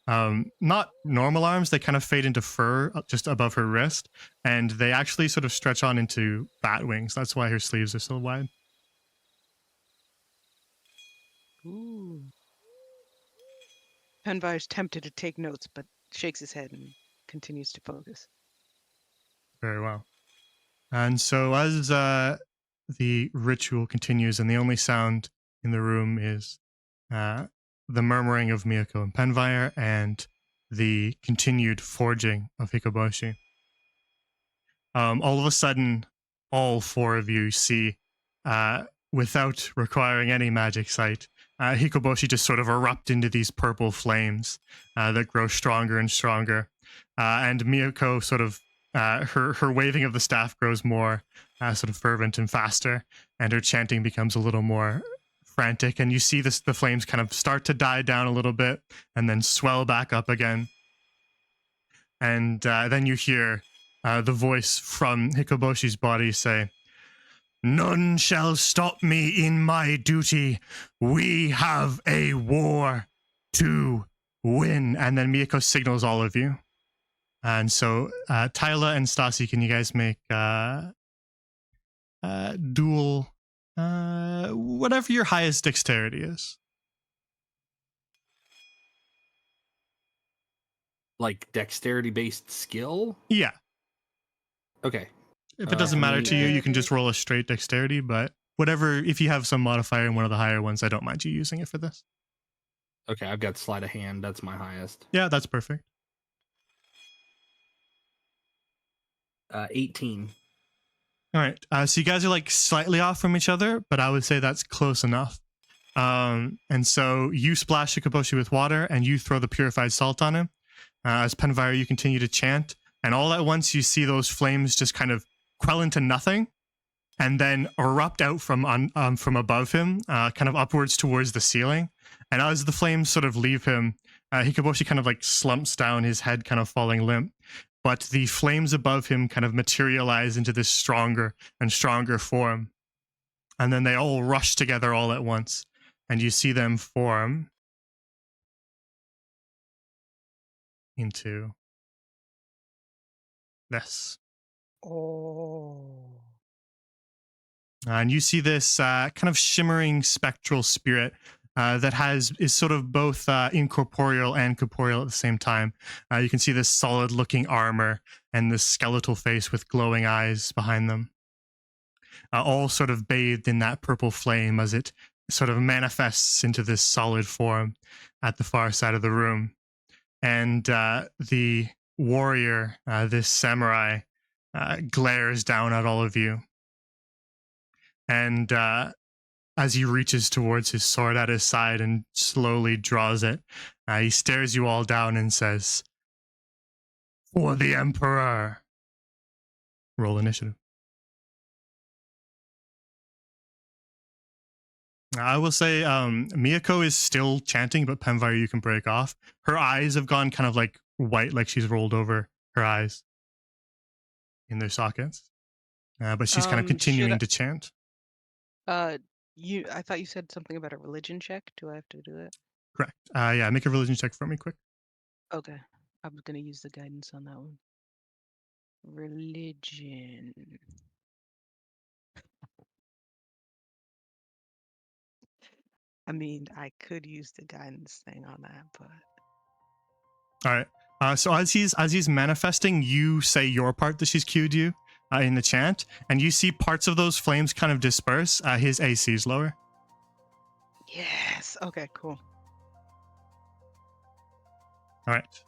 not normal arms. They kind of fade into fur just above her wrist, and they actually sort of stretch on into bat wings. That's why her sleeves are so wide. Ooh. Penvire's tempted to take notes, but shakes his head and continues to focus. Very well. And so as the ritual continues, and the only sound in the room is the murmuring of Miyako and Penvire and the continued forging of Hikoboshi. All of a sudden, all four of you see, without requiring any magic sight, Hikoboshi just sort of erupt into these purple flames that grow stronger and stronger. And Miyako sort of, her waving of the staff grows more sort of fervent and faster, and her chanting becomes a little more frantic, and you see the flames kind of start to die down a little bit and then swell back up again. And then you hear the voice from Hikoboshi's body say, "None shall stop me in my duty. We have a war to win." And then Miyako signals all of you. And so Tyla and Stassi, can you guys make dual Whatever your highest dexterity is. Like dexterity-based skill? Yeah. Okay. If it doesn't matter to you, you can just roll a straight dexterity, but whatever, if you have some modifier in one of the higher ones, I don't mind you using it for this. Okay, I've got sleight of hand. That's my highest. Yeah, that's perfect. 18. All right. So you guys are like slightly off from each other, but I would say that's close enough. And so you splash Shikaboshi with water and you throw the purified salt on him. As Penvire, you continue to chant, and all at once you see those flames just kind of quell into nothing and then erupt out from above him, kind of upwards towards the ceiling. And as the flames sort of leave him, Hikaboshi kind of like slumps down, his head kind of falling limp. But the flames above him kind of materialize into this stronger and stronger form. And then they all rush together all at once. And you see them form into this. Oh. And you see this kind of shimmering spectral spirit that is sort of both incorporeal and corporeal at the same time. You can see this solid-looking armor and this skeletal face with glowing eyes behind them, all sort of bathed in that purple flame as it sort of manifests into this solid form at the far side of the room. And the warrior, this samurai, glares down at all of you. And as he reaches towards his sword at his side and slowly draws it, he stares you all down and says, "For the Emperor." Roll initiative. I will say Miyako is still chanting, but Penvire you can break off. Her eyes have gone kind of like white, like she's rolled over her eyes in their sockets. But she's kind of continuing to chant. I thought you said something about a religion check. Do I have to do that? Correct. Yeah, make a religion check for me quick. Okay. I was gonna use the guidance on that one. Religion. I mean, I could use the guidance thing on that, but All right. So as he's manifesting, you say your part that she's cued you in the chant, and you see parts of those flames kind of disperse. His AC is lower. yes. Okay, cool. All right.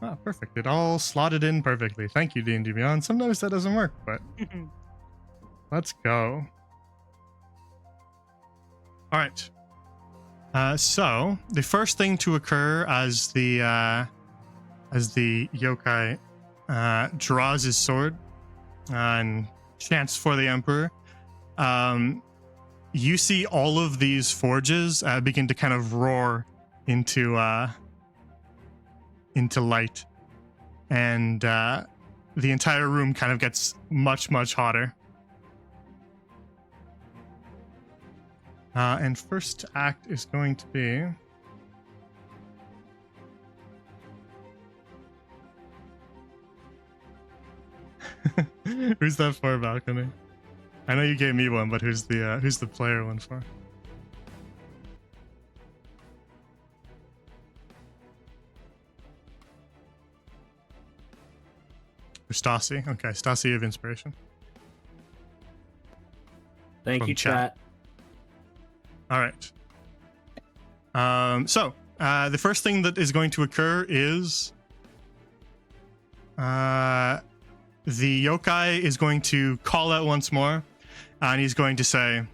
Ah, perfect. It all slotted in perfectly. Thank you, D&D Beyond. Sometimes that doesn't work, but let's go. All right. So the first thing to occur as the yokai draws his sword and chants for the Emperor, you see all of these forges begin to kind of roar into light, and the entire room kind of gets much, much hotter. And first act is going to be who's that for, Balcony? I know you gave me one, but who's the player one for? For Stassi. Okay, Stassi, you have inspiration. Thank From you, chat. chat. All right. So the first thing that is going to occur is the yokai is going to call out once more, and he's going to say,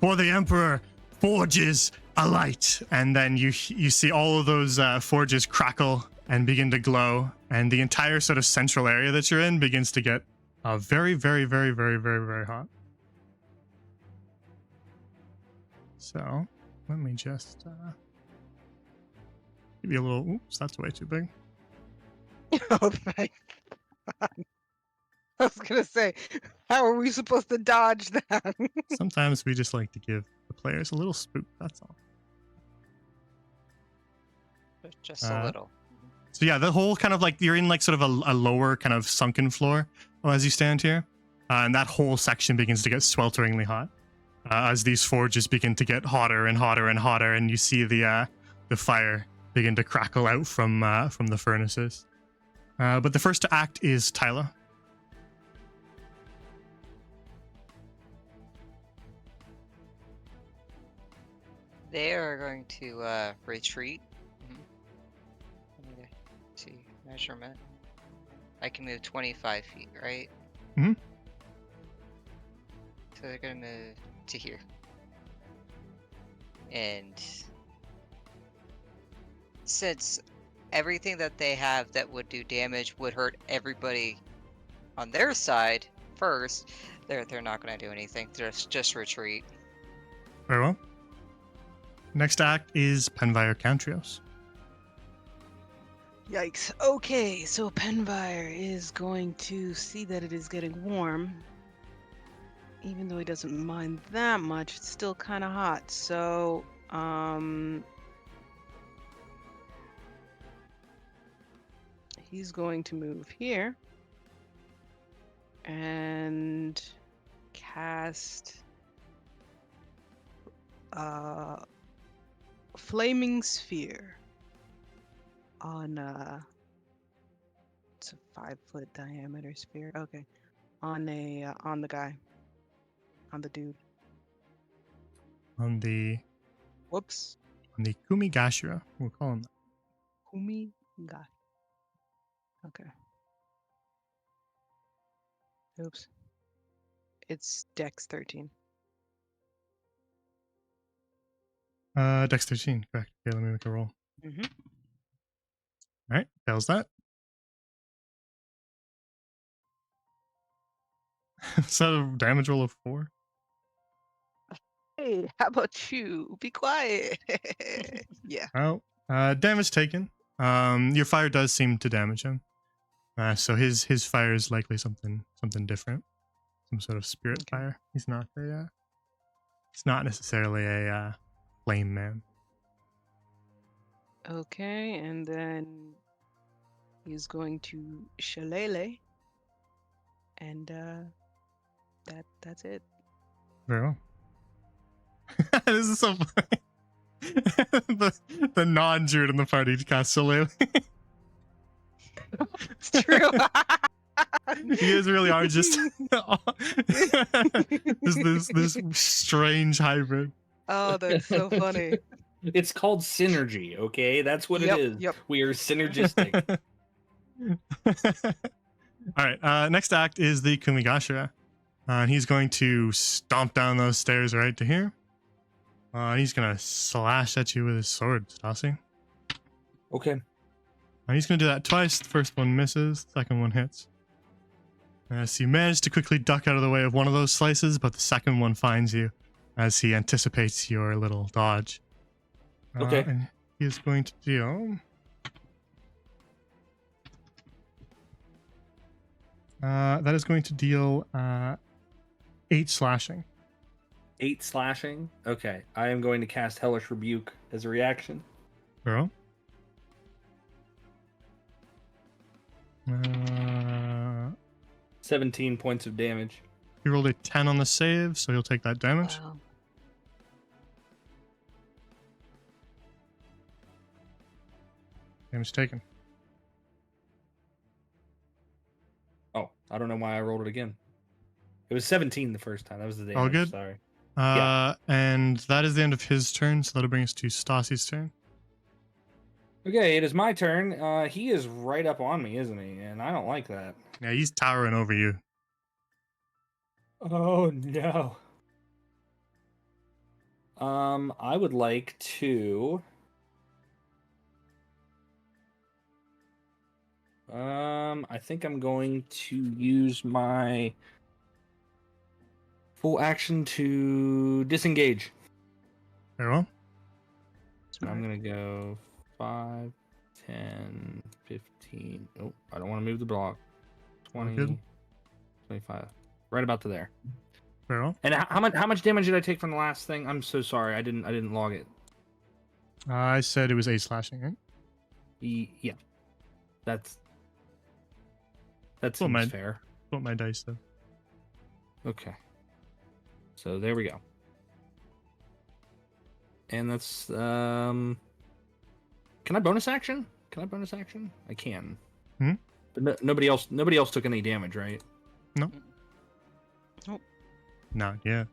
"For the Emperor, forges alight!" And then you see all of those forges crackle and begin to glow, and the entire sort of central area that you're in begins to get very, very, very, very, very, very hot. So let me just give you a little. Oops, that's way too big. Oh, thank God. I was gonna say, how are we supposed to dodge that? Sometimes we just like to give the players a little spook. That's all. Just a little. So yeah, the whole kind of like you're in like sort of a lower kind of sunken floor as you stand here, and that whole section begins to get swelteringly hot as these forges begin to get hotter and hotter and hotter, and you see the fire begin to crackle out from the furnaces. But the first to act is Tyla. They are going to retreat. Let me see measurement. I can move 25 feet, right? Mhm. So they're gonna move to here. And since everything that they have that would do damage would hurt everybody on their side first, they're not gonna do anything. Just retreat. Very well. Next to act is Penvire Cantrios. Yikes. Okay, so Penvire is going to see that it is getting warm. Even though he doesn't mind that much, it's still kind of hot. So, he's going to move here and cast Flaming Sphere on it's a 5-foot diameter sphere. Okay, on the guy, on the dude. On the Kumigashira, we'll call him that. Kumi guy. Okay. Oops. It's Dex 13. Dex 13, correct. Okay, let me make a roll. Mm-hmm. All right, fails that. So damage roll of 4. Hey, how about you? Be quiet. Yeah. Well, damage taken. Your fire does seem to damage him. So his fire is likely something different, some sort of spirit Okay. fire. He's not necessarily a flame man. Okay, and then he's going to Shillelagh, and that's it. Very well. This is so funny. the non-Druid in the party casts Soleil. It's true. You guys really are just this strange hybrid. Oh, that's so funny. It's called synergy, okay? That's what Yep, it is. yep. We are synergistic. All right. Next act is the Kumigashira. And he's going to stomp down those stairs right to here. He's going to slash at you with his sword, Stassi. Okay. He's going to do that twice. The first one misses. The second one hits. So you manage to quickly duck out of the way of one of those slices, but the second one finds you as he anticipates your little dodge. Okay. And he is going to deal... that is going to deal 8 slashing. 8 slashing? Okay. I am going to cast Hellish Rebuke as a reaction. Girl. 17 points of damage. He rolled a 10 on the save, so he'll take that damage. Wow. Damage taken. Oh, I don't know why I rolled it again. It was 17 the first time. That was the damage. All good? Sorry. And that is the end of his turn, so that'll bring us to Stassi's turn. Okay, it is my turn. He is right up on me, isn't he? And I don't like that. Yeah, he's towering over you. Oh no. I would like to. I think I'm going to use my full action to disengage. Very well. So I'm gonna go 5, 10, 15. Oh, I don't want to move the block. 20, good. 25. Right about to there. Very well. And how much damage did I take from the last thing? I'm so sorry. I didn't log it. I said it was 8 slashing, right? Yeah. that Well, seems fair. What my dice though. Okay. So there we go. And that's can I bonus action? I can. Hmm? But nobody else took any damage, right? Not yet.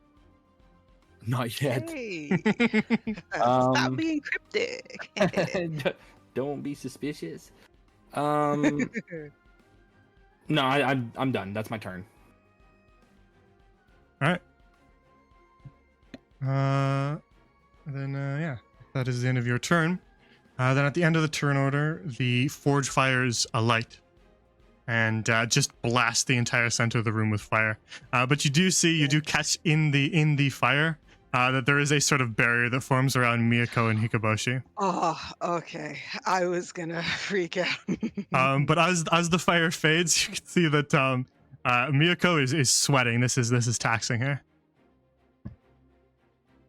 Not yet. Hey, stop Um, being cryptic. Don't be suspicious. No, I'm done. That's my turn. All right. Then yeah, that is the end of your turn. Then at the end of the turn order, the forge fires alight and just blast the entire center of the room with fire. But you do catch in the fire that there is a sort of barrier that forms around Miyako and Hikoboshi. Oh, okay. I was gonna freak out. But as the fire fades, you can see that Miyako is sweating. This is taxing her.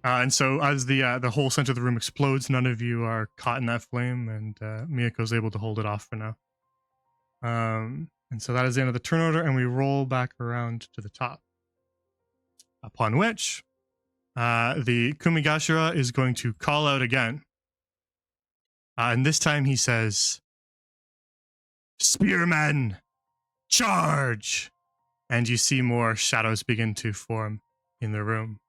And so as the whole center of the room explodes, none of you are caught in that flame, and Miyako's able to hold it off for now. And so that is the end of the turn order, and we roll back around to the top. Upon which, the Kumigashira is going to call out again. And this time he says, "Spearmen, charge!" And you see more shadows begin to form in the room.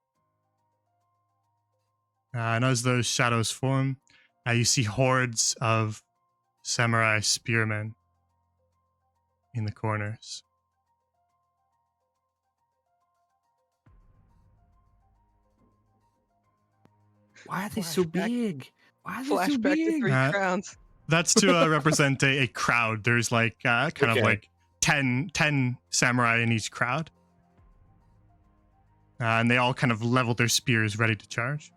And as those shadows form, you see hordes of samurai spearmen in the corners. Why are they so Flashback. big? Why are they so Flashback to big? Three Crowns. That's to represent a crowd. There's like kind of Okay. like 10 samurai in each crowd. And they all kind of level their spears ready to charge.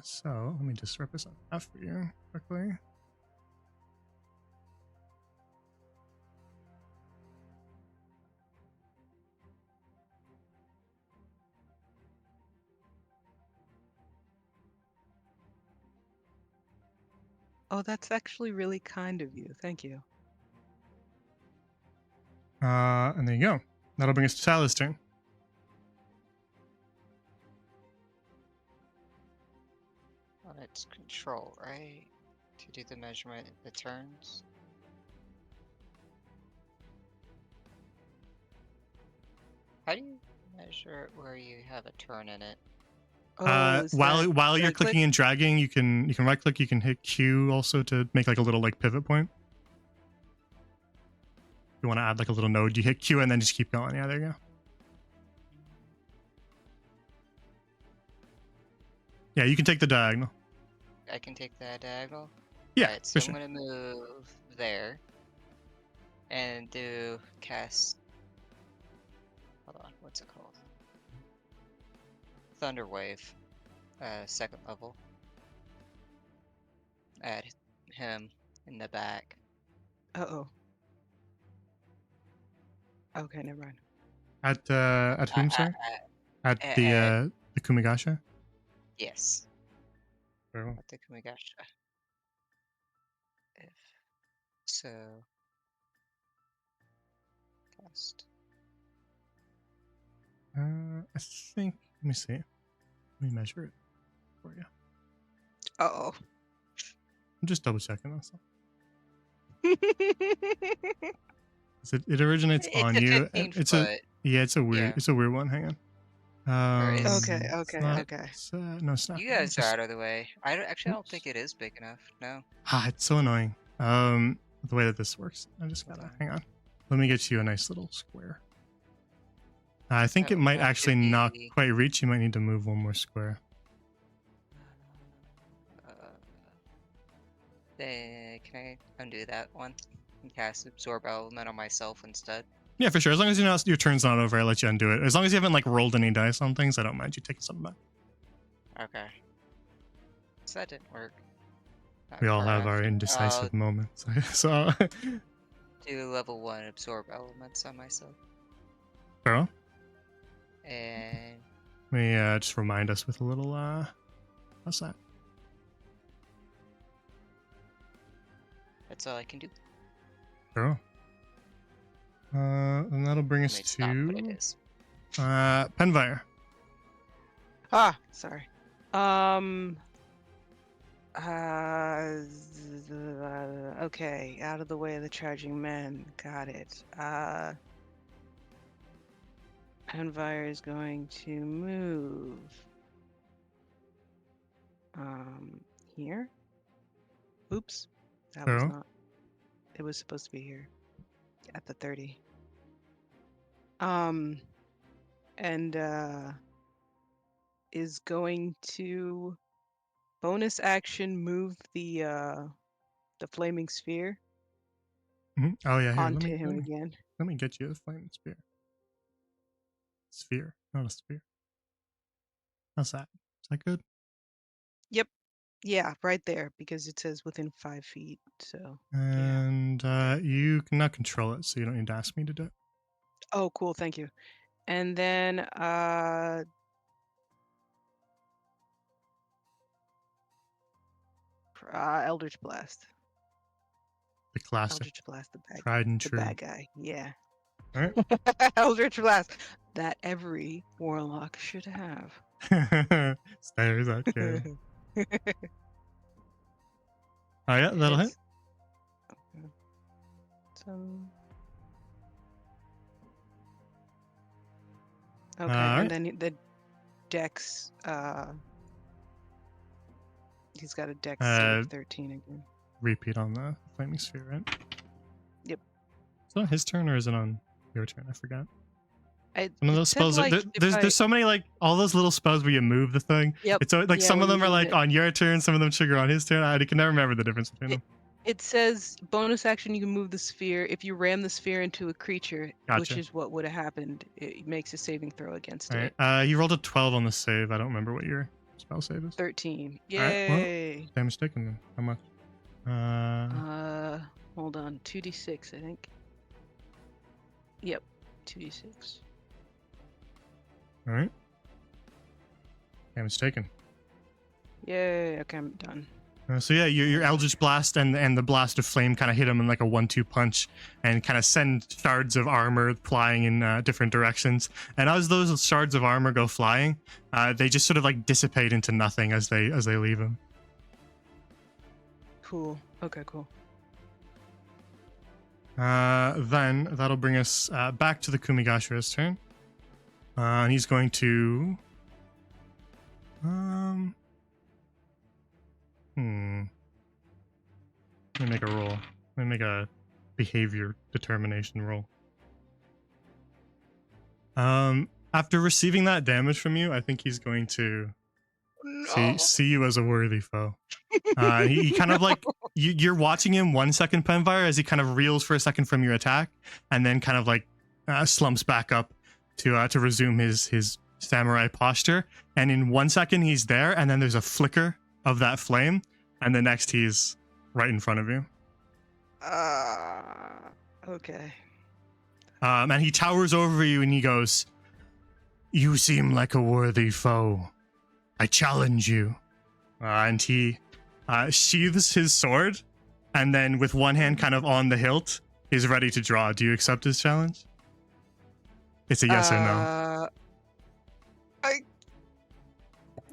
So let me just represent that for you quickly. Oh, that's actually really kind of you. Thank you. And there you go. That'll bring us to Tyler's turn. Well, it's control, right? To do the measurement of the turns. How do you measure where you have a turn in it? Oh, is While that you're right click? clicking and dragging, you can right click. You can hit Q also to make like a little like pivot point. If you want to add like a little node, you hit Q and then just keep going. Yeah, there you go. Yeah, you can take the diagonal. I can take that diagonal? Yeah, Alright, so for I'm sure. gonna move there. And do cast... Hold on, what's it called? Thunder Wave. Second level. Add him in the back. Uh-oh. Okay, never mind. At whom, sorry? At the Kumigasha? Yes. Very well. At the Kumigasha. If so... Cast. I think, let me see. Let me measure it for you. Uh-oh. I'm just double checking this. It originates It's on a you. 15 It's foot. it's a weird Yeah. it's a weird one. Hang on. is- Okay, It's okay, not- okay. It's, no, it's not. You guys are Just- out of the way. I don't Oops. think it is big enough. No. It's so annoying. The way that this works. I just gotta hang on. Let me get you a nice little square. I think That it would might have to actually not be- quite reach. You might need to move one more square. Then can I undo that one and cast Absorb Element on myself instead? Yeah, for sure. As long as you know your turn's not over, I'll let you undo it. As long as you haven't like rolled any dice on things, I don't mind you taking something back. Okay. So that didn't work. Not We all have correct. our indecisive moments. So, Do level 1 Absorb Elements on myself. Carol, And let me just remind us with a little. What's that? That's all I can do. Cool. And that'll bring I us mean, it's not, but it to is. Penvire. Ah, sorry. Okay, out of the way of the charging men. Got it. Penvire is going to move. Here. Oops, that was Oh. not. It was supposed to be here, at the 30. And is going to bonus action move the flaming sphere Mhm. Oh yeah, here. onto him let me again. let me get you a flaming spear. Sphere, not a spear. How's that? Is that good? Yeah, right there, because it says within 5 feet. So And you cannot control it, so you don't need to ask me to do it. oh, cool, thank you. And then Eldritch Blast. The classic, Eldritch Blast, tried and the true. bad guy. Yeah. All right. Eldritch Blast that every warlock should have. Stairs, okay. Oh yeah, that'll hit. Hits. Okay. Okay, Alright. and then the dex. He's got a dex save 13 again. Repeat on the flaming sphere, right? Yep. Is it on his turn or is it on your turn? I forgot. It Some of those said, spells, like, there's so many, like, all those little spells where you move the thing. Yep. It's like Yeah, some of when them you are move like it. on your turn, some of them trigger on his turn. I can never remember the difference between them. It says bonus action, you can move the sphere. If you ram the sphere into a creature, which Gotcha. is what would have happened, it makes a saving throw against All it. right. You rolled a 12 on the save. I don't remember what your spell save is. 13. Alright, well. Yay! Damage taken then. How much? Hold on. 2d6, I think. Yep, 2d6. All right. Damage taken. Yay! Okay, I'm done. So yeah, your Eldritch Blast and the Blast of Flame kind of hit him in like a 1-2 punch and kind of send shards of armor flying in different directions. And as those shards of armor go flying, they just sort of like dissipate into nothing as they leave him. Cool. Okay, cool. Then that'll bring us back to the Kumigashira's turn. And he's going to Let me make a roll. Let me make a behavior determination roll. After receiving that damage from you, I think he's going to see you as a worthy foe. He kind of like you're watching him 1 second, Penvire, as he kind of reels for a second from your attack, and then kind of like slumps back up to resume his samurai posture. And in 1 second, he's there, and then there's a flicker of that flame, and the next he's right in front of you. Okay. And he towers over you and he goes, "You seem like a worthy foe. I challenge you." And he sheathes his sword, and then with one hand kind of on the hilt, he's ready to draw. Do you accept his challenge? It's a yes or no.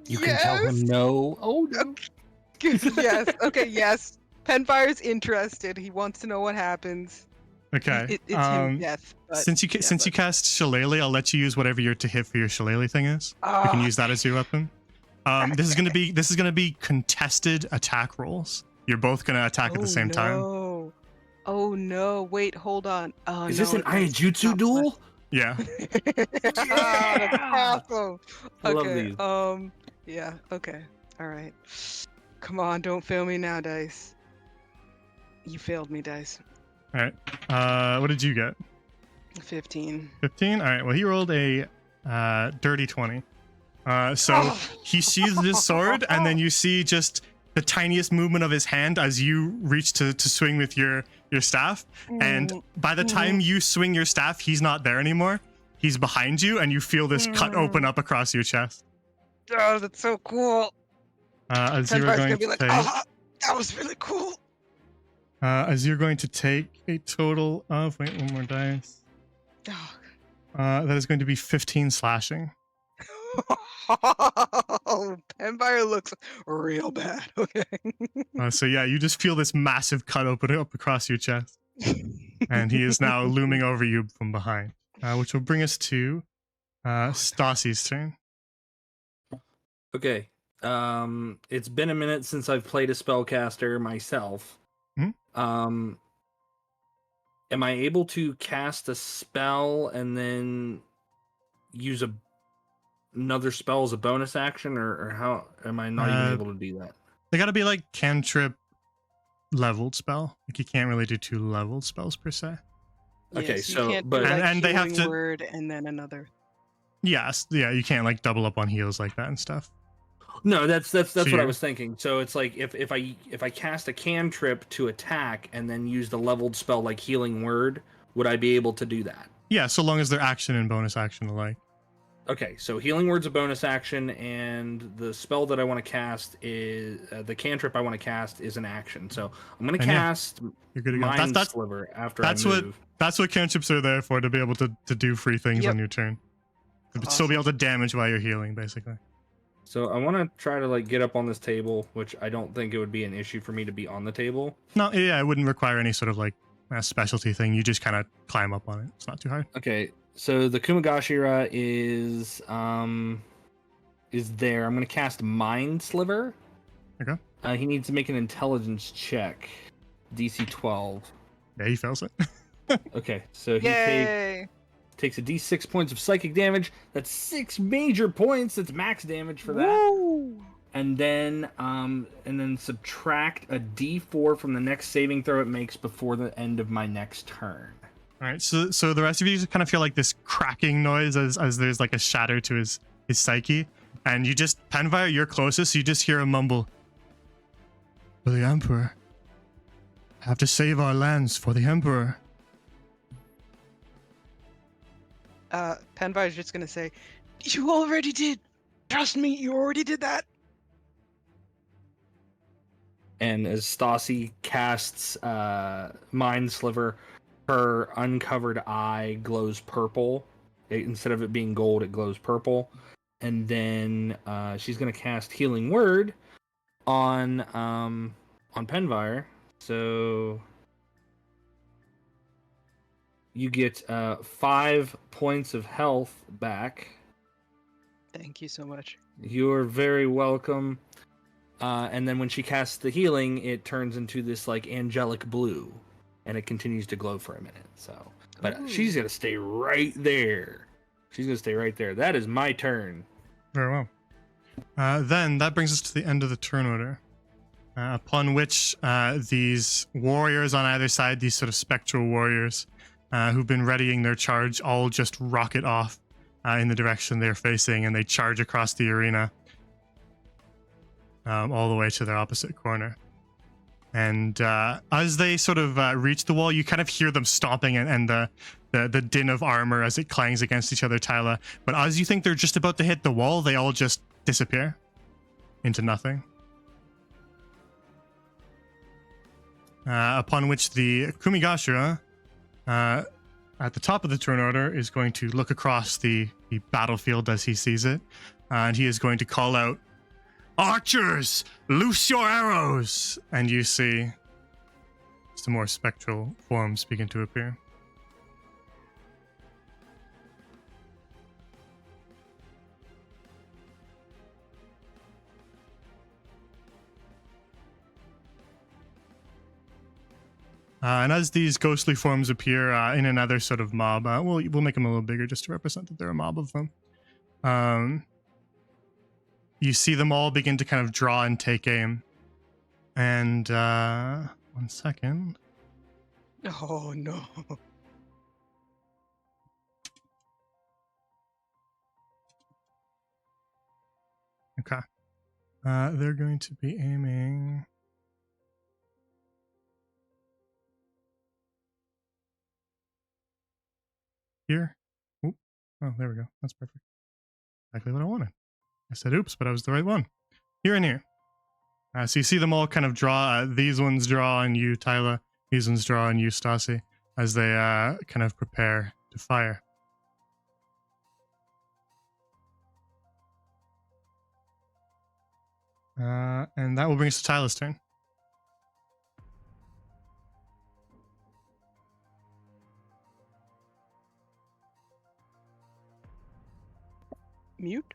You can tell him no. Oh no. Yes. Okay. Yes. Penfire's interested. He wants to know what happens. Okay. It's him. Yes. Since you cast Shillelagh, I'll let you use whatever your to hit for your Shillelagh thing is. You can use that as your weapon. This is gonna be contested attack rolls. You're both gonna attack at the same time. Oh no! Wait, hold on. Is this an Aiajutsu duel? Yeah. That's awesome. I love Okay. these. Yeah. Okay. All right. Come on! Don't fail me now, dice. You failed me, dice. All right. What did you get? 15. 15. All right. Well, he rolled a dirty 20. So he sheathed his sword, and then you see just the tiniest movement of his hand as you reach to swing with your staff. And by the time you swing your staff, he's not there anymore. He's behind you, and you feel this cut open up across your chest. Oh, that's so cool. As you were Penfire's going gonna be to like, say, that was really cool. As you're going to take a total of, wait, one more dice. Oh. That is going to be 15 slashing. Oh, Penfire looks real bad. Okay. So yeah, you just feel this massive cut open up across your chest, and he is now looming over you from behind, which will bring us to Stassi's turn. Okay. It's been a minute since I've played a spellcaster myself. Hmm? Am I able to cast a spell and then use another spell as a bonus action, or how am I not even able to do that? They gotta be like cantrip leveled spell. Like you can't really do 2 leveled spells per se. Okay, Yes, you so- can't but- do, like, And they have healing to- word and then another. Yes, yeah, you can't like double up on heals like that and stuff. No, that's what I you're- was thinking. So it's like if I cast a cantrip to attack and then use the leveled spell like Healing Word, would I be able to do that? Yeah, so long as they're action and bonus action alike. Okay, so Healing Word's a bonus action, and the spell that I want to cast is the cantrip I want to cast is an action. So I'm going to And yeah, cast You're good to go. Mind That's Sliver after that's I what move. that's what cantrips are there for, to be able to do free things Yep. on your turn. To Awesome. still be able to damage while you're healing, basically. So I want to try to like get up on this table, which I don't think it would be an issue for me to be on the table. No, yeah, it wouldn't require any sort of like a specialty thing. You just kind of climb up on it. It's not too hard. Okay, so the Kumagashira is there. I'm going to cast Mind Sliver. Okay. He needs to make an intelligence check, DC 12. Yeah, he fails it. Okay, so he Yay! takes a D6 points of psychic damage. That's 6 major points. That's max damage for that. Woo! And then subtract a D4 from the next saving throw it makes before the end of my next turn. All right, so the rest of you just kind of feel like this cracking noise as there's like a shatter to his psyche, and you just, Penfire, you're closest, so you just hear him mumble, "For the Emperor. Have to save our lands for the Emperor." Penfire's just gonna say, "You already did. Trust me, you already did that." And as Stassi casts Mind Sliver, her uncovered eye glows purple. Instead of it being gold, it glows purple. And then she's going to cast Healing Word on Penfire. So you get 5 points of health back. Thank you so much. You're very welcome. And then when she casts the healing, it turns into this like angelic blue, and it continues to glow for a minute. So, but Ooh. she's gonna stay right there. She's gonna stay right there. That is my turn. Very well. Then that brings us to the end of the turn order, upon which these warriors on either side, these sort of spectral warriors who've been readying their charge, all just rocket off in the direction they're facing, and they charge across the arena all the way to their opposite corner. And as they sort of reach the wall, you kind of hear them stomping and the din of armor as it clangs against each other, Tyla. But as you think they're just about to hit the wall, they all just disappear into nothing. Upon which the Kumigashira, at the top of the turn order, is going to look across the battlefield as he sees it, and he is going to call out, "Archers, loose your arrows!" And you see some more spectral forms begin to appear. And as these ghostly forms appear in another sort of mob, we'll make them a little bigger just to represent that they're a mob of them. You see them all begin to kind of draw and take aim. And 1 second. Oh no. Okay. They're going to be aiming. Here. Oop. Oh, there we go. That's perfect. Exactly what I wanted. I said oops, but I was the right one. Here and here. So you see them all kind of draw. These ones draw on you, Tyla. Musen's draw on you, Stassi, as they kind of prepare to fire. And that will bring us to Tyler's turn. Mute?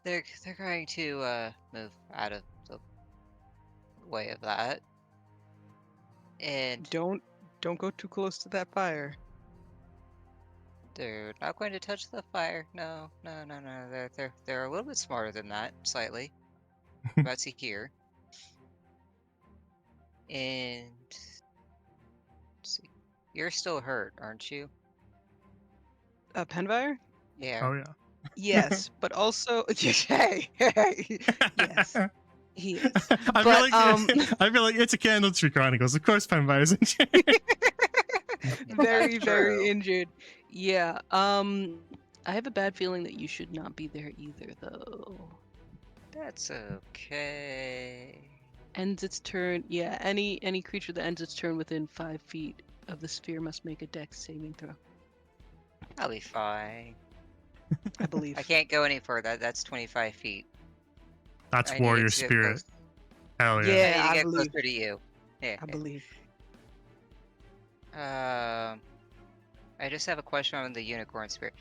They're going to move out of the way of that. And Don't go too close to that fire. they're not going to touch the fire. No. They're a little bit smarter than that, slightly. About to hear. And let's see. You're still hurt, aren't you? Penfire? Yeah. Oh, yeah. Yes, but also hey, yes, he is. I But, I feel like it's a Candletree Chronicles. Of course, Penfire's in here. very, That's very true. injured. Yeah. I have a bad feeling that you should not be there either, though. That's okay. Ends its turn. Yeah. Any creature that ends its turn within 5 feet of the sphere must make a Dex saving throw. I'll be fine. I believe. I can't go any further. That's 25 feet. That's I need Warrior it to get Spirit. close. Hell yeah. Yeah. I need to I get believe. closer to you. Yeah. I believe. I just have a question on the unicorn spirit.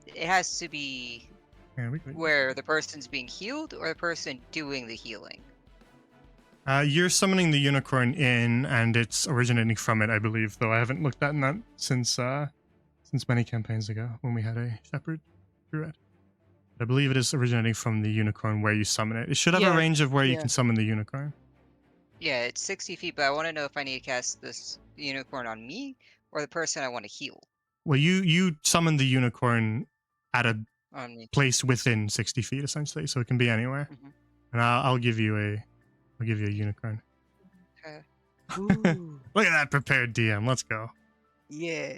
It has to be Yeah, where the person's being healed or the person doing the healing. You're summoning the unicorn in, and it's originating from it, I believe. Though I haven't looked at that since many campaigns ago when we had a shepherd druid. I believe it is originating from the unicorn where you summon it. It should have a Yeah, range of where you yeah. can summon the unicorn. Yeah, it's 60 feet, but I want to know if I need to cast this unicorn on me or the person I want to heal Well, you summon the unicorn at a on me. place within 60 feet, essentially, so it can be anywhere. Mhm. And I'll give you a unicorn. Okay. Ooh. Look at that prepared DM. Let's go. Yeah.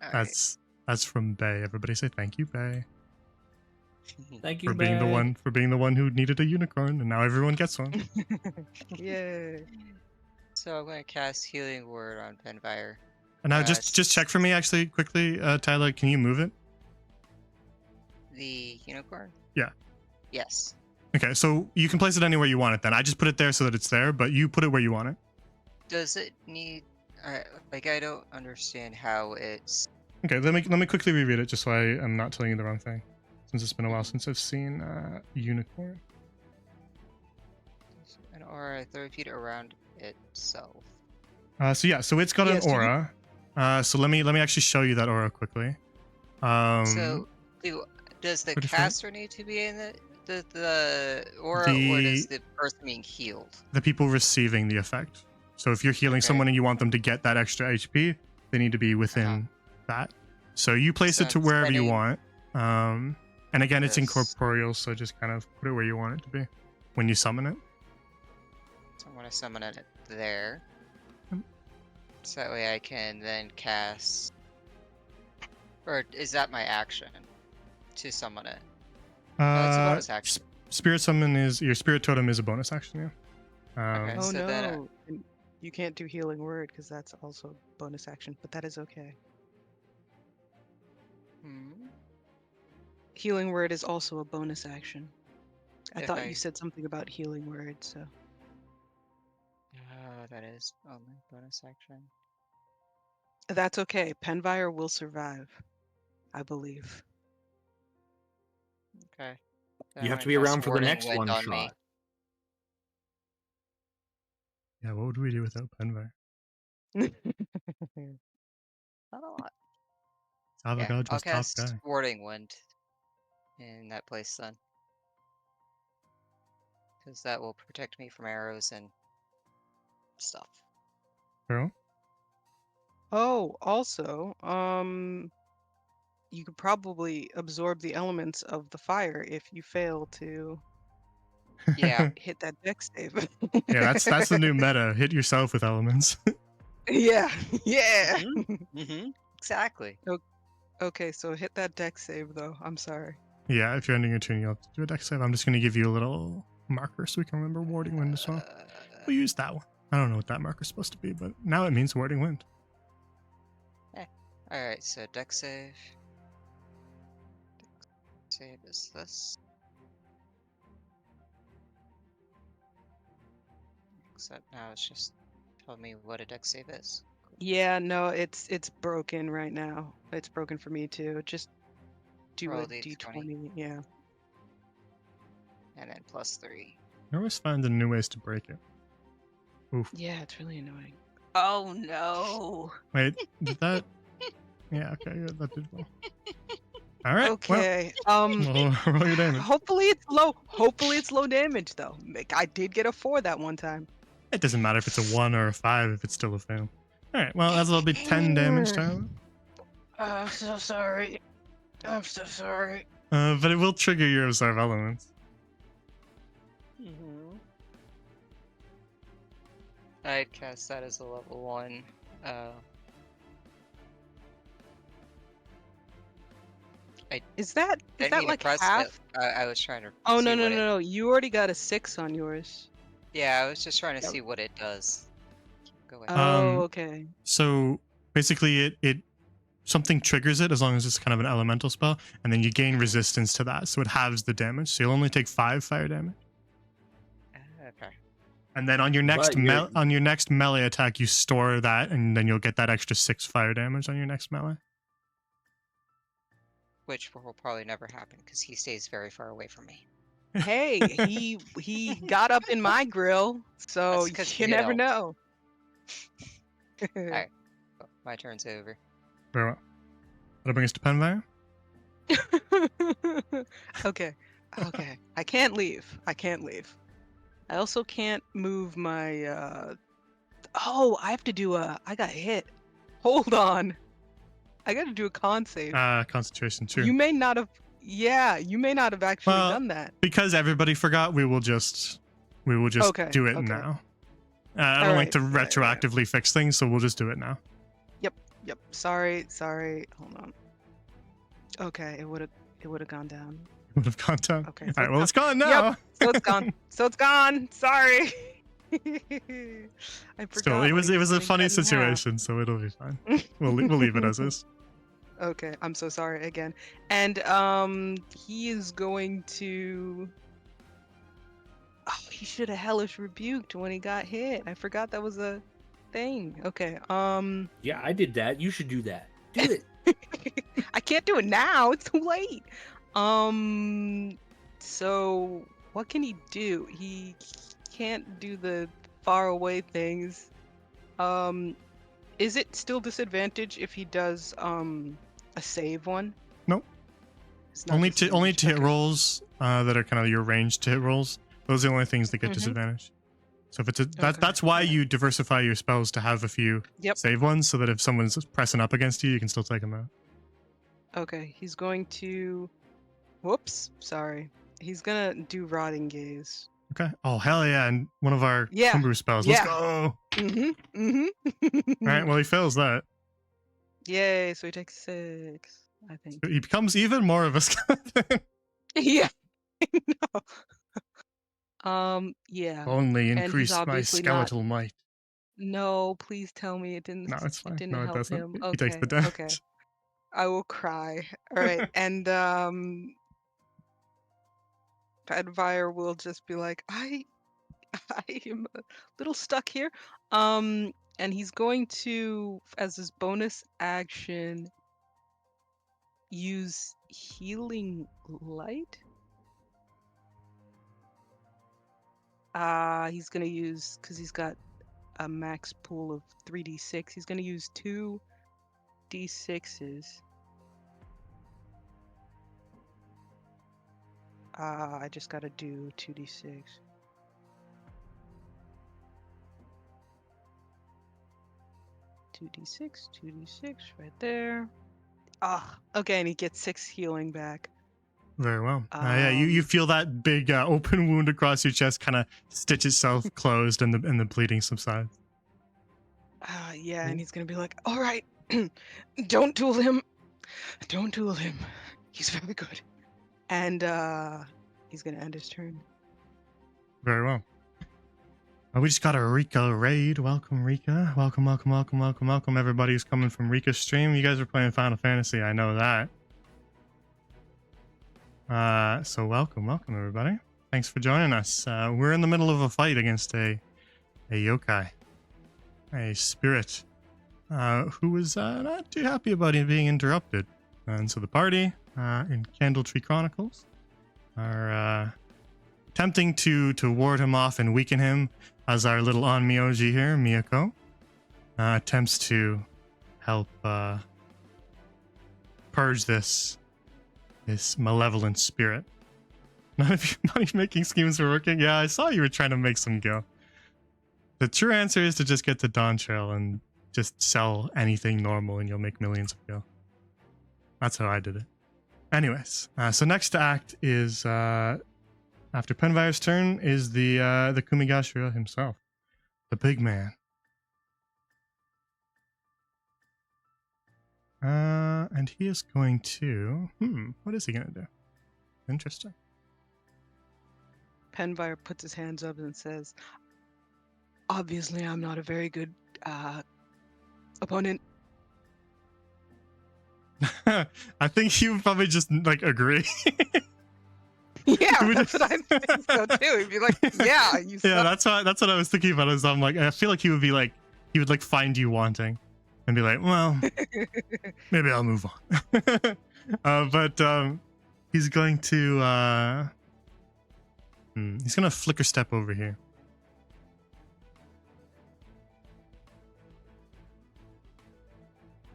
All right. That's from Bay. Everybody say thank you, Bay, Thank you, for being the one who needed a unicorn, and now everyone gets one. Yeah. So I'm going to cast Healing Word on Penfire. And now just check for me, actually, quickly, Tyler. Can you move it? The unicorn? Yeah. Yes. Okay, so you can place it anywhere you want it. Then I just put it there so that it's there, but you put it where you want it. Does it need... I don't understand how it's... Okay, let me quickly reread it just so I am not telling you the wrong thing, since it's been a while since I've seen unicorn. An aura 30 feet around itself. So it's got Yeah, an so you- aura. So let me actually show you that aura quickly. So, does the pretty caster need to be in the aura, or does the person being healed? the people receiving the effect. So if you're healing Okay. someone and you want them to get that extra HP, they need to be within that. So you place So it to I'm wherever you spending want. And again, it's this. incorporeal, so just kind of put it where you want it to be when you summon it. So I'm going to summon it there. Yep. So that way I can then cast... Or is that my action? To summon it? No, it's a bonus action. Spirit summon is your spirit totem is a bonus action. Yeah. Okay. Oh So then, no. And you can't do healing word because that's also bonus action, but that is okay. Healing word is also a bonus action. I If thought I- you said something about healing word, so that is only bonus action. that's okay. Penfire will survive, I believe. Okay. Then You I'm have gonna to be cast around for the Warding next Wind one on shot. me. Yeah. What would we do without Penvar? Not a lot. Yeah, Salvador I'll just top cast guy. Warding Wind in that place then. Because that will protect me from arrows and stuff. Girl? Oh, also, you could probably absorb the elements of the fire if you fail to Yeah. hit that dex save. Yeah, that's the new meta. Hit yourself with elements. Yeah, yeah. Mm-hmm. Exactly. Okay, so hit that dex save though. I'm sorry. Yeah, if you're ending your turn, you'll have to do a dex save. I'm just gonna give you a little marker so we can remember warding wind as well. Uh, We'll use that one. I don't know what that marker's supposed to be, but now it means warding wind. Alright, so deck save. Save is this. Except now it's just telling me what a deck save is. Yeah, no, it's broken right now. It's broken for me too. Just do Roll a the d20. Yeah. And then +3. I always find new ways to break it. Oof. Yeah, it's really annoying. Oh no. Wait, did that? Yeah, okay, yeah, that did well. All right. Okay. Well, roll your damage. Hopefully it's low. Hopefully it's low damage though. I did get a 4 that one time. It doesn't matter if it's a 1 or a 5 if it's still a fail. All right. Well, that'll be 10 damage, Tyler. I'm so sorry. I'm so sorry. But it will trigger your observe elements. I'd cast that as a level 1. Is that I mean, like impressed, half? but I was trying to. Oh see no no what no it- no! You already got a 6 on yours. Yeah, I was just trying to Yep. see what it does. Go ahead. Oh okay. So basically, it something triggers it as long as it's kind of an elemental spell, and then you gain resistance to that, so it halves the damage. So you'll only take 5 fire damage. Okay. And then on your next But you're- on your next melee attack, you store that, and then you'll get that extra 6 fire damage on your next melee. Which will probably never happen because he stays very far away from me. Hey, he got up in my grill, so That's 'cause you you never know. know. Alright. Well, my turn's over. Very well. That'll bring us to Penfire. Okay. Okay. I can't leave. I can't leave. I also can't move my Oh, I have to do I got hit. Hold on. I got to do a con save. Concentration 2. You may not have you may not have actually Well, done that. Because everybody forgot, we will just Okay, do it okay. now. I don't like Alright, to right. retroactively fix things, so we'll just do it now. Yep. Sorry. Hold on. Okay, it would have gone down. Would have gone down. Okay. All right. Well, it's gone now. So it's gone. So it's gone. Sorry. I forgot. Still, it was when a getting funny cut in half. situation, so it'll be fine. We'll leave it as is. Okay, I'm so sorry again. And he is going to. Oh, he should have hellish rebuked when he got hit. I forgot that was a thing. Okay. Yeah, I did that. You should do that. Do it. I can't do it now. It's too late. So what can he do? He can't do the far away things. Is it still disadvantage if he does a save one? Nope. It's not Only to hit disadvantage, okay. rolls that are kind of your ranged hit rolls. Those are the only things that get Mhm. disadvantage. So if it's Okay, that's why yeah. you diversify your spells to have a few Yep. save ones, so that if someone's pressing up against you, you can still take them out. Okay, he's going to. Whoops, sorry. He's gonna do rotting gaze. Okay. Oh hell yeah! And one of our Yeah, Kumbu spells. yeah. Let's go. Mm-hmm. All right. Well, he fails that. Yay! So he takes 6, I think. He becomes even more of a skeleton. Yeah. No. Yeah. Only he's increase my obviously skeletal might. No, please tell me it didn't. No, it's fine. It didn't No, it help doesn't. him. He takes the Okay. damage. Okay. I will cry. All right, and Padvire will just be like, I am a little stuck here. And he's going to, as his bonus action, use healing light. He's gonna use, because he's got a max pool of 3d6. He's gonna use 2 d6s. I just gotta do 2d6. Two d6 right there. Okay, and he gets 6 healing back. Very well. Yeah, you feel that big open wound across your chest kind of stitch itself closed, and the bleeding subsides. Yeah, and he's gonna be like, all right, don't duel him. Don't duel him. He's very good. And he's gonna end his turn. Very well. We just got a Rika raid. Welcome, Rika. Welcome, welcome, welcome, welcome, welcome. Everybody who's coming from Rika's stream. You guys are playing Final Fantasy. I know that. So welcome, everybody. Thanks for joining us. We're in the middle of a fight against a yokai, a spirit, who was not too happy about it being interrupted. And so the party in Candletree Chronicles are attempting to ward him off and weaken him, as our little Onmyoji here, Miyako, attempts to help purge this malevolent spirit. None of you making schemes were working. Yeah, I saw you were trying to make some go. The true answer is to just get to Dawn Trail and just sell anything normal and you'll make millions of go. That's how I did it. Anyways, so next act is, after Penvire's turn, is the Kumigashira himself. The big man. And he is going to... what is he going to do? Interesting. Penvire puts his hands up and says, obviously I'm not a very good opponent. I think he would probably just, like, agree. Yeah, that's what I think so too. He'd be like, yeah, you Yeah, suck. that's what I was thinking about. Is I'm like, I feel like he would be like, he would like find you wanting, and be like, well, maybe I'll move on. But he's going to he's gonna flicker step over here.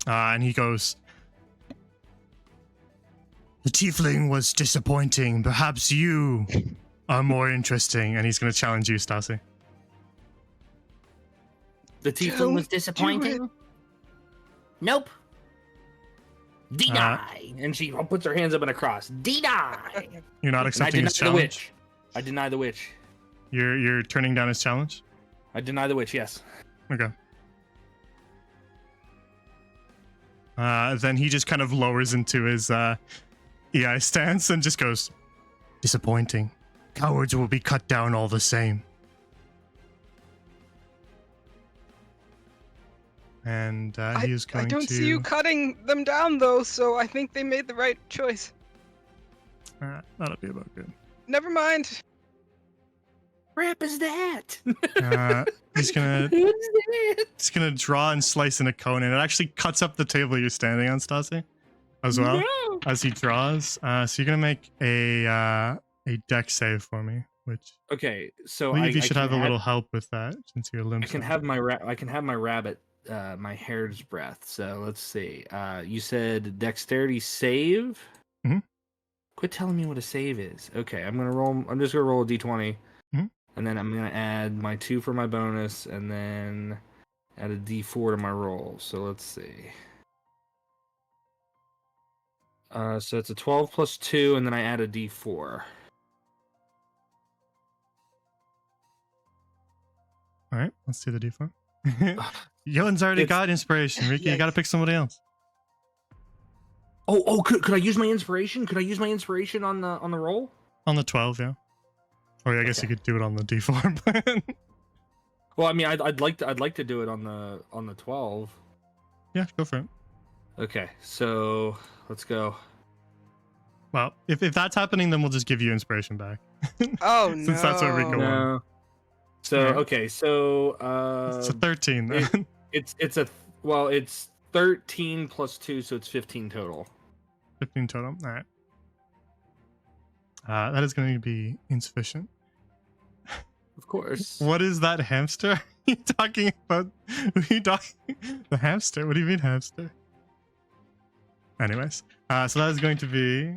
And he goes, the tiefling was disappointing. Perhaps you are more interesting. And he's going to challenge you, Stassi. The tiefling Don't was do disappointing. Nope. Deny. And she puts her hands up in a cross. Deny. You're not And I accepting deny his the challenge? witch. I deny the witch. You're turning down his challenge? I deny the witch. Yes. Okay. Then he just kind of lowers into his EI stance and just goes, disappointing. Cowards will be cut down all the same. And he is going I don't to... see you cutting them down though, so I think they made the right choice. That'll be about good. Never mind. Crap is that? He's gonna Who's that? He's gonna draw and slice in a cone, and it actually cuts up the table you're standing on, Stassi, as well, No. as he draws. So you're gonna make a dex save for me, which Okay, I so believe you I should can have a add- little help with that since your limbs. I can have my rabbit, my hare's breath. So let's see. You said dexterity save. Mhm. Quit telling me what a save is. Okay, I'm just gonna roll a d20, Mhm. and then I'm gonna add my 2 for my bonus, and then add a d4 to my roll. So let's see. So it's a 12 plus 2, and then I add a d4. All right, let's do the d4. Yolen's already got inspiration. Ricky, you got to pick somebody else. Oh, could I use my inspiration? Could I use my inspiration on the roll? On the 12, yeah. Or I guess Okay. you could do it on the d4. But Well, I mean, I'd like to do it on the 12. yeah, go for it. Okay, so let's go. Well, if that's happening, then we'll just give you inspiration back. Oh no. Since that's what Rico won. No. So Alright. okay, so It's a 13 then. it's 13 plus 2, so it's 15 total. 15 total. All right. That is going to be insufficient. Of course. What is that hamster? Are you talking about? Are you talking? The hamster? What do you mean hamster? Anyways, so that is going to be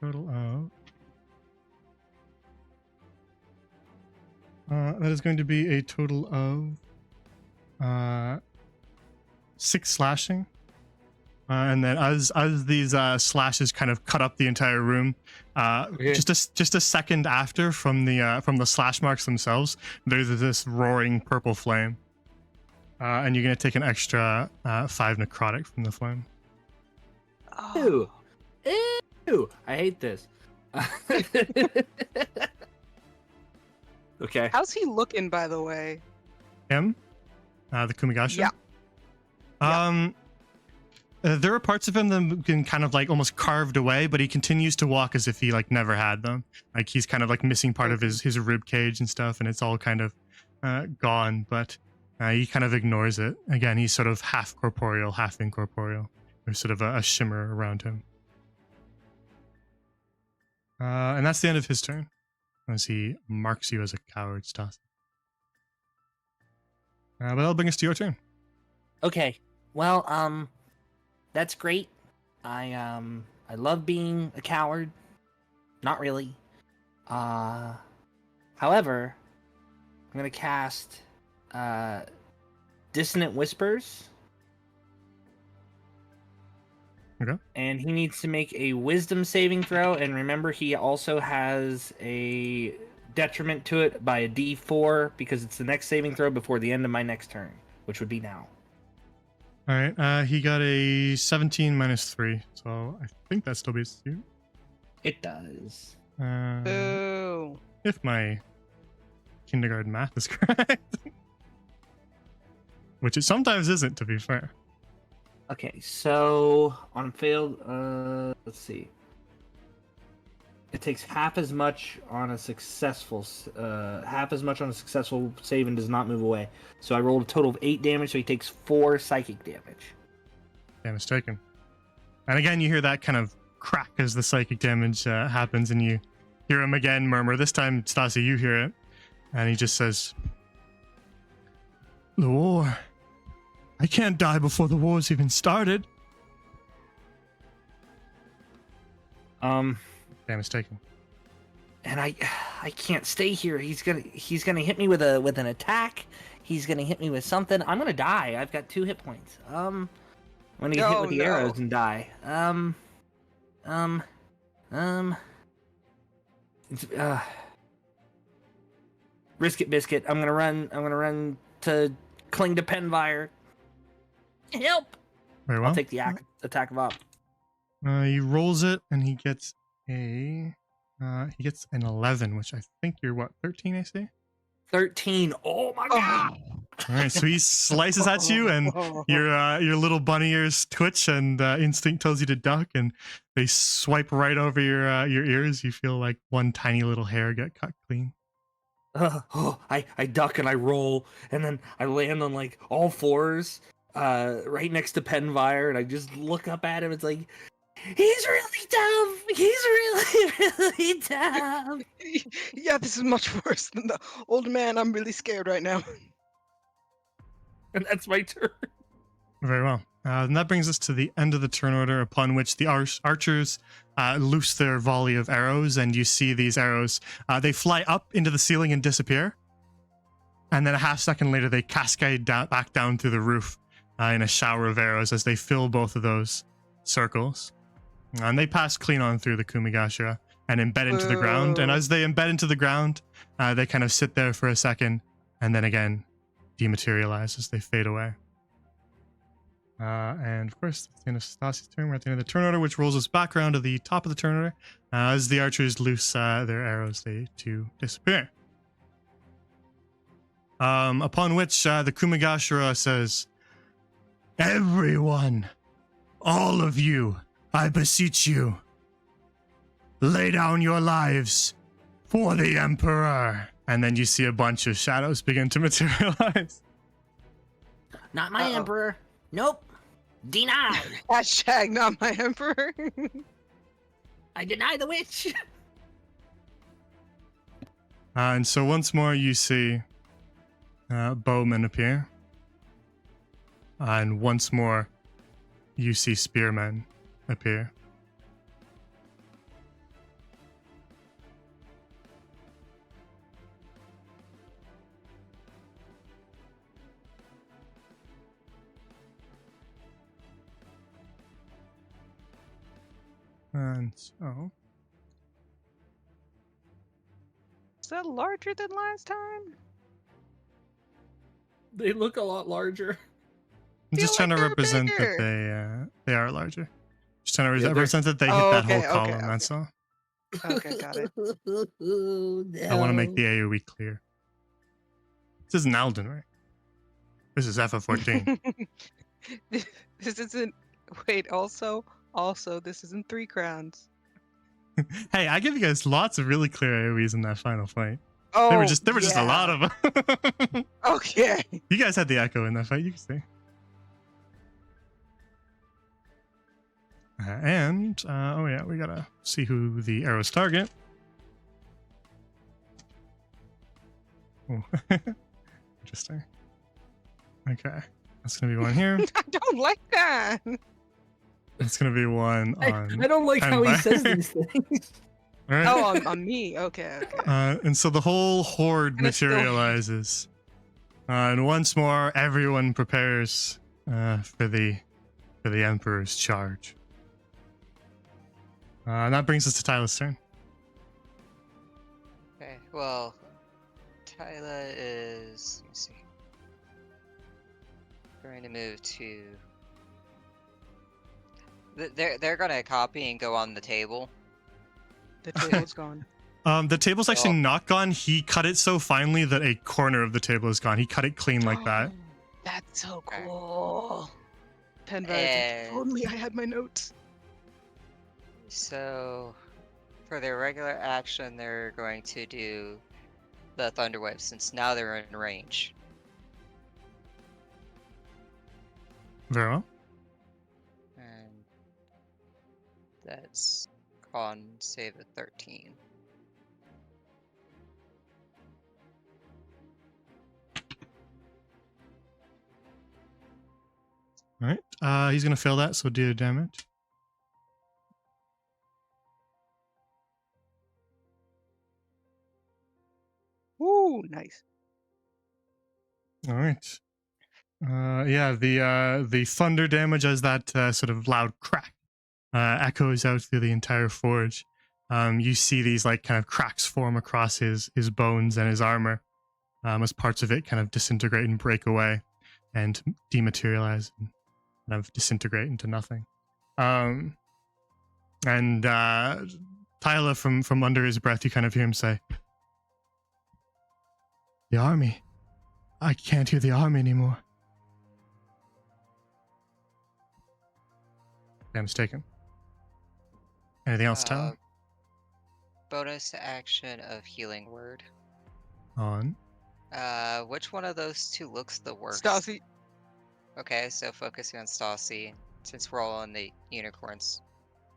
total of. That is going to be a total of 6 slashing. And then as these slashes kind of cut up the entire room, Okay. just a second after from the slash marks themselves, there's this roaring purple flame, and you're gonna take an extra 5 necrotic from the flame. Oh, Ew. Ew. I hate this. Okay. How's he looking, by the way? Him, the Kumigasha. Yeah. There are parts of him that can kind of like almost carved away, but he continues to walk as if he like never had them. Like he's kind of like missing part of his rib cage and stuff, and it's all kind of gone. But he kind of ignores it. Again, he's sort of half corporeal, half incorporeal. There's sort of a shimmer around him. And that's the end of his turn, as he marks you as a coward, Stassi. But that'll bring us to your turn. Okay. Well, that's great. I love being a coward. Not really. However, I'm gonna cast Dissonant Whispers. Okay. And he needs to make a wisdom saving throw, and remember he also has a detriment to it by a D4 because it's the next saving throw before the end of my next turn, which would be now. All right. He got a 17 minus 3, so I think that still beats you. It does. Boo. If my kindergarten math is correct. Which it sometimes isn't, to be fair. Okay, so on failed, let's see. It takes half as much on a successful save and does not move away. So I rolled a total of 8 damage, so he takes 4 psychic damage. Yeah, mistaken. And again, you hear that kind of crack as the psychic damage happens, and you hear him again murmur. This time, Stassi, you hear it. And he just says, "The war. I can't die before the war's even started." Yeah, mistaken. And I can't stay here. He's gonna hit me with an attack. He's gonna hit me with something. I'm gonna die. I've got 2 hit points. I'm gonna get hit with the arrows and die. Risk it, biscuit. I'm gonna run to cling to Penvire. Help! Very well. I'll take the attack of op. He rolls it, and he gets an 11, which I think you're what, 13 AC? 13. Oh my god! All right, so he slices at you, and your little bunny ears twitch, and instinct tells you to duck, and they swipe right over your ears. You feel like one tiny little hair get cut clean. I duck and I roll, and then I land on like all fours, right next to Penvire, and I just look up at him. It's like, he's really dumb. He's really, really dumb. Yeah, this is much worse than the old man. I'm really scared right now. And that's my turn. Very well. And that brings us to the end of the turn order, upon which the archers loose their volley of arrows, and you see these arrows. They fly up into the ceiling and disappear. And then a half second later, they cascade back down through the roof in a shower of arrows as they fill both of those circles. And they pass clean on through the Kumigasha and embed into the ground. And as they embed into the ground, they kind of sit there for a second and then again dematerialize as they fade away. And of course, that's the end of Stassi's turn. We're at the end of the turn order, which rolls us back around to the top of the turn order. As the archers loose their arrows, they too disappear. Upon which the Kumigashara says, "Everyone, all of you, I beseech you, lay down your lives for the Emperor." And then you see a bunch of shadows begin to materialize. Not my emperor. Nope. Denied. Hashtag not my emperor. I deny the witch. And so once more you see bowmen appear. And once more you see spearmen appear. And so Is that larger than last time? They look a lot larger. I'm just Feel trying like to they're represent bigger. that they are larger. Just trying to Yeah, they're- represent that they hit Oh, that whole okay, column, okay. that's all. Okay, got it. I want to make the AoE clear. This isn't Alden, right? This is FF14. This isn't. Wait. Also, this isn't 3 crowns. Hey, I give you guys lots of really clear AoEs in that final fight. Oh, There were just a lot of them. Okay. You guys had the echo in that fight, you can see. Oh yeah, we gotta see who the arrows target. Oh, interesting. Okay, that's gonna be one here. I don't like that. That's gonna be one on. I don't like how he Penvi. says these things. All right. Oh, on me. Okay. And so the whole horde And it's still- materializes, and once more everyone prepares for the Emperor's charge. And that brings us to Tyler's turn. Okay, well, Tyla is. Let me see. Going to move to. They're gonna copy and go on the table. The table's gone. The table's actually Oh. not gone. He cut it so finely that a corner of the table is gone. He cut it clean like that. That's so Okay. cool. Penva, And- if only I had my notes. So, for their regular action, they're going to do the Thunder Wave since now they're in range. Very well. And that's con save at 13. All right. He's gonna fail that, so do damage. Woo, nice. All right. Yeah, the thunder damage as that sort of loud crack echoes out through the entire forge. You see these like kind of cracks form across his bones and his armor, as parts of it kind of disintegrate and break away, and dematerialize and kind of disintegrate into nothing. And Tyler, from under his breath, you kind of hear him say, "The army. I can't hear the army anymore." I'm mistaken. Anything else, Tyler? Bonus action of Healing Word. On. Which one of those two looks the worst? Stassi. Okay, so focusing on Stassi, since we're all in the unicorn's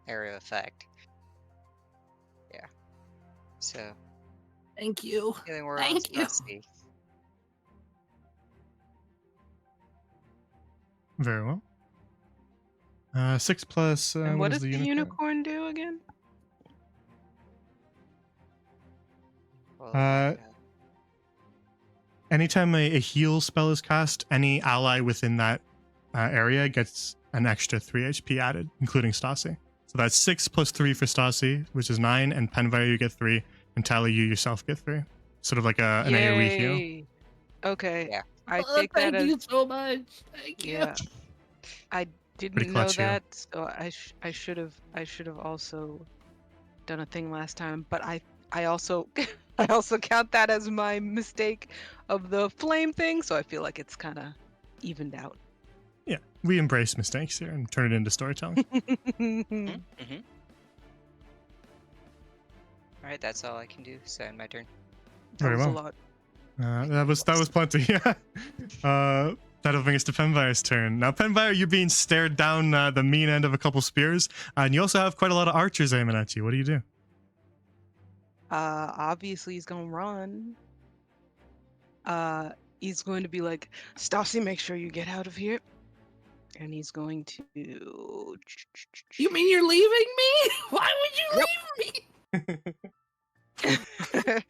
area of effect. Yeah. So, Thank you. Healing Word on Thank you. Stassi. Very well. 6 plus. And what is does the unicorn do again? Well, Anytime a heal spell is cast, any ally within that area gets an extra 3 HP added, including Stassi. So that's 6 plus 3 for Stassi, which is 9, and Penvire you get 3, and Tally you yourself get 3. Sort of like an AoE heal. Yay. Okay. Yeah. I take that Thank as you so much. Thank you. yeah. I Pretty didn't know clutch heal. that, so I should have also done a thing last time. But I also I also count that as my mistake of the flame thing, so I feel like it's kind of evened out. Yeah, we embrace mistakes here and turn it into storytelling. Mm-hmm. Alright, that's all I can do. So, end my turn. That Very was well. a lot. That was plenty. Yeah. That'll bring us to Penvire's turn. Now, Penvire, you're being stared down the mean end of a couple spears, and you also have quite a lot of archers aiming at you. What do you do? Obviously he's gonna run. He's going to be like, Stassi, make sure you get out of here. And he's going to. You mean you're leaving me? Why would you leave me?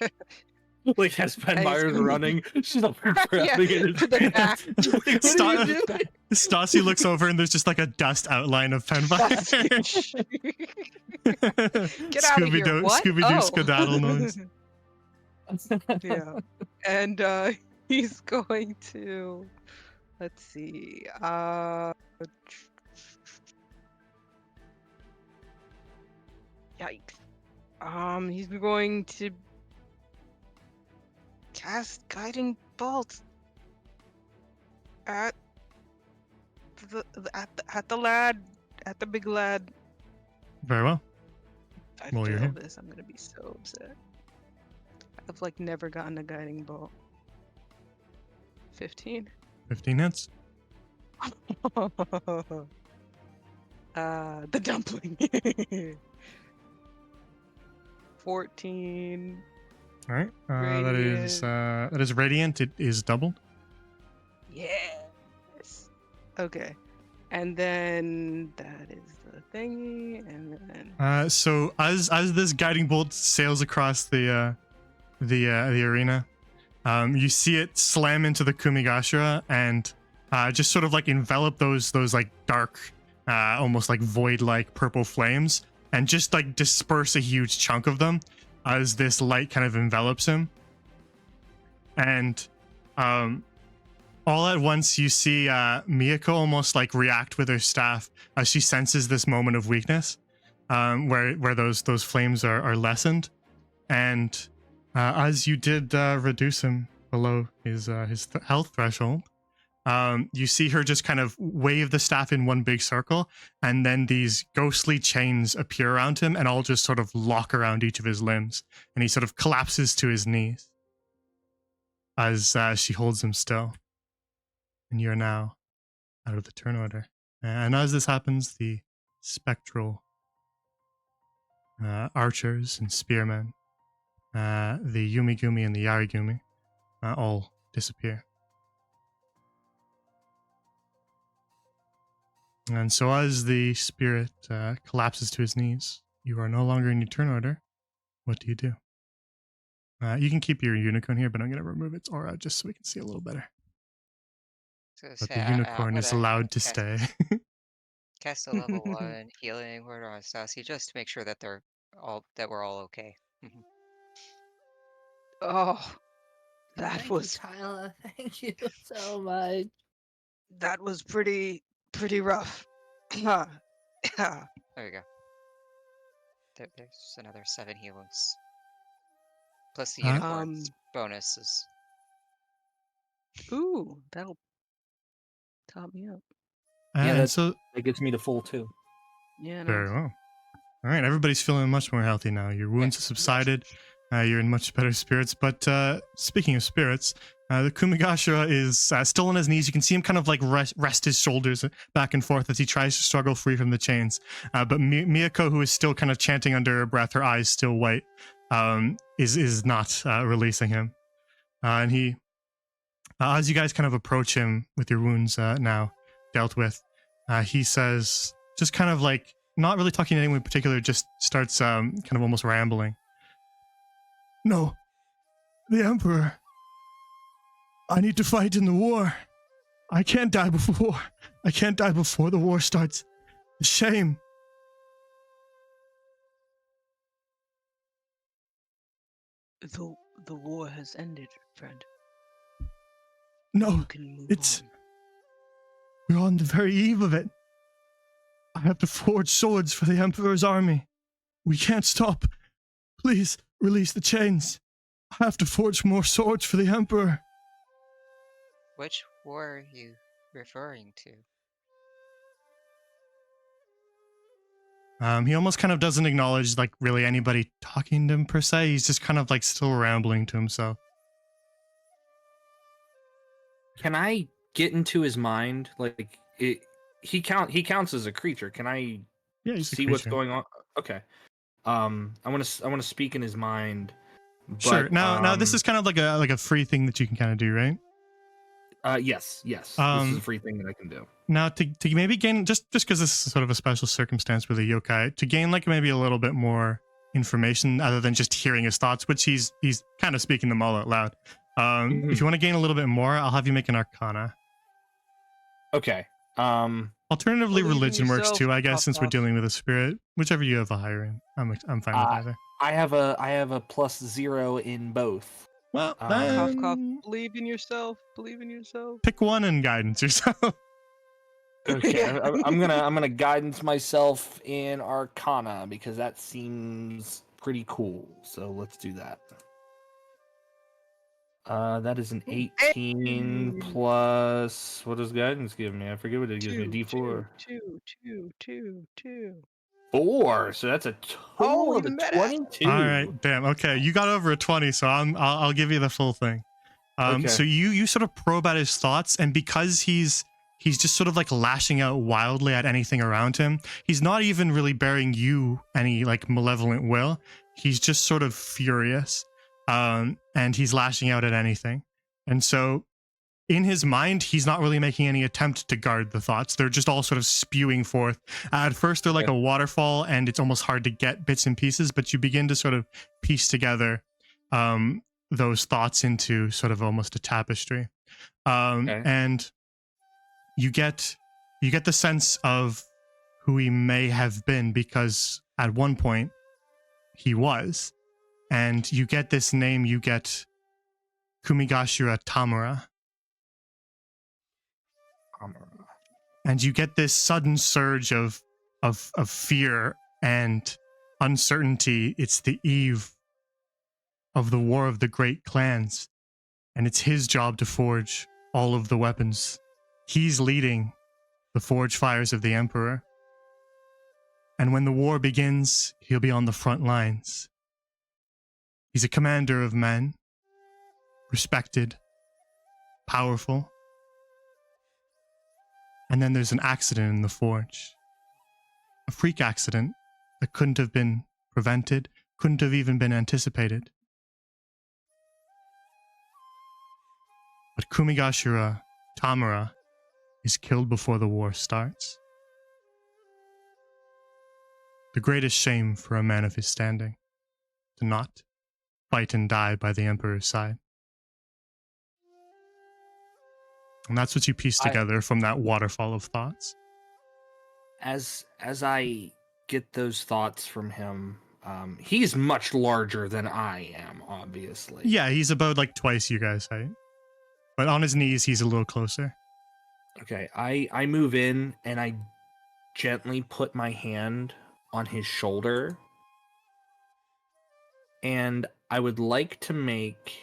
Like as Penvire's running, she's up there grabbing Yeah, it. to the back. What are you Sta- doing? Stassi looks over, and there's just like a dust outline of Penvire. Get out of here! What? Scooby-Doo skedaddle noise. Yeah, and he's going to. Let's see. Yikes. He's going to cast guiding bolt at the lad, at the big lad. Very well. If I Roll your fail hit. this, I'm gonna be so upset. I've like never gotten a guiding bolt. 15. 15 hits. The dumpling. 14. All right. That is radiant. It is doubled. Yes. Okay. And then that is the thingy, and then So as this guiding bolt sails across the arena, you see it slam into the Kumigashira and just sort of like envelop those like dark, almost like void-like purple flames, and just like disperse a huge chunk of them as this light kind of envelops him. And all at once, you see Miyako almost like react with her staff as she senses this moment of weakness, where those flames are lessened, and as you did reduce him below his health threshold, you see her just kind of wave the staff in one big circle, and then these ghostly chains appear around him and all just sort of lock around each of his limbs, and he sort of collapses to his knees as she holds him still. And you're now out of the turn order. And as this happens, the spectral archers and spearmen, the Yumigumi and the Yarigumi, all disappear. And so as the spirit collapses to his knees, you are no longer in your turn order. What do? You can keep your unicorn here, but I'm going to remove its aura just so we can see a little better. But the unicorn is allowed to stay. Cast a level 1 healing word on Stassi just to make sure that we're all okay. oh, that Thank was you, Tyler. Thank you so much. that was pretty rough. There you go. There's another 7 healings. Plus the unicorn's bonuses. Ooh, that'll top me up. Yeah, so that gets me to full 2. Yeah. very well. All right, everybody's feeling much more healthy now. Your wounds have subsided. You're in much better spirits. But speaking of spirits, the Kumigashira is still on his knees. You can see him kind of like rest his shoulders back and forth as he tries to struggle free from the chains. But Miyako, who is still kind of chanting under her breath, her eyes still white, is not releasing him. And he, as you guys kind of approach him with your wounds now dealt with, he says, just kind of like, not really talking to anyone in particular, just starts kind of almost rambling. No, the Emperor. I need to fight in the war. I can't die before. I can't die before the war starts. Shame. The war has ended, friend. No, You can move it's... on. We're on the very eve of it. I have to forge swords for the Emperor's army. We can't stop. Please, release the chains. I have to forge more swords for the Emperor. Which war are you referring to? He almost kind of doesn't acknowledge, like, really anybody talking to him, per se. He's just kind of, like, still rambling to himself. Can I get into his mind? Like, he counts as a creature. Can I Yeah, see what's going on? Okay. I want to speak in his mind. But, Sure. Now this is kind of like a free thing that you can kind of do, right? Yes. This is a free thing that I can do. Now to maybe gain, just because this is sort of a special circumstance with a yokai, to gain like maybe a little bit more information other than just hearing his thoughts, which he's kind of speaking them all out loud. If you want to gain a little bit more, I'll have you make an Arcana. Okay. Alternatively, Believe in religion works yourself, too, I guess, since we're Puff. dealing with a spirit. Whichever you have a higher in, I'm fine with either. I have a +0 in both. Well, Cough, Cough, then cough. Believe in yourself. Believe in yourself. pick one and guidance yourself. Okay, I'm gonna guidance myself in Arcana because that seems pretty cool. So let's do that. That is an 18 Hey! plus. What does guidance give me? I forget what it gives me. Two, D4. two. 4. So that's a Oh, total of a even better. 22. All right, damn. Okay, you got over a 20, so I'll give you the full thing. Okay. So you sort of probe at his thoughts, and because he's just sort of like lashing out wildly at anything around him, he's not even really bearing you any like malevolent will. He's just sort of furious, and he's lashing out at anything. And so, in his mind, he's not really making any attempt to guard the thoughts. They're just all sort of spewing forth. At first, they're like a waterfall, and it's almost hard to get bits and pieces, but you begin to sort of piece together those thoughts into sort of almost a tapestry. And you get the sense of who he may have been, because at one point he was. And you get this name, you get Kumigashira Tamura. And you get this sudden surge of fear and uncertainty. It's the eve of the War of the Great Clans, and it's his job to forge all of the weapons. He's leading the forge fires of the Emperor. And when the war begins, he'll be on the front lines. He's a commander of men, respected, powerful. And then there's an accident in the forge. A freak accident that couldn't have been prevented, couldn't have even been anticipated. But Kumigashira Tamura is killed before the war starts. The greatest shame for a man of his standing, to not fight and die by the Emperor's side. And that's what you piece together from that waterfall of thoughts. As I get those thoughts from him, he's much larger than I am, obviously. Yeah, he's about like twice you guys' height. But on his knees, he's a little closer. Okay, I move in and I gently put my hand on his shoulder. And I would like to make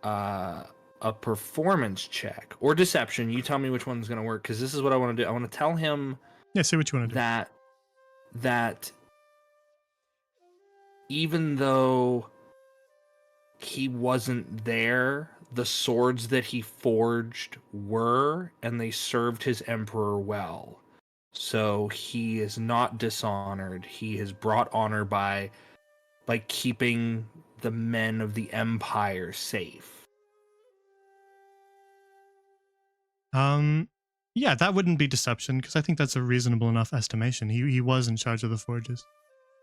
a performance check or deception. You tell me which one's going to work, because this is what I want to do. I want to tell him say what you want to do. That even though he wasn't there, the swords that he forged were, and they served his emperor well. So he is not dishonored. He has brought honor by keeping the men of the empire safe. Yeah, that wouldn't be deception, because I think that's a reasonable enough estimation. He was in charge of the forges.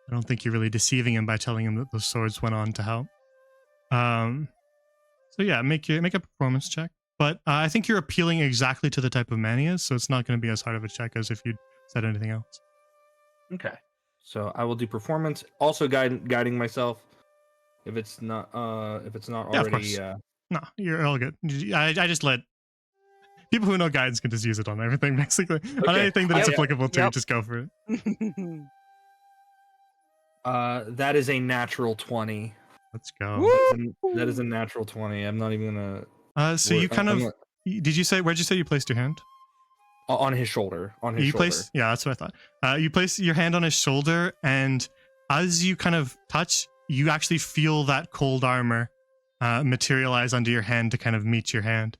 I don't think you're really deceiving him by telling him that those swords went on to help. So yeah, make a performance check. But I think you're appealing exactly to the type of man he is, so it's not going to be as hard of a check as if you'd said anything else. Okay. So I will do performance, also guiding myself if it's not already. Of course. No, you're all good. I just let people who know guidance can just use it on everything, basically. Okay. On anything that it's applicable to, just go for it. That is a natural 20. Let's go. That is a natural 20. I'm not even gonna. So you kind of. Where'd you say you placed your hand? On his shoulder. On his shoulder. Yeah, that's what I thought. You place your hand on his shoulder, and as you kind of touch, you actually feel that cold armor materialize under your hand to kind of meet your hand.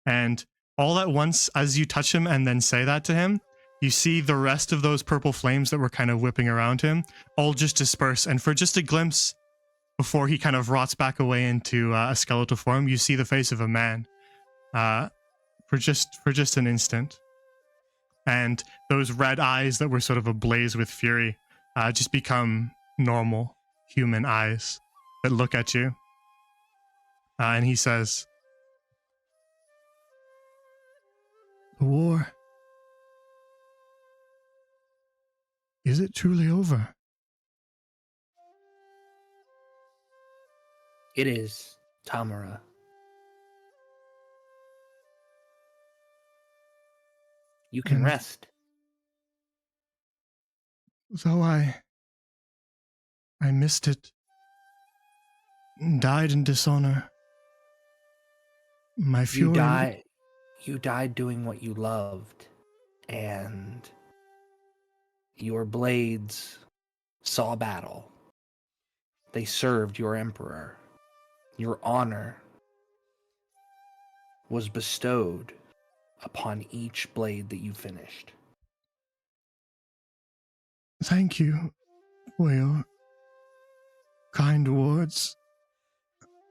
And all at once, as you touch him and then say that to him, you see the rest of those purple flames that were kind of whipping around him all just disperse. And for just a glimpse, before he kind of rots back away into a skeletal form, you see the face of a man for just an instant. And those red eyes that were sort of ablaze with fury just become normal human eyes that look at you. And he says, "The war, is it truly over?" It is, Tamura. You can rest. Though I I missed it. Died in dishonor. My fury... You died doing what you loved, and your blades saw battle. They served your emperor. Your honor was bestowed upon each blade that you finished. Thank you for your kind words.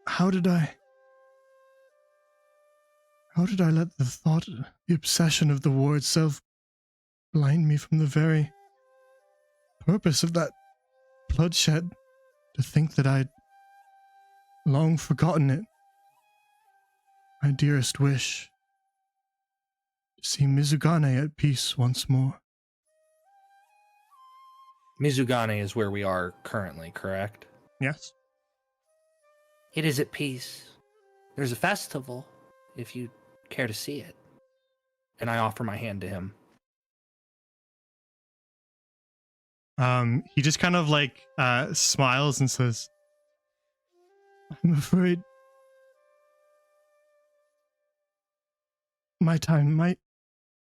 How did I let the thought, the obsession of the war itself blind me from the very purpose of that bloodshed, to think that I'd long forgotten it? My dearest wish, to see Mizugane at peace once more. Mizugane is where we are currently, correct? Yes? It is at peace. There's a festival, if you care to see it. And I offer my hand to him. He just kind of like smiles and says, I'm afraid my time might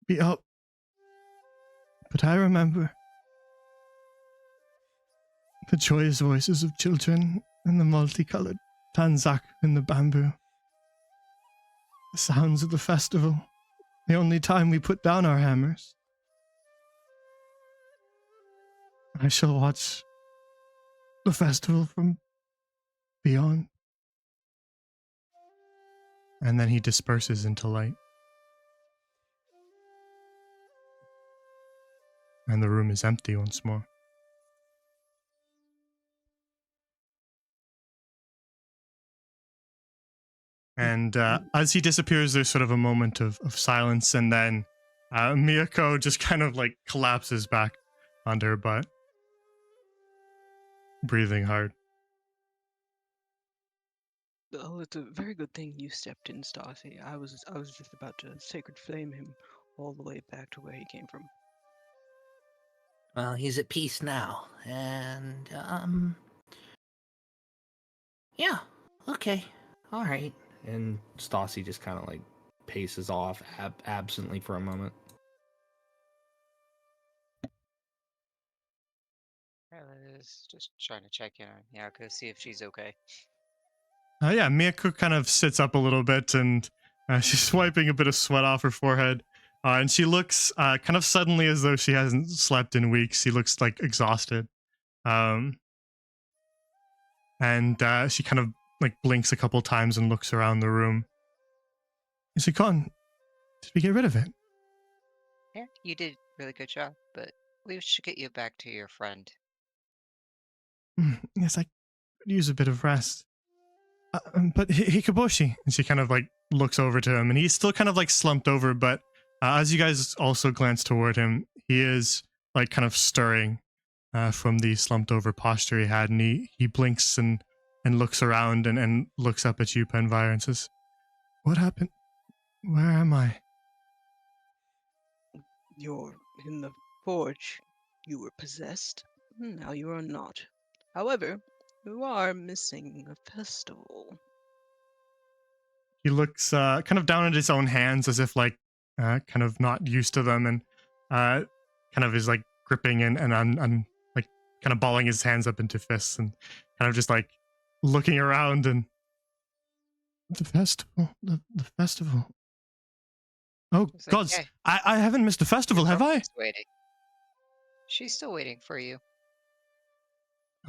be up, but I remember the joyous voices of children and the multicolored tanzak in the bamboo. The sounds of the festival, the only time we put down our hammers. I shall watch the festival from beyond. And then he disperses into light. And the room is empty once more. And as he disappears, there's sort of a moment of silence, and then Miyako just kind of like collapses back onto her butt, breathing hard. Oh, it's a very good thing you stepped in, Stacy. I was just about to sacred flame him all the way back to where he came from. Well, he's at peace now, and, yeah, okay, all right. And Stassi just kind of, like, paces off absently for a moment. I was just trying to check in on Miyako, see if she's okay. Yeah, Miyako kind of sits up a little bit, and she's wiping a bit of sweat off her forehead. And she looks kind of suddenly as though she hasn't slept in weeks. She looks like exhausted. And she kind of like blinks a couple times and looks around the room. Is it gone? Did we get rid of it? Yeah, you did a really good job, but we should get you back to your friend. Yes, I could use a bit of rest. But Hikaboshi, and she kind of like looks over to him, and he's still kind of like slumped over, but as you guys also glance toward him, he is like kind of stirring from the slumped over posture he had, and he blinks and looks around and looks up at you, Penvire, and says, "What happened? Where am I?" You're in the forge. You were possessed. Now you are not. However, you are missing a festival. He looks kind of down at his own hands as if like kind of not used to them, and kind of is like gripping and like kind of balling his hands up into fists and kind of just like looking around. And the festival, the festival. Oh It's like, gods, "Hey, I haven't missed a festival, your have I? girlfriend's waiting. She's still waiting for you."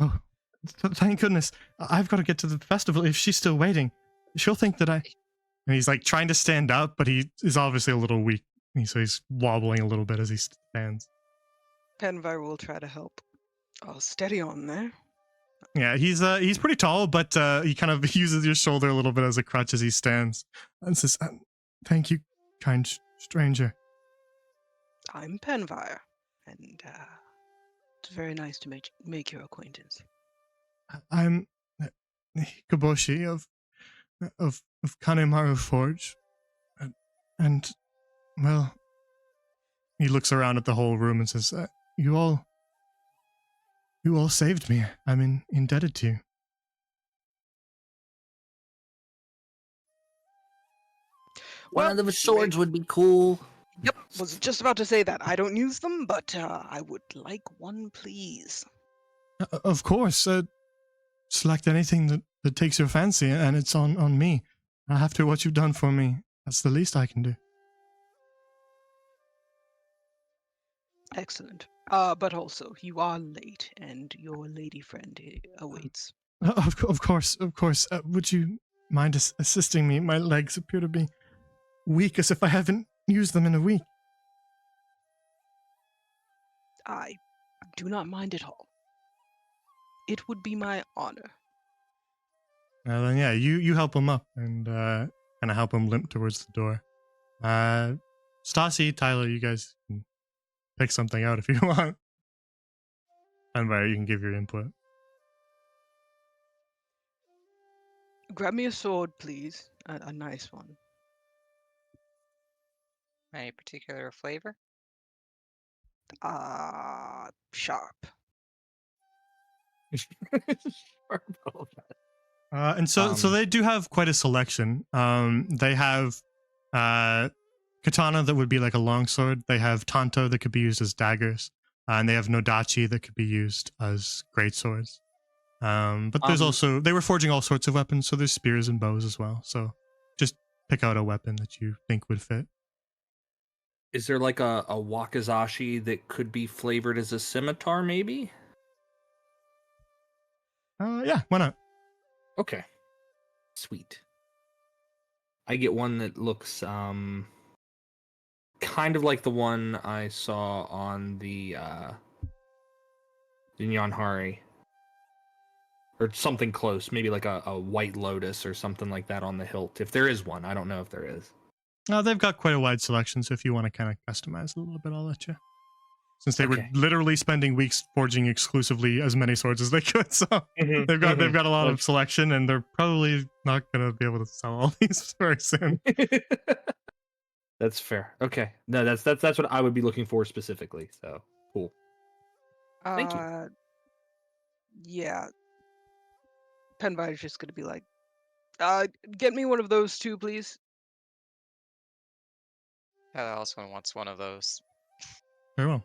Oh, thank goodness. I've got to get to the festival. If she's still waiting, she'll think that I... And he's like trying to stand up, but he is obviously a little weak. So he's wobbling a little bit as he stands. Penvire will try to help. Oh, steady on there. Yeah, he's pretty tall, but he kind of uses your shoulder a little bit as a crutch as he stands and says, "Thank you, kind stranger." I'm Penvire, and it's very nice to make your acquaintance. I'm Hikaboshi of Kanemaru Forge, and well, he looks around at the whole room and says, "You all You all saved me. I'm indebted to you. Well, One of the swords would be cool. Yep, was just about to say that. I don't use them, but I would like one, please. Of course. Select anything that takes your fancy, and it's on me. After what you've done for me, that's the least I can do. Excellent. But also, you are late, and your lady friend awaits. Of course. Would you mind assisting me? My legs appear to be weak, as if I haven't used them in a week. I do not mind at all. It would be my honor. Then yeah, you help him up and kind of help him limp towards the door. Stassi, Tyler, you guys can pick something out if you want. And you can give your input. Grab me a sword, please. A nice one. Any particular flavor? Sharp. And so they do have quite a selection. They have katana that would be like a longsword. They have tanto that could be used as daggers, and they have nodachi that could be used as greatswords. But there's also, they were forging all sorts of weapons, so there's spears and bows as well. So just pick out a weapon that you think would fit. Is there like a wakizashi that could be flavored as a scimitar, maybe? Yeah, why not? Okay. Sweet. I get one that looks kind of like the one I saw on the Nyanhari. Or something close, maybe like a white lotus or something like that on the hilt. If there is one, I don't know if there is. They've got quite a wide selection, so if you want to kind of customize a little bit, I'll let you. Since they were Okay. literally spending weeks forging exclusively as many swords as they could, so they've got a lot of selection, and they're probably not going to be able to sell all these very soon. That's fair. Okay. No, that's what I would be looking for specifically. So cool. Thank you. Yeah. Penvire's just gonna be like, get me one of those too, please. Heather also wants one of those. Very well.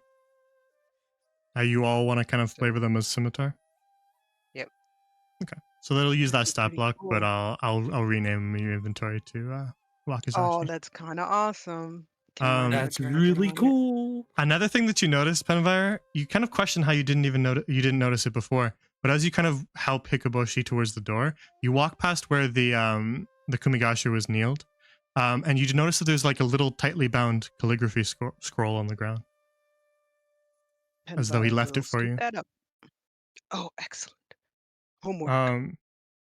You all want to kind of flavor them as scimitar? Yep. Okay. So they'll use that That'd be stat pretty block, cool. but I'll rename your inventory to Wakizashi. Oh, that's kind of awesome. Can I That's turn it really on? cool. Another thing that you notice, Penvire, you kind of question how you didn't notice it before. But as you kind of help Hikaboshi towards the door, you walk past where the Kumigashi was kneeled, and you notice that there's like a little tightly bound calligraphy scroll on the ground, as though he Penvire left will it for scoop you. that up. Oh, excellent. Homework.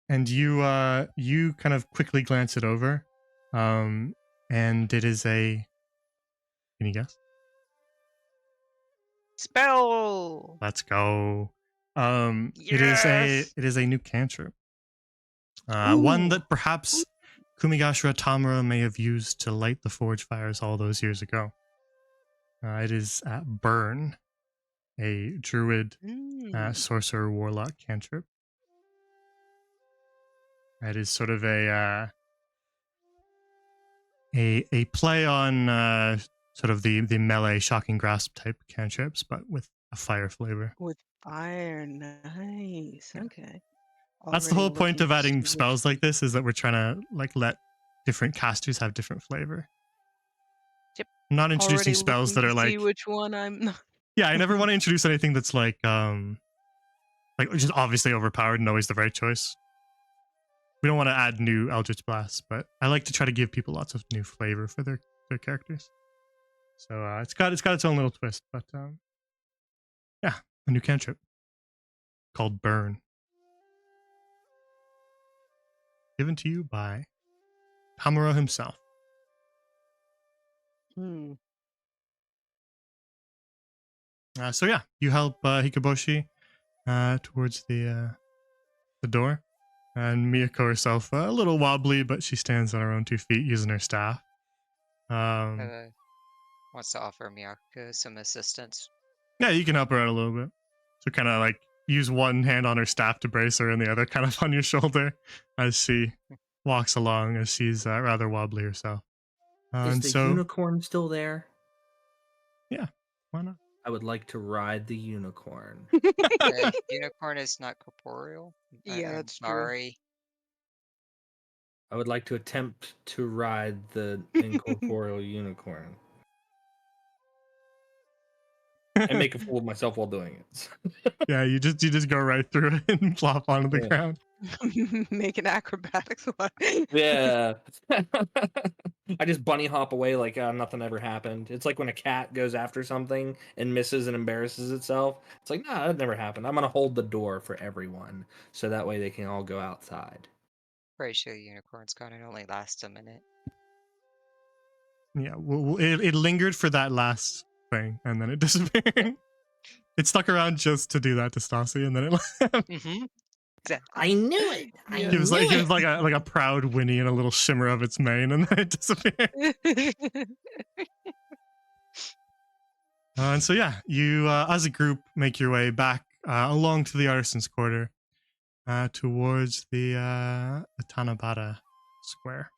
And you kind of quickly glance it over, and it is a. Can you guess? Spell. Let's go. Yes! It is a new cantrip. Ooh. One that perhaps Kumigashira Tamura may have used to light the forge fires all those years ago. It is Burn, a druid sorcerer warlock cantrip. It is sort of a play on sort of the melee shocking grasp type cantrips, but with a fire flavor. With fire, nice. Okay. That's the whole Already point looking of to adding see which spells like this, is that we're trying to like let different casters have different flavor. Yep. I'm not introducing already spells looking that are to like, see which one I'm. yeah, I never want to introduce anything that's like just obviously overpowered and always the right choice. We don't want to add new Eldritch Blasts, but I like to try to give people lots of new flavor for their characters. So it's got its own little twist, but yeah, a new cantrip called Burn, given to you by Hamuro himself. So yeah, you help Hikaboshi towards the door, and Miyako herself a little wobbly, but she stands on her own 2 feet using her staff. Wants to offer Miyako some assistance. Yeah, you can help her out a little bit. So kind of like use one hand on her staff to brace her and the other kind of on your shoulder as she walks along, as she's rather wobbly herself. Is And the so, unicorn still there? yeah, why not? I would like to ride the unicorn. The unicorn is not corporeal. Yeah, I'm that's true. sorry. I would like to attempt to ride the incorporeal unicorn and make a fool of myself while doing it. Yeah, you just go right through it and flop onto the Yeah. ground. Make an acrobatics one. Yeah. I just bunny hop away like nothing ever happened. It's like when a cat goes after something and misses and embarrasses itself. It's like, nah, that never happened. I'm going to hold the door for everyone so that way they can all go outside. Pretty sure the unicorn's gone. It only lasts a minute. Yeah, well, it lingered for that last thing, and then it disappeared. It stuck around just to do that to Stassi, and then it left. Mm-hmm. Exactly. I knew it. I Yeah. It was knew like a proud whinny and a little shimmer of its mane, and then it disappeared. And so yeah, you as a group make your way back along to the artisan's quarter, towards the Tanabata square.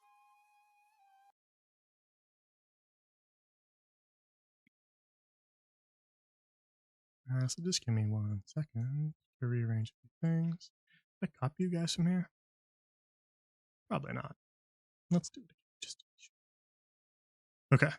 So just give me 1 second to rearrange a few things. Did I copy you guys from here? Probably not. Let's do it again, just to be sure. Okay.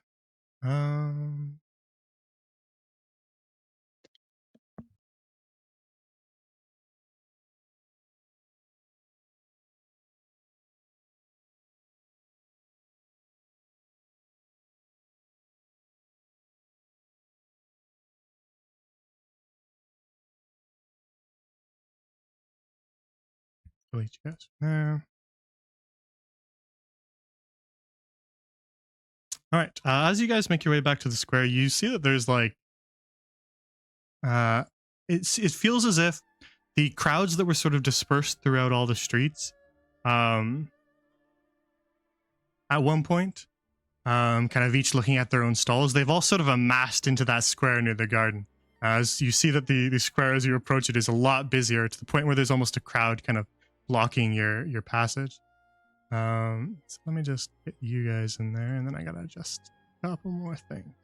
Delete you guys from there. All right. As you guys make your way back to the square, you see that there's like, it feels as if the crowds that were sort of dispersed throughout all the streets, at one point, kind of each looking at their own stalls, they've all sort of amassed into that square near the garden. As you see that the square, as you approach it, is a lot busier to the point where there's almost a crowd kind of blocking your passage. So let me just get you guys in there, and then I gotta adjust a couple more things.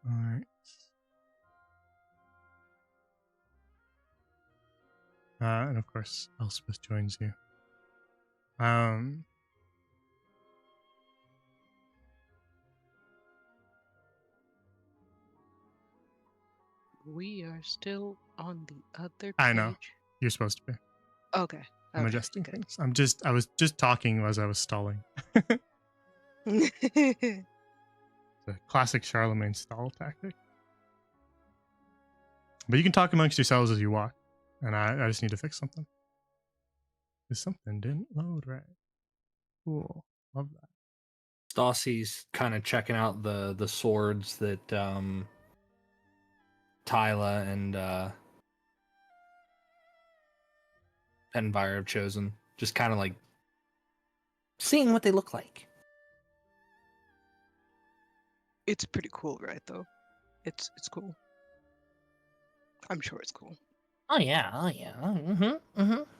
All right. And of course, Elspeth joins you. We are still on the other page. I know. You're supposed to be. Okay. I'm okay, adjusting good. things. I was just talking as I was stalling. The classic Charlemagne stall tactic. But you can talk amongst yourselves as you walk. And I just need to fix something. Because something didn't load right. Cool. Love that. Stassi's kind of checking out the swords that Tyla and Penvire have chosen. Just kind of like seeing what they look like. It's pretty cool, right? Though, it's cool. I'm sure it's cool. Oh yeah.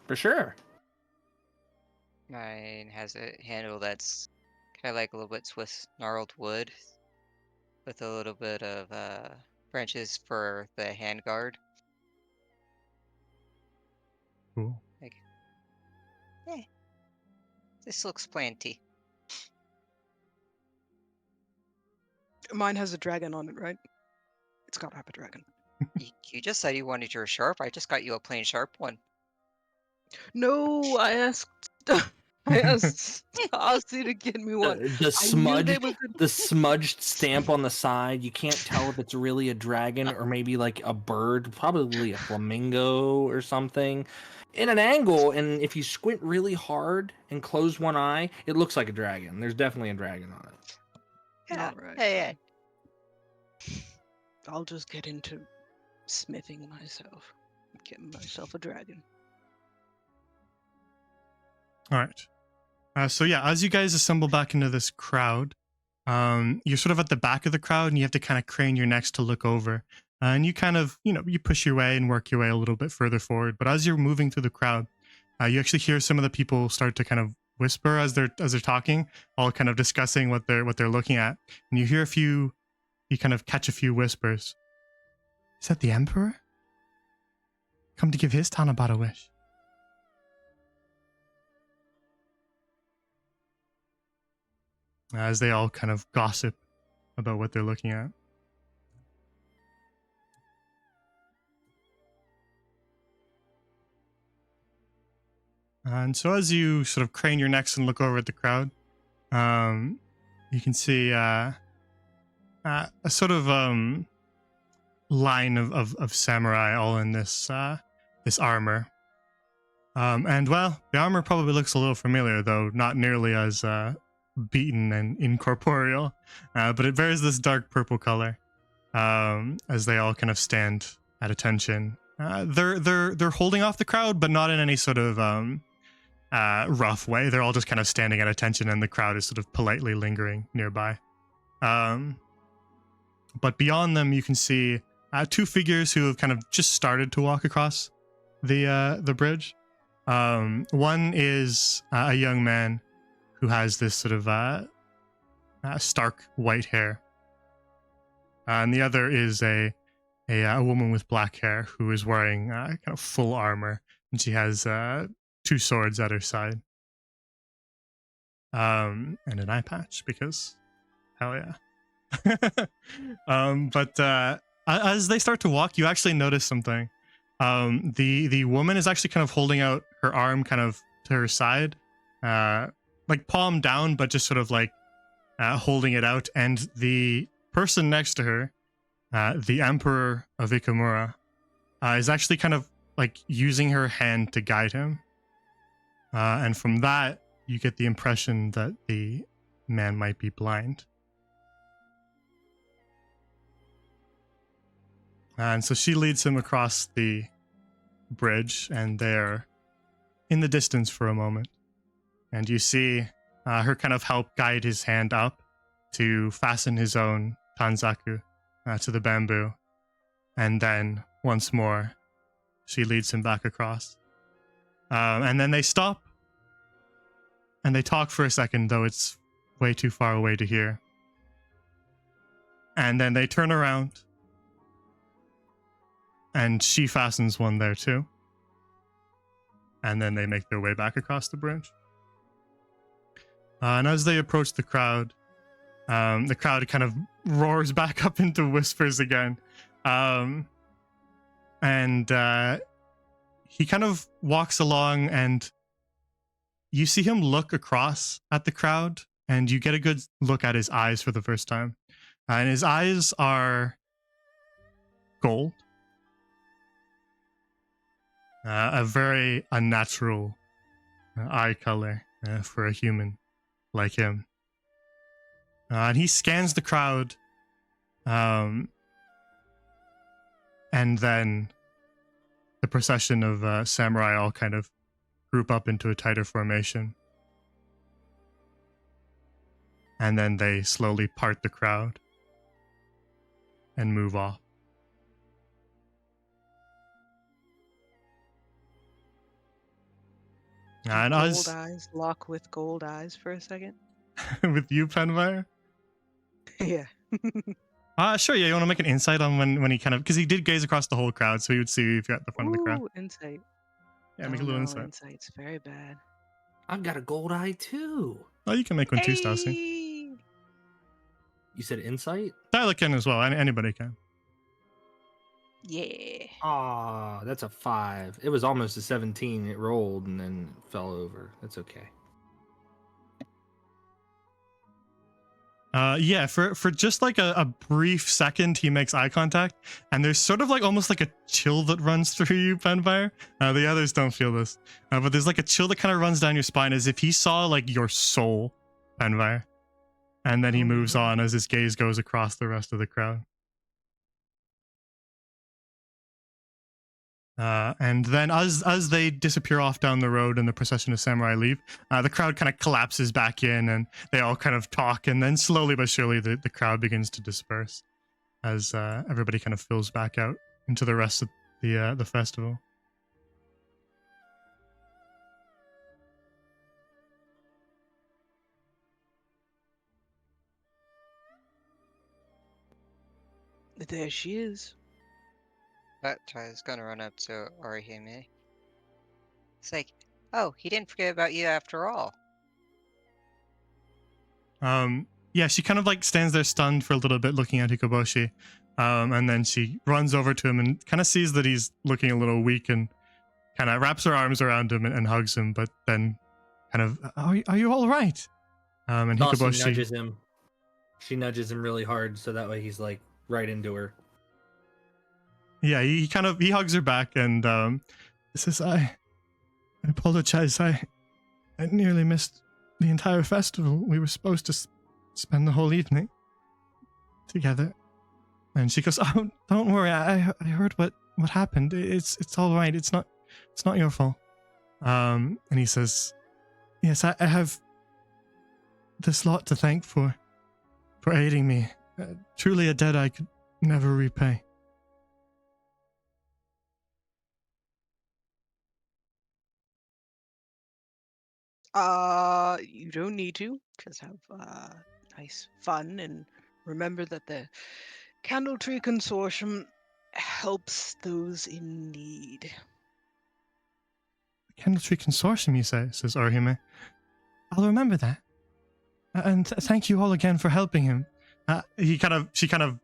For sure. Mine has a handle that's kind of like a little bit Swiss gnarled wood, with a little bit of branches for the handguard. Cool. Like, this looks planty. Mine has a dragon on it, right? It's got to have a dragon. You just said you wanted your sharp. I just got you a plain sharp one. No, I asked. I asked Stassi to get me one. The I knew they smudged, was the smudged stamp on the side. You can't tell if it's really a dragon or maybe like a bird, probably a flamingo or something. In an angle, and if you squint really hard and close one eye, it looks like a dragon. There's definitely a dragon on it. Yeah. Alright, Hey, I'll just get into smithing myself, getting myself a dragon. All right. So yeah, as you guys assemble back into this crowd, you're sort of at the back of the crowd, and you have to kind of crane your necks to look over. And you kind of, you push your way and work your way a little bit further forward. But as you're moving through the crowd, you actually hear some of the people start to kind of whisper as they're talking, all kind of discussing what they're looking at. And you hear you kind of catch a few whispers. Is that the Emperor? Come to give his town about a wish. As they all kind of gossip about what they're looking at. And so as you sort of crane your necks and look over at the crowd, you can see a sort of line of samurai all in this armor. And well, the armor probably looks a little familiar, though not nearly as beaten and incorporeal, but it bears this dark purple color as they all kind of stand at attention. They're holding off the crowd, but not in any sort of rough way. They're all just kind of standing at attention, and the crowd is sort of politely lingering nearby. But beyond them, you can see two figures who have kind of just started to walk across the bridge. One is a young man who has this sort of stark white hair, and the other is a woman with black hair who is wearing kind of full armor, and she has two swords at her side, and an eye patch because hell yeah. But as they start to walk, you actually notice something. The woman is actually kind of holding out her arm kind of to her side, like palm down, but just sort of like holding it out. And the person next to her, the Emperor of Ikamura, is actually kind of like using her hand to guide him. And from that, you get the impression that the man might be blind. And so she leads him across the bridge, and they're in the distance for a moment. And you see her kind of help guide his hand up to fasten his own tanzaku to the bamboo. And then, once more, she leads him back across. And then they stop, and they talk for a second, though it's way too far away to hear. And then they turn around, and she fastens one there too. And then they make their way back across the bridge. And as they approach the crowd kind of roars back up into whispers again. And he kind of walks along, and you see him look across at the crowd, and you get a good look at his eyes for the first time. And his eyes are gold. A very unnatural eye color for a human like him. And he scans the crowd, and then the procession of samurai all kind of group up into a tighter formation. And then they slowly part the crowd and move off. And gold eyes lock with gold eyes for a second. with you, Penfire? Yeah. Sure, yeah, you want to make an insight on when he kind of, because he did gaze across the whole crowd, so he would see if you're at the front of the crowd. Ooh, insight. Yeah, make a little insight. Insight's very bad. I've got a gold eye too. Oh, you can make one too, Stassi. Hey! You said insight? Tyler can as well, anybody can. Yeah. Ah, that's a 5. It was almost a 17. It rolled and then fell over. That's okay. Yeah, for just like a brief second, he makes eye contact, and there's sort of like almost like a chill that runs through you, Penfire. The others don't feel this, but there's like a chill that kind of runs down your spine as if he saw like your soul, Penfire. And then he moves on as his gaze goes across the rest of the crowd. And then as they disappear off down the road and the procession of samurai leave, the crowd kind of collapses back in and they all kind of talk, and then slowly but surely the crowd begins to disperse as everybody kind of fills back out into the rest of the festival. There she is. But Tyler's gonna run up to Orihime. It's like, oh, he didn't forget about you after all. Yeah, she kind of like stands there stunned for a little bit looking at Hikoboshi. And then she runs over to him and kind of sees that he's looking a little weak and kind of wraps her arms around him and hugs him, but then kind of, are you all right? And Stassi Hikoboshi nudges him. She nudges him really hard, so that way he's like right into her. Yeah, he hugs her back and says, I apologize. I nearly missed the entire festival. We were supposed to spend the whole evening together. And she goes, oh, don't worry. I heard what happened. It's all right. It's not your fault. And he says, yes, I have this lot to thank for aiding me. Truly a debt I could never repay. You don't need to. Just have nice fun and remember that the Candletree Consortium helps those in need. Candletree Consortium, you say, says Orihime. I'll remember that. And thank you all again for helping him. She kind of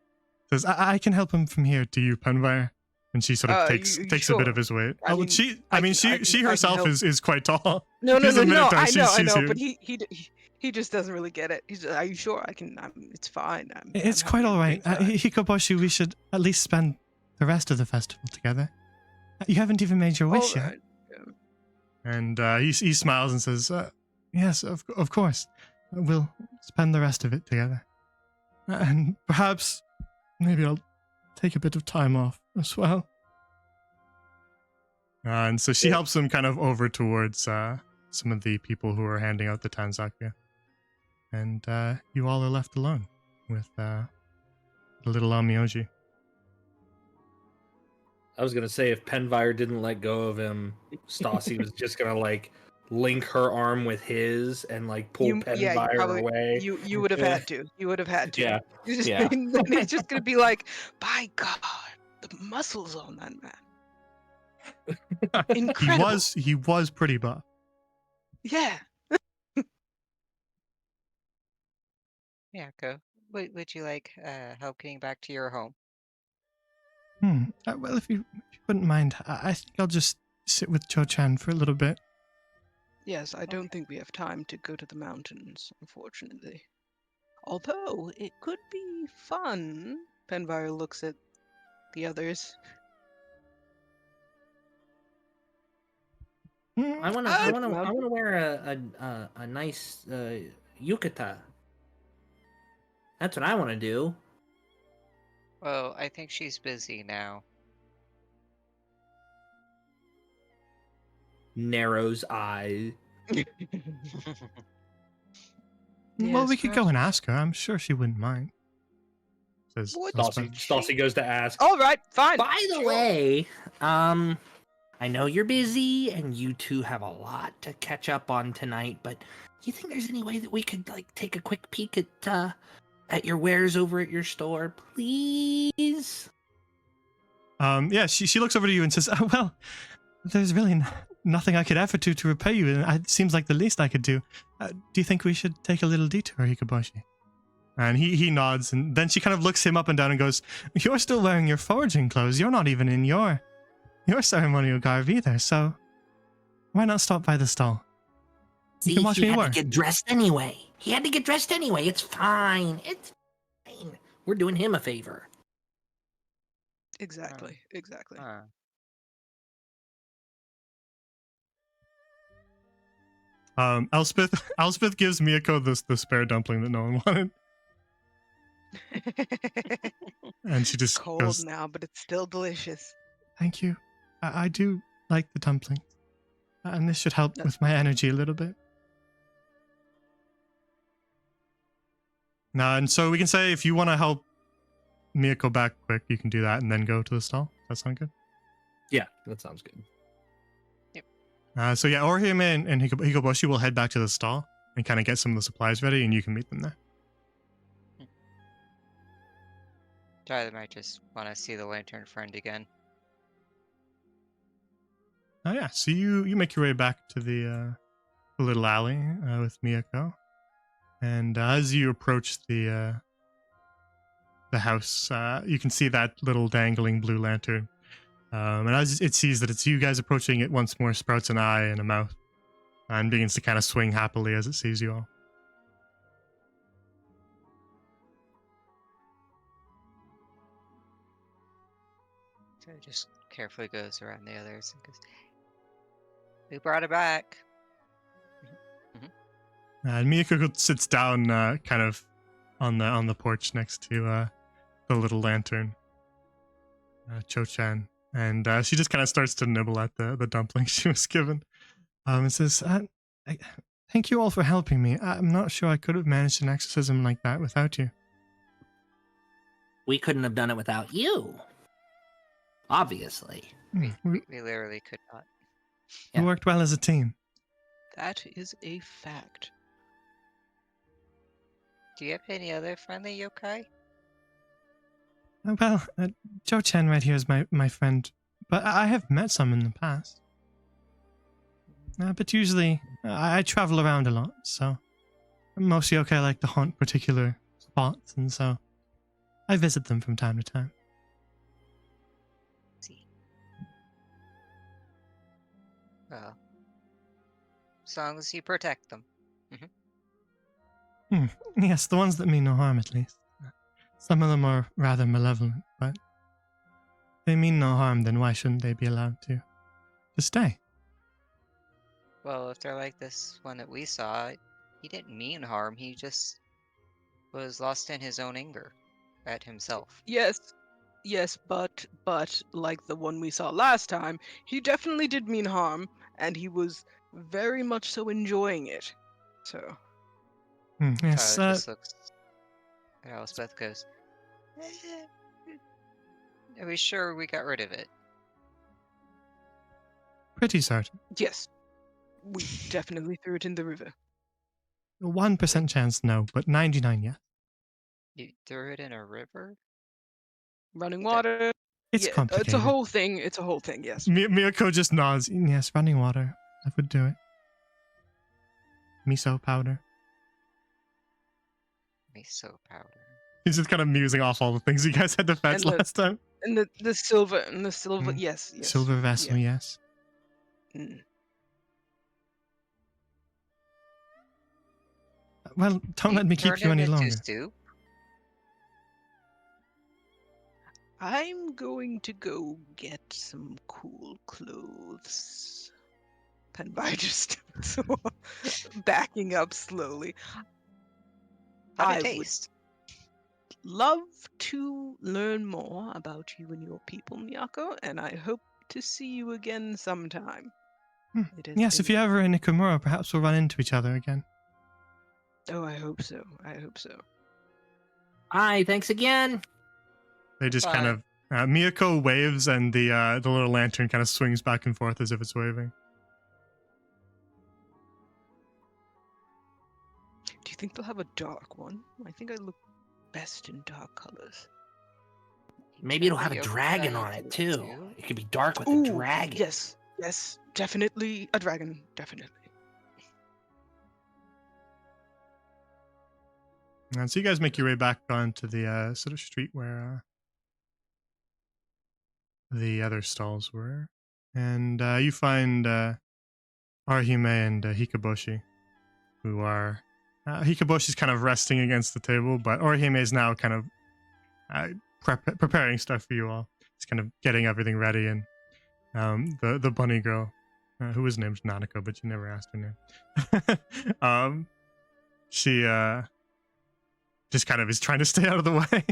says, I can help him from here to you, Penvire. And she sort of takes you a bit sure? of his weight. I Oh, mean, she I can herself help. is quite tall. No, She's admitted to it. I She's know, huge. but he just doesn't really get it. He's, are you sure? I can. It's fine. It's I'm quite having a all right. great time." Hikoboshi, we should at least spend the rest of the festival together. You haven't even made your wish All yet. right. Yeah. And he smiles and says, yes, of course. We'll spend the rest of it together. And perhaps, maybe I'll take a bit of time off as well. And so she helps him kind of over towards some of the people who are handing out the Tanzakuya. And you all are left alone with the little Amioji. I was gonna say if Penvire didn't let go of him, Stassi was just gonna like link her arm with his and like pull Penvire away. You would have had to. You would have had to. Yeah. You just, Yeah. and then it's just gonna be like, by God, the muscles on that man. Incredible. He was pretty buff. Yeah. Yeah, go. Would you like help getting back to your home? Well, if you wouldn't mind, I think I'll just sit with Cho-chan for a little bit. Yes, I don't think we have time to go to the mountains, unfortunately. Although it could be fun. Penvire looks at the others. I wanna Well- wear a nice yukata. That's what I want to do. Well, I think she's busy now. Narrows eye. Well, we Yes, could go and ask her. I'm sure she wouldn't mind. Says What? Elspeth. Stassi goes to ask. All right, fine. By the Sure. way, I know you're busy and you two have a lot to catch up on tonight, but do you think there's any way that we could like take a quick peek at your wares over at your store, please? Yeah, she looks over to you and says, oh, well, there's really nothing I could ever do to repay you. And it seems like the least I could do. Do you think we should take a little detour, Hikoboshi? And he nods, and then she kind of looks him up and down and goes, you're still wearing your foraging clothes. You're not even in your ceremonial garb either, so why not stop by the stall? See, You can watch he me had work. to get dressed anyway. He had to get dressed anyway. It's fine. It's fine. We're doing him a favor. Exactly. Huh. Elspeth gives Miyako the spare dumpling that no one wanted, and she just Cold goes, now, but it's still delicious. thank you. I do like the dumplings. And this should help with my energy a little bit. And so we can say if you want to help Miyako back quick, you can do that and then go to the stall. Does that sound good? Yeah, that sounds good. So yeah, Orihime and Hikoboshi will head back to the stall and kind of get some of the supplies ready, and you can meet them there. Tyler might just want to see the lantern friend again. Oh yeah, so you make your way back to the little alley with Miyako, and as you approach the house, you can see that little dangling blue lantern. And as it sees that it's you guys approaching, it once more sprouts an eye and a mouth, and begins to kind of swing happily as it sees you all. So it just carefully goes around the others and goes, "We brought it back." And Miyako sits down, kind of on the porch next to the little lantern, Cho-chan, and she just kind of starts to nibble at the dumpling she was given, and says, "Thank you all for helping me. I'm not sure I could have managed an exorcism like that without you." We couldn't have done it without you. Obviously. We We literally could not. worked well as a team. That is a fact. Do you have any other friendly yokai? Well, Cho-chan right here is my friend, but I have met some in the past. But usually, I travel around a lot, so most yokai like to haunt particular spots, and so I visit them from time to time. See. Well, as long as you protect them. Yes, the ones that mean no harm, at least. Some of them are rather malevolent, but if they mean no harm, then why shouldn't they be allowed to stay? Well, if they're like this one that we saw, he didn't mean harm. He just was lost in his own anger at himself. Yes, but like the one we saw last time, he definitely did mean harm, and he was very much so enjoying it. So Yes, Tyler just looks. And Elspeth goes, "Are we sure we got rid of it?" pretty certain. yes, we definitely threw it in the river. 1% chance no, but 99 yes. You threw it in a river? Running water. It's yeah, complicated. It's a whole thing. It's a whole thing. Yes. Miyako just nods. Yes, running water. That would do it. Miso powder. Miso powder. He's just kind of musing off all the things you guys had to fetch And the- last time. And the silver Mm. yes. Silver vessel, yes. Mm. Well, don't let me keep turned you it any into longer. Soup? I'm going to go get some cool clothes. Penby just backing up slowly. How'd I it would taste? love to learn more about you and your people, Miyako, and I hope to see you again sometime. It has Yes, if been- you're ever in Ikamura, perhaps we'll run into each other again. Oh, I hope so. I hope so. Hi, thanks again. They just kind Bye. of Miyako waves, and the little lantern kind of swings back and forth as if it's waving. Do you think they'll have a dark one? I think I look best in dark colors. Maybe it'll have a Yokai dragon on it too. It could be dark with a dragon. Yes, definitely a dragon, definitely. And so you guys make your way back onto the sort of street where the other stalls were, and you find Arihime and Hikoboshi, who are Hikoboshi's kind of resting against the table, but Orihime is now kind of preparing stuff for you all. He's kind of getting everything ready, and the bunny girl, who was named Nanako, but you never asked her name. She just kind of is trying to stay out of the way.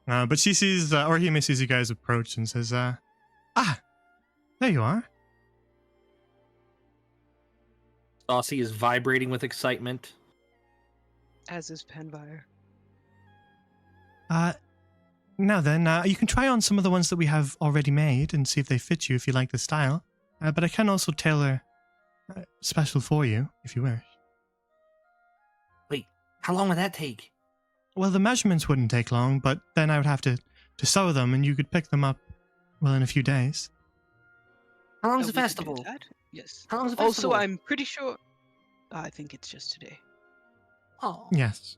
But she sees, Orihime sees you guys approach and says, Ah, there you are. Stassi is vibrating with excitement. As is Penvire. Now then, you can try on some of the ones that we have already made and see if they fit you if you like the style. But I can also tailor special for you if you wish. Wait, how long would that take? Well, the measurements wouldn't take long, but then I would have to sew them, and you could pick them up, well, in a few days. How long's Oh, the we could do festival? that? Yes. How long's the Also, festival? I'm pretty sure. I think it's just today. Oh. Yes.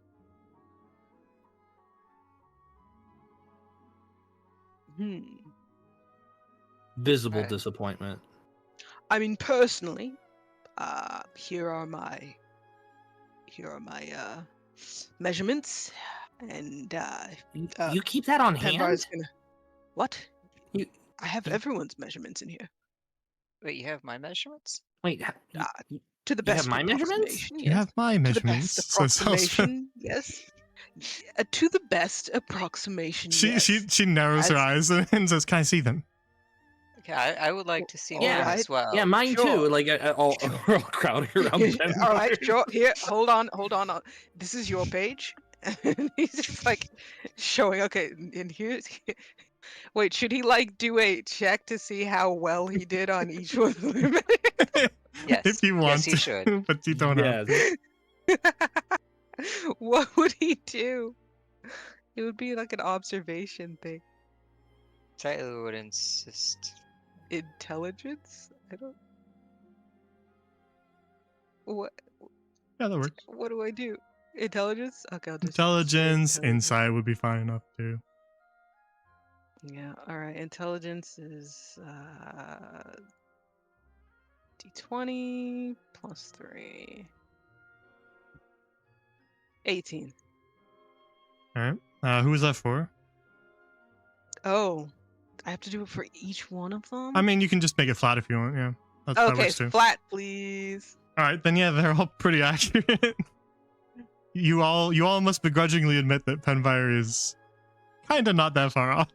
Visible Right. disappointment. I mean, personally, here are my measurements, and You keep that on Penvire's hand? gonna. What? You- I have you- everyone's measurements in here. Wait, you have my measurements? Wait, To the You have best my measurements? approximation, You yes. have my To the measurements, best says Elspeth. approximation, yes. To the best approximation, She yes. she narrows her eyes and says, "Can I see them?" Okay, I would like to see All mine right. as well. yeah, mine Sure. too. Like, all, we're all crowding around Ben. All right, sure. Here, hold on. This is your page. And he's just like showing. Okay, and here's. Wait, should he like do a check to see how well he did on each one of them? Yes, if you want yes, he to, should. but you don't have. Yes. What would he do? It would be like an observation thing. Tyler would insist. Intelligence? I don't. What? Yeah, that works. What do I do? Intelligence? Okay, I'll just. say Intelligence, intelligence. insight would be fine enough too. Yeah. All right. Intelligence is D20 plus 3. 18. All right. Who was that for? Oh, I have to do it for each one of them. I mean, you can just make it flat if you want. Yeah, that okay, works too. flat, please. All right, then yeah, they're all pretty accurate. you all must begrudgingly admit that Penvire is kind of not that far off.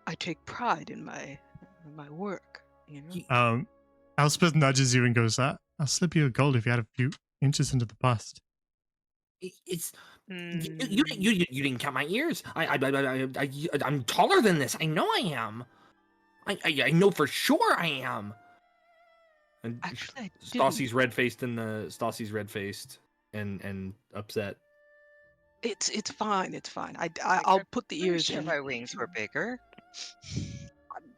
I take pride in my work. You know. Elspeth nudges you and goes, "I'll slip you a gold if you add a few inches into the bust." It's Hmm. you didn't count my ears. I'm taller than this. I know I am. I know for sure I am. And Actually, I Stassi's red faced and upset. It's fine. It's fine. I'll put the Pretty ears sure in. my wings were bigger.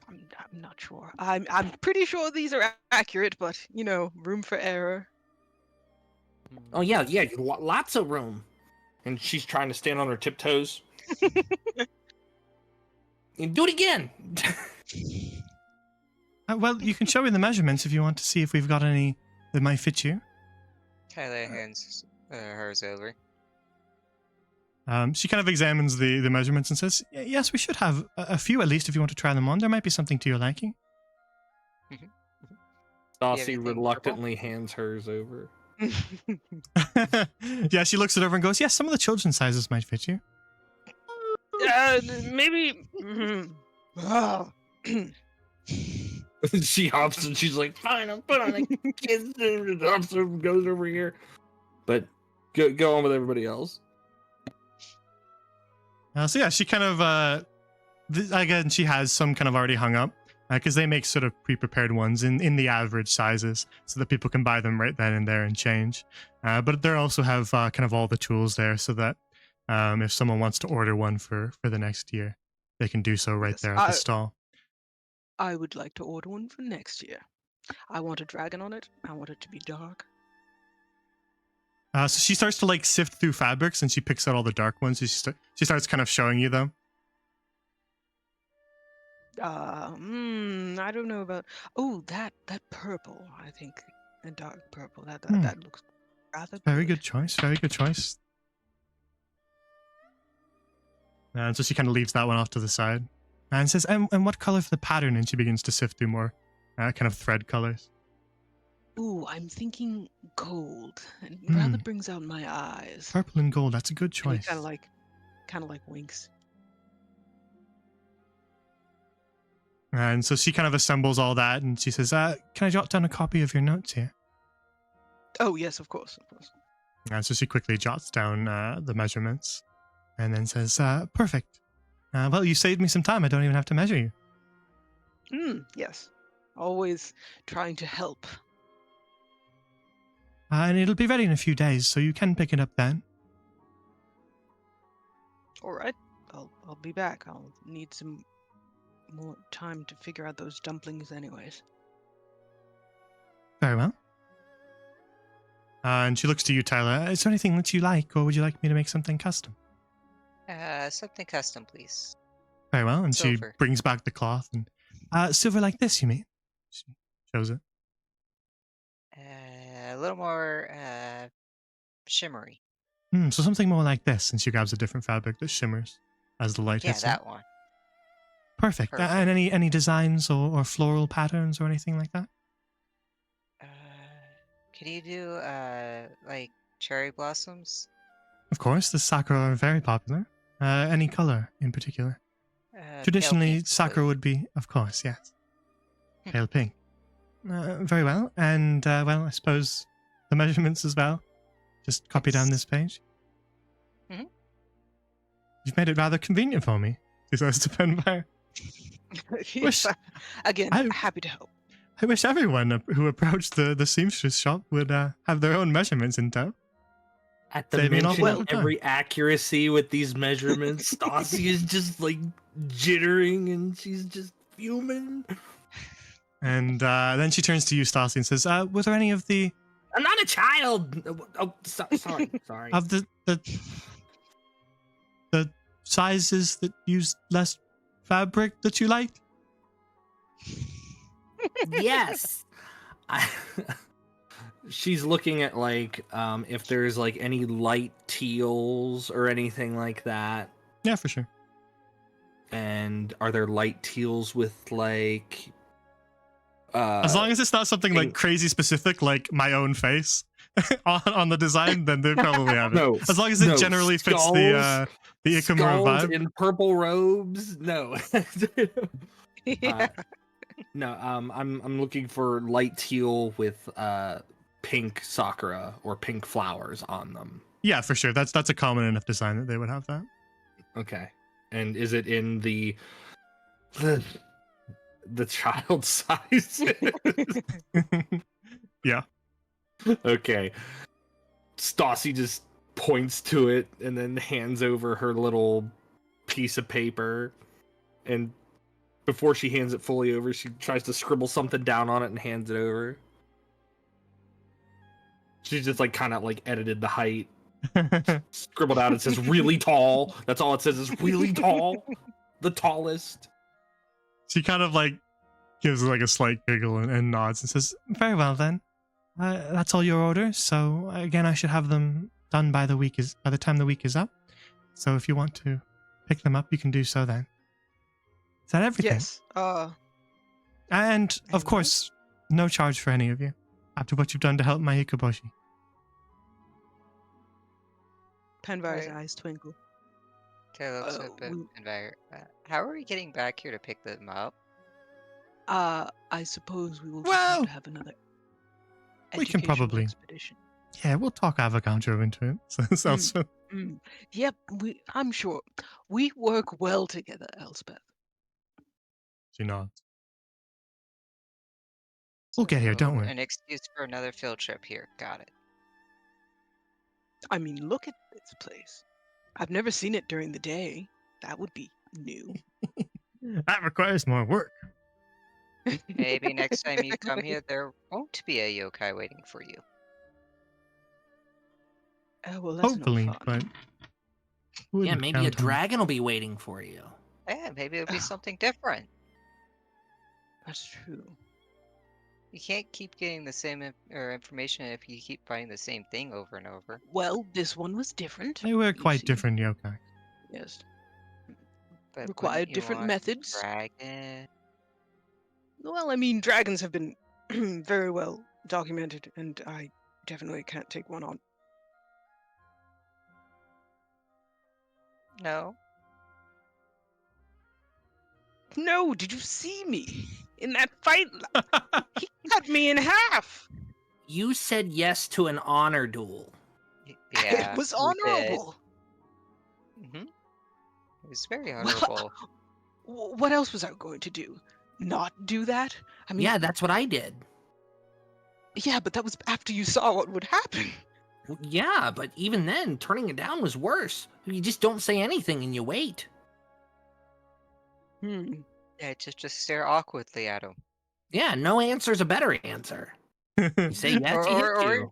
I'm not sure. I'm pretty sure these are accurate, but you know, room for error. Oh yeah, lots of room. And she's trying to stand on her tiptoes. And do it again. Well, you can show me the measurements if you want to see if we've got any that might fit you. Tyler hands hers over. She kind of examines the measurements and says, "Yes, we should have a few at least if you want to try them on. There might be something to your liking." Stassi anything reluctantly hands hers over. Yeah, she looks it over and goes, "Yes, some of the children's sizes might fit you." Maybe. Ah. She hops and she's like, "Fine, I'll put on a kid's," and hops and goes over here. But go on with everybody else. So yeah, she kind of again, she has some kind of already hung up because they make sort of pre-prepared ones in the average sizes so that people can buy them right then and there and change. But they also have kind of all the tools there so that if someone wants to order one for the next year, they can do so right Yes, there at the stall. I would like to order one for next year. I want a dragon on it. I want it to be dark. So she starts to like sift through fabrics and she picks out all the dark ones. She starts kind of showing you them. I don't know about. Oh, that purple. I think a dark purple. That Hmm. that looks rather Very good choice. Very good choice. And so she kind of leaves that one off to the side and says, and what color for the pattern? And she begins to sift through more kind of thread colors. Ooh, I'm thinking gold. It rather brings out my eyes. Purple and gold. That's a good And choice. kind of like winks. And so she kind of assembles all that, and she says, can I jot down a copy of your notes here? Oh, yes, of course, of course. And so she quickly jots down the measurements and then says, perfect. Well, you saved me some time. I don't even have to measure you. Yes. Always trying to help. And it'll be ready in a few days, so you can pick it up then. All right. I'll be back. I'll need some more time to figure out those dumplings anyways. Very well. And she looks to you, Tyler. Is there anything that you like, or would you like me to make something custom? Something custom, please. Very well. And she Silver. brings back the cloth. And silver like this, you mean? She shows it. A little more shimmery. So something more like this. And she grabs a different fabric that shimmers as the light Yeah, hits that it. one. Perfect. Perfect. And any designs or floral patterns or anything like that? Could you do like cherry blossoms? Of course, the sakura are very popular. Any color in particular? Pale Traditionally, pink, sakura please. would be, of course, yes. Pale pink. Very well. And, well, I suppose the measurements as well. Just copy down this page. Mhm. You've made it rather convenient for me, he says to Penfire. Wish- Again, I- happy to help. I wish everyone who approached the seamstress shop would have their own measurements in tow. At the Save me an mention awful lot of of time. every accuracy with these measurements, Stassi is just like jittering and she's just fuming. And then she turns to you, Stassi, and says, were there any of the I'm not a child. Oh, sorry. of the sizes that use less fabric that you liked? Yes. She's looking at like if there's like any light teals or anything like that. Yeah, for sure. And are there light teals with like As long as it's not something like pink- crazy specific, like my own face on the design, then they probably have it. No, As long as it no, generally fits skulls, the Ikamura skulls vibe. in purple robes? No. Yeah. No, I'm looking for light teal with pink sakura or pink flowers on them. Yeah, for sure. That's a common enough design that they would have that. Okay. And is it in the child size? Yeah. Okay. Stassi just points to it and then hands over her little piece of paper. And before she hands it fully over, she tries to scribble something down on it and hands it over. She's just like kind of like edited the height. Scribbled out, it says really tall. That's all it says is really tall. The tallest. She kind of like gives like a slight giggle and nods and says, very well then. That's all your orders. So again, I should have them done by the time the week is up. So if you want to pick them up, you can do so then. Is that everything? Yes. And of Anyone? course, no charge for any of you after what you've done to help my Ikoboshi. Penvire's Right. eyes twinkle. Taylor looks Uh, up at we- Envire. How are we getting back here to pick them up? I suppose we will just Well, have to have another we can educational probably- expedition. Yeah, we'll talk Avogadro into it. So, Yep, I'm sure. We work well together, Elspeth. she nods. We'll get here, don't So, we? An excuse for another field trip here. Got it. I mean, look at this place. I've never seen it during the day. That would be new. That requires more work. Maybe next time you come here, there won't be a yokai waiting for you. Oh, well, that's Hopefully, no fun. but Yeah, wouldn't maybe a count on it. dragon will be waiting for you. Yeah, maybe it'll be Ah. something different. That's true. You can't keep getting the same information if you keep finding the same thing over and over. Well, this one was different. They were you quite see. different yokai. Yes. But Required wouldn't you different want methods. Dragon. Well, I mean, dragons have been very well documented, and I definitely can't take one on. No. No, did you see me in that fight? He cut me in half. You said yes to an honor duel. Yeah, It was we did. honorable. It was very Well, honorable. what else was I going to do? Not do that? I mean, Yeah, that's what I did. yeah, but that was after you saw what would happen. Well, yeah, but even then, turning it down was worse. You just don't say anything and you wait. Yeah, just stare awkwardly at him. Yeah, no answer's a better answer. You say yes, he hit you.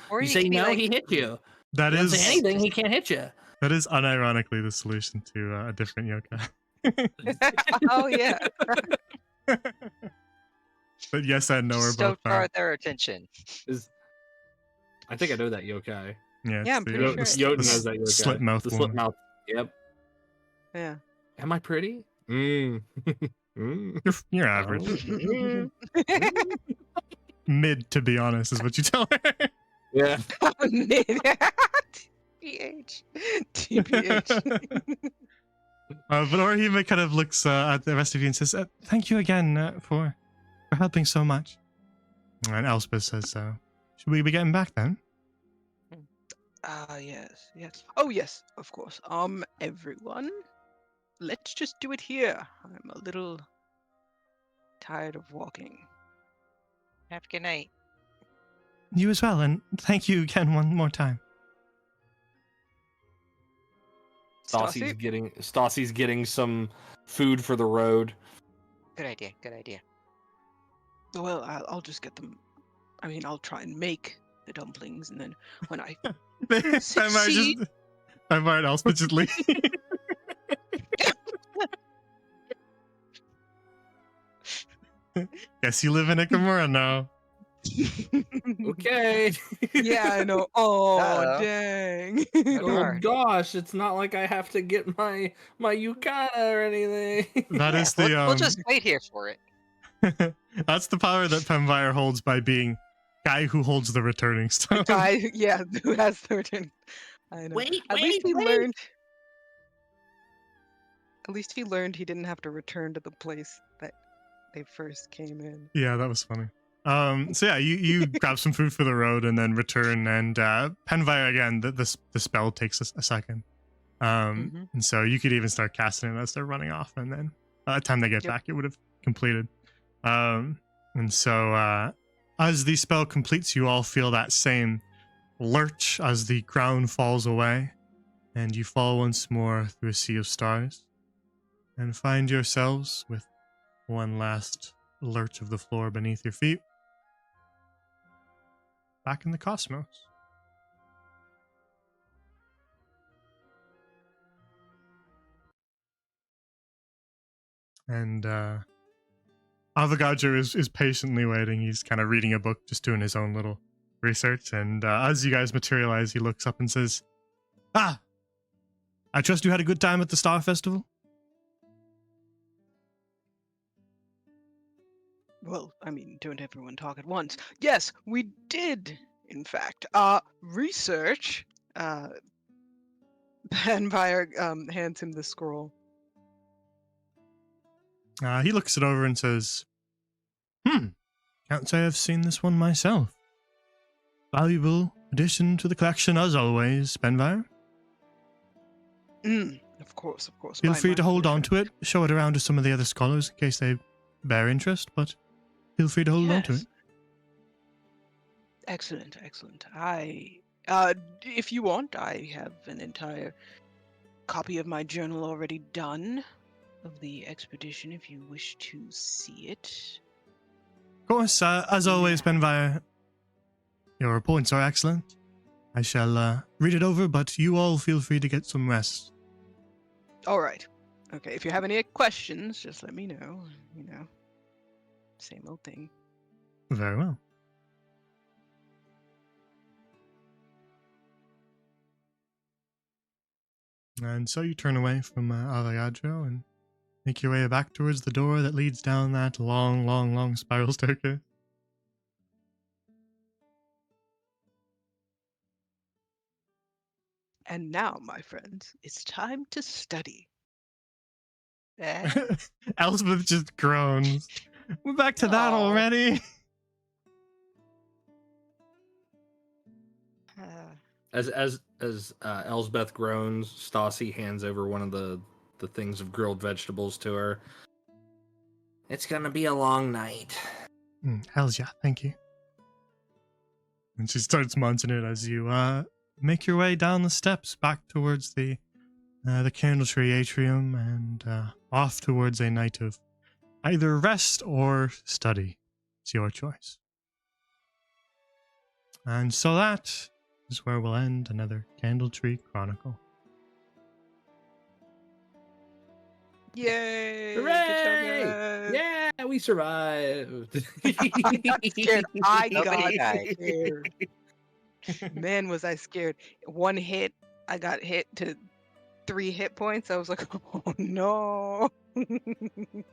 Or You you say could be no, like, he hit you. That You don't say is anything, he can't hit you. that is unironically the solution to a different yokai. oh yeah, But yes and no are just both don't draw fine. their attention. I think I know that yokai. Yeah, Yeah, it's I'm pretty sure it's- Jotun the knows that yokai. slit mouth The one. slit mouth. Yep. Yeah. Am I pretty? Mm. Mm. You're average. Mm. Mid, to be honest, is what you tell her. Yeah. TBH. TBH. But Orihime kind of looks at the rest of you and says, "Thank you again for helping so much." And Elspeth says, "Should we be getting back then?" Yes, yes. Oh, yes, of course. Everyone, let's just do it here. I'm a little tired of walking. Have a good night. You as well, and thank you again one more time. Stassi's getting some food for the road. Good idea. Good idea. Well, I'll just get them. I mean, I'll try and make the dumplings, and then when I succeed, I might Elspeth just leave. Guess you live in Ikamura now. Okay. Yeah, I know. Oh, Uh-oh. dang. Oh Darn. gosh, it's not like I have to get my yukata or anything. That Yeah, is the we'll just wait here for it. that's the power that Penvire holds by being guy who holds the returning The stone. guy, yeah, who has certain. I know. Wait, At least wait, he wait. learned. At least he learned he didn't have to return to the place that they first came in. Yeah, that was funny. So yeah, you grab some food for the road and then return, and Penvire again. The spell takes a second, Mhm. and so you could even start casting it as they're running off, and then by the time they get Yep. back, it would have completed. And so as the spell completes, you all feel that same lurch as the ground falls away, and you fall once more through a sea of stars, and find yourselves with one last lurch of the floor beneath your feet, back in the cosmos. And Avogadro is patiently waiting. He's kind of reading a book, just doing his own little research. And as you guys materialize, he looks up and says, "Ah, I trust you had a good time at the Star Festival?" Well, I mean, don't everyone talk at once. Yes, we did, in fact. Research. Panfire hands him the scroll. He looks it over and says, "Can't say I've seen this one myself. Valuable addition to the collection as always, Penvire. Of course, of course. Feel My free to hold on pleasure. to it, show it around to some of the other scholars in case they bear interest, but feel free to hold on to it." Yes. Excellent, excellent. If you want, I have an entire copy of my journal already done of the expedition if you wish to see it. Of course, as always, Yeah. Penvire, your reports are excellent. I shall read it over, but you all feel free to get some rest. All right. Okay, if you have any questions, just let me know. You know, same old thing. Very well. And so you turn away from Avogadro and make your way back towards the door that leads down that long, long, long spiral staircase. And now, my friends, it's time to study. Eh? Elspeth just groans. We're back to that Aw. already. As Elsbeth groans, Stassi hands over one of the things of grilled vegetables to her. It's gonna be a long night. Hells yeah, thank you. And she starts munching it as you make your way down the steps back towards the Candletree atrium and off towards a night of either rest or study. It's your choice. And so that is where we'll end another Candletree Chronicle. Yay! Good Hooray! job, guys. Yeah, we survived. I got scared. I Nobody got died. scared. Man, was I scared. One hit, I got hit to 3 hit points. I was like, oh no.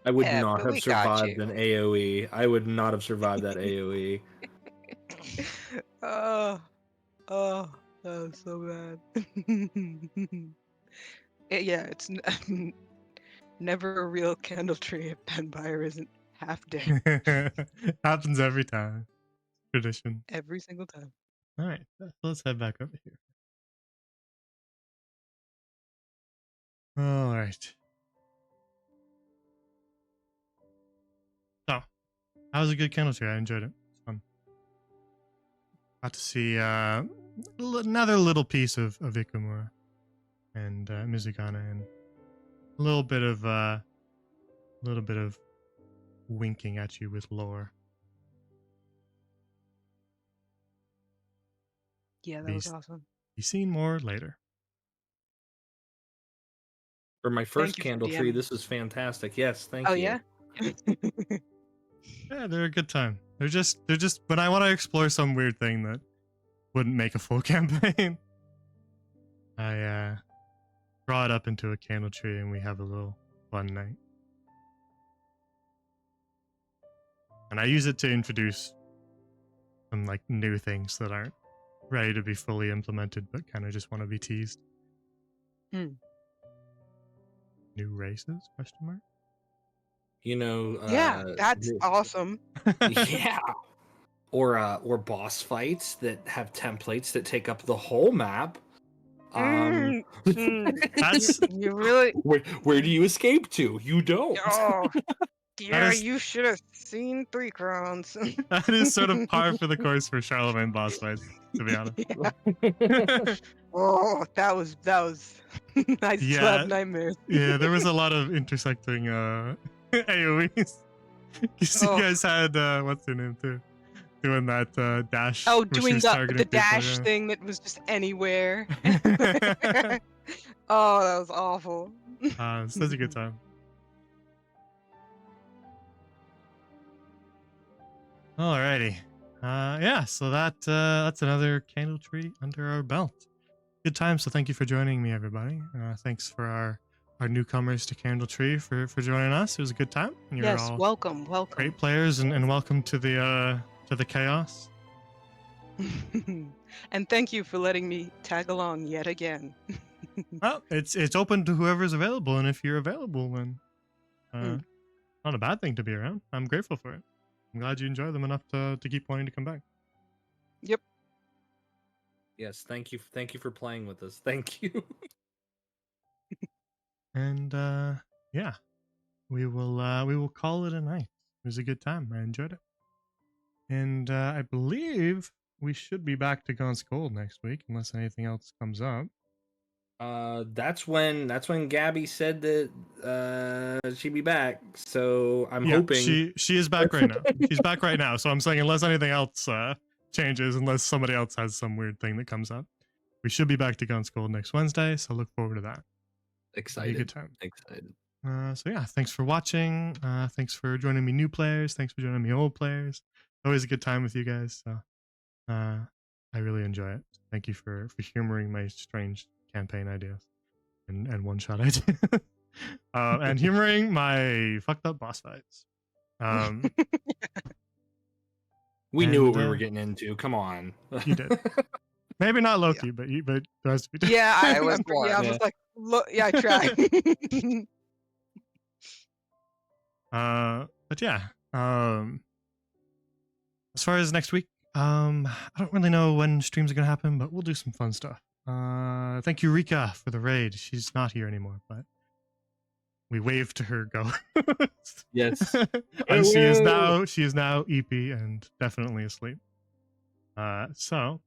I would Yeah, not but have we got survived you. an AoE. I would not have survived that AoE. Oh, oh, that was so bad. Yeah, it's never a real candle tree if Penbuyer isn't half dead Happens every time. Tradition. every single time. All right, let's head back over here. All right. So, that was a good Candletree. I enjoyed it. It's fun. Got to see another little piece of Ikamura and Mizugana, and a little bit of winking at you with lore. Yeah, that was Beast. awesome. Be seen more later. For my first you for candle DMing. tree, this is fantastic. Yes, thank Oh you. yeah. Yeah, they're a good time. They're just when I want to explore some weird thing that wouldn't make a full campaign, I draw it up into a candle tree and we have a little fun night. And I use it to introduce some like new things that aren't ready to be fully implemented but kind of just want to be teased. New races? Question mark. You know. Yeah, that's awesome. Yeah. Or boss fights that have templates that take up the whole map. That's you really. Where do you escape to? You don't. Oh, yeah, is- you should have seen 3 crowns. that is sort of par for the course for Charlemagne boss fights, to be honest. Yeah. Oh, that was. I still Yeah. have nightmares. Yeah, there was a lot of intersecting AoEs. Because you Oh. guys had what's her name too, doing that dash. Oh, where she doing was the targeting dash people, thing that was just anywhere. yeah. Oh, that was awful. Such a good time. Alrighty. Yeah, so that's another candle tree under our belt. Good time, so thank you for joining me, everybody. Thanks for our newcomers to Candletree for joining us. It was a good time. And you're Yes, all welcome. great players, and welcome to the chaos. And thank you for letting me tag along yet again. Well, it's open to whoever's available, and if you're available, then not a bad thing to be around. I'm grateful for it. I'm glad you enjoy them enough to keep wanting to come back. Yep. Yes, thank you for playing with us. Thank you. And yeah, we will call it a night. It was a good time. I enjoyed it. And I believe we should be back to Gone Cold next week, unless anything else comes up. That's when Gabby said that she'd be back. So I'm Yeah, hoping she is back right now. She's back right now. So I'm saying unless anything else changes, unless somebody else has some weird thing that comes up, we should be back to Gone Cold next Wednesday. So look forward to that. excited. Be a good time. Excited. So yeah, thanks for watching. Thanks for joining me, new players. Thanks for joining me, old players. Always a good time with you guys. So I really enjoy it. Thank you for humoring my strange campaign ideas and one shot ideas. And humoring my fucked up boss fights. We knew what we and, were getting into. Come on. You did. Maybe not Loki, but the rest of you did. Yeah, I was yeah, I Yeah. was like, look, yeah, I tried. But yeah. As far as next week, I don't really know when streams are gonna happen, but we'll do some fun stuff. Thank you, Rika, for the raid. She's not here anymore, but we waved to her go. Yes. And she is now EP and definitely asleep. So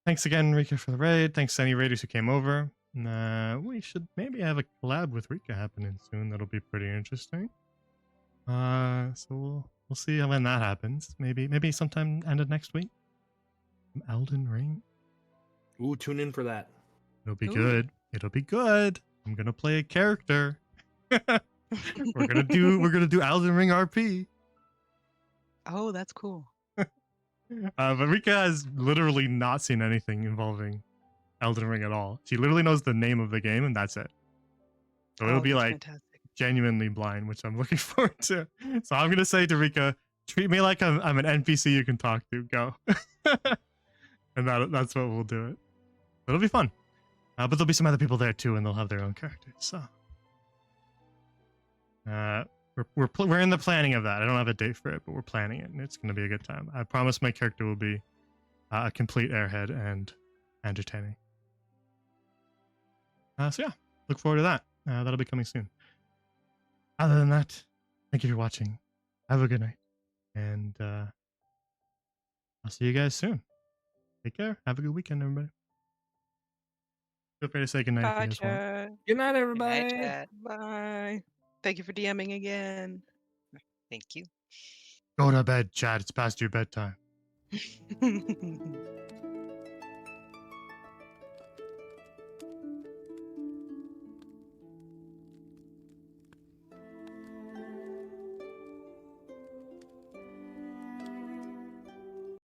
thanks again, Rika, for the raid. Thanks to any raiders who came over. We should maybe have a collab with Rika happening soon. That'll be pretty interesting. So we'll see when that happens. Maybe sometime end of next week. Elden Ring. Ooh, tune in for that. It'll be Ooh. good. It'll be good. I'm gonna play a character. we're gonna do Elden Ring RP. Oh, that's cool. But Rika has literally not seen anything involving Elden Ring at all. She literally knows the name of the game and that's it. So it'll Oh, be that's like fantastic. genuinely blind, which I'm looking forward to. So I'm gonna say to Rika, treat me like I'm an NPC you can talk to. Go, and that's what we'll do it. It'll be fun. But there'll be some other people there too, and they'll have their own characters. So we're in the planning of that. I don't have a date for it, but we're planning it, and it's gonna be a good time. I promise my character will be a complete airhead and entertaining. So yeah, look forward to that. That'll be coming soon. Other than that, thank you for watching. Have a good night. And I'll see you guys soon. Take care. Have a good weekend, everybody. Feel free to say goodnight if Bye, you guys want. chat. Good night, Good everybody. night, chat. Bye. Thank you for DMing again. Thank you. Go to bed, Chad. It's past your bedtime.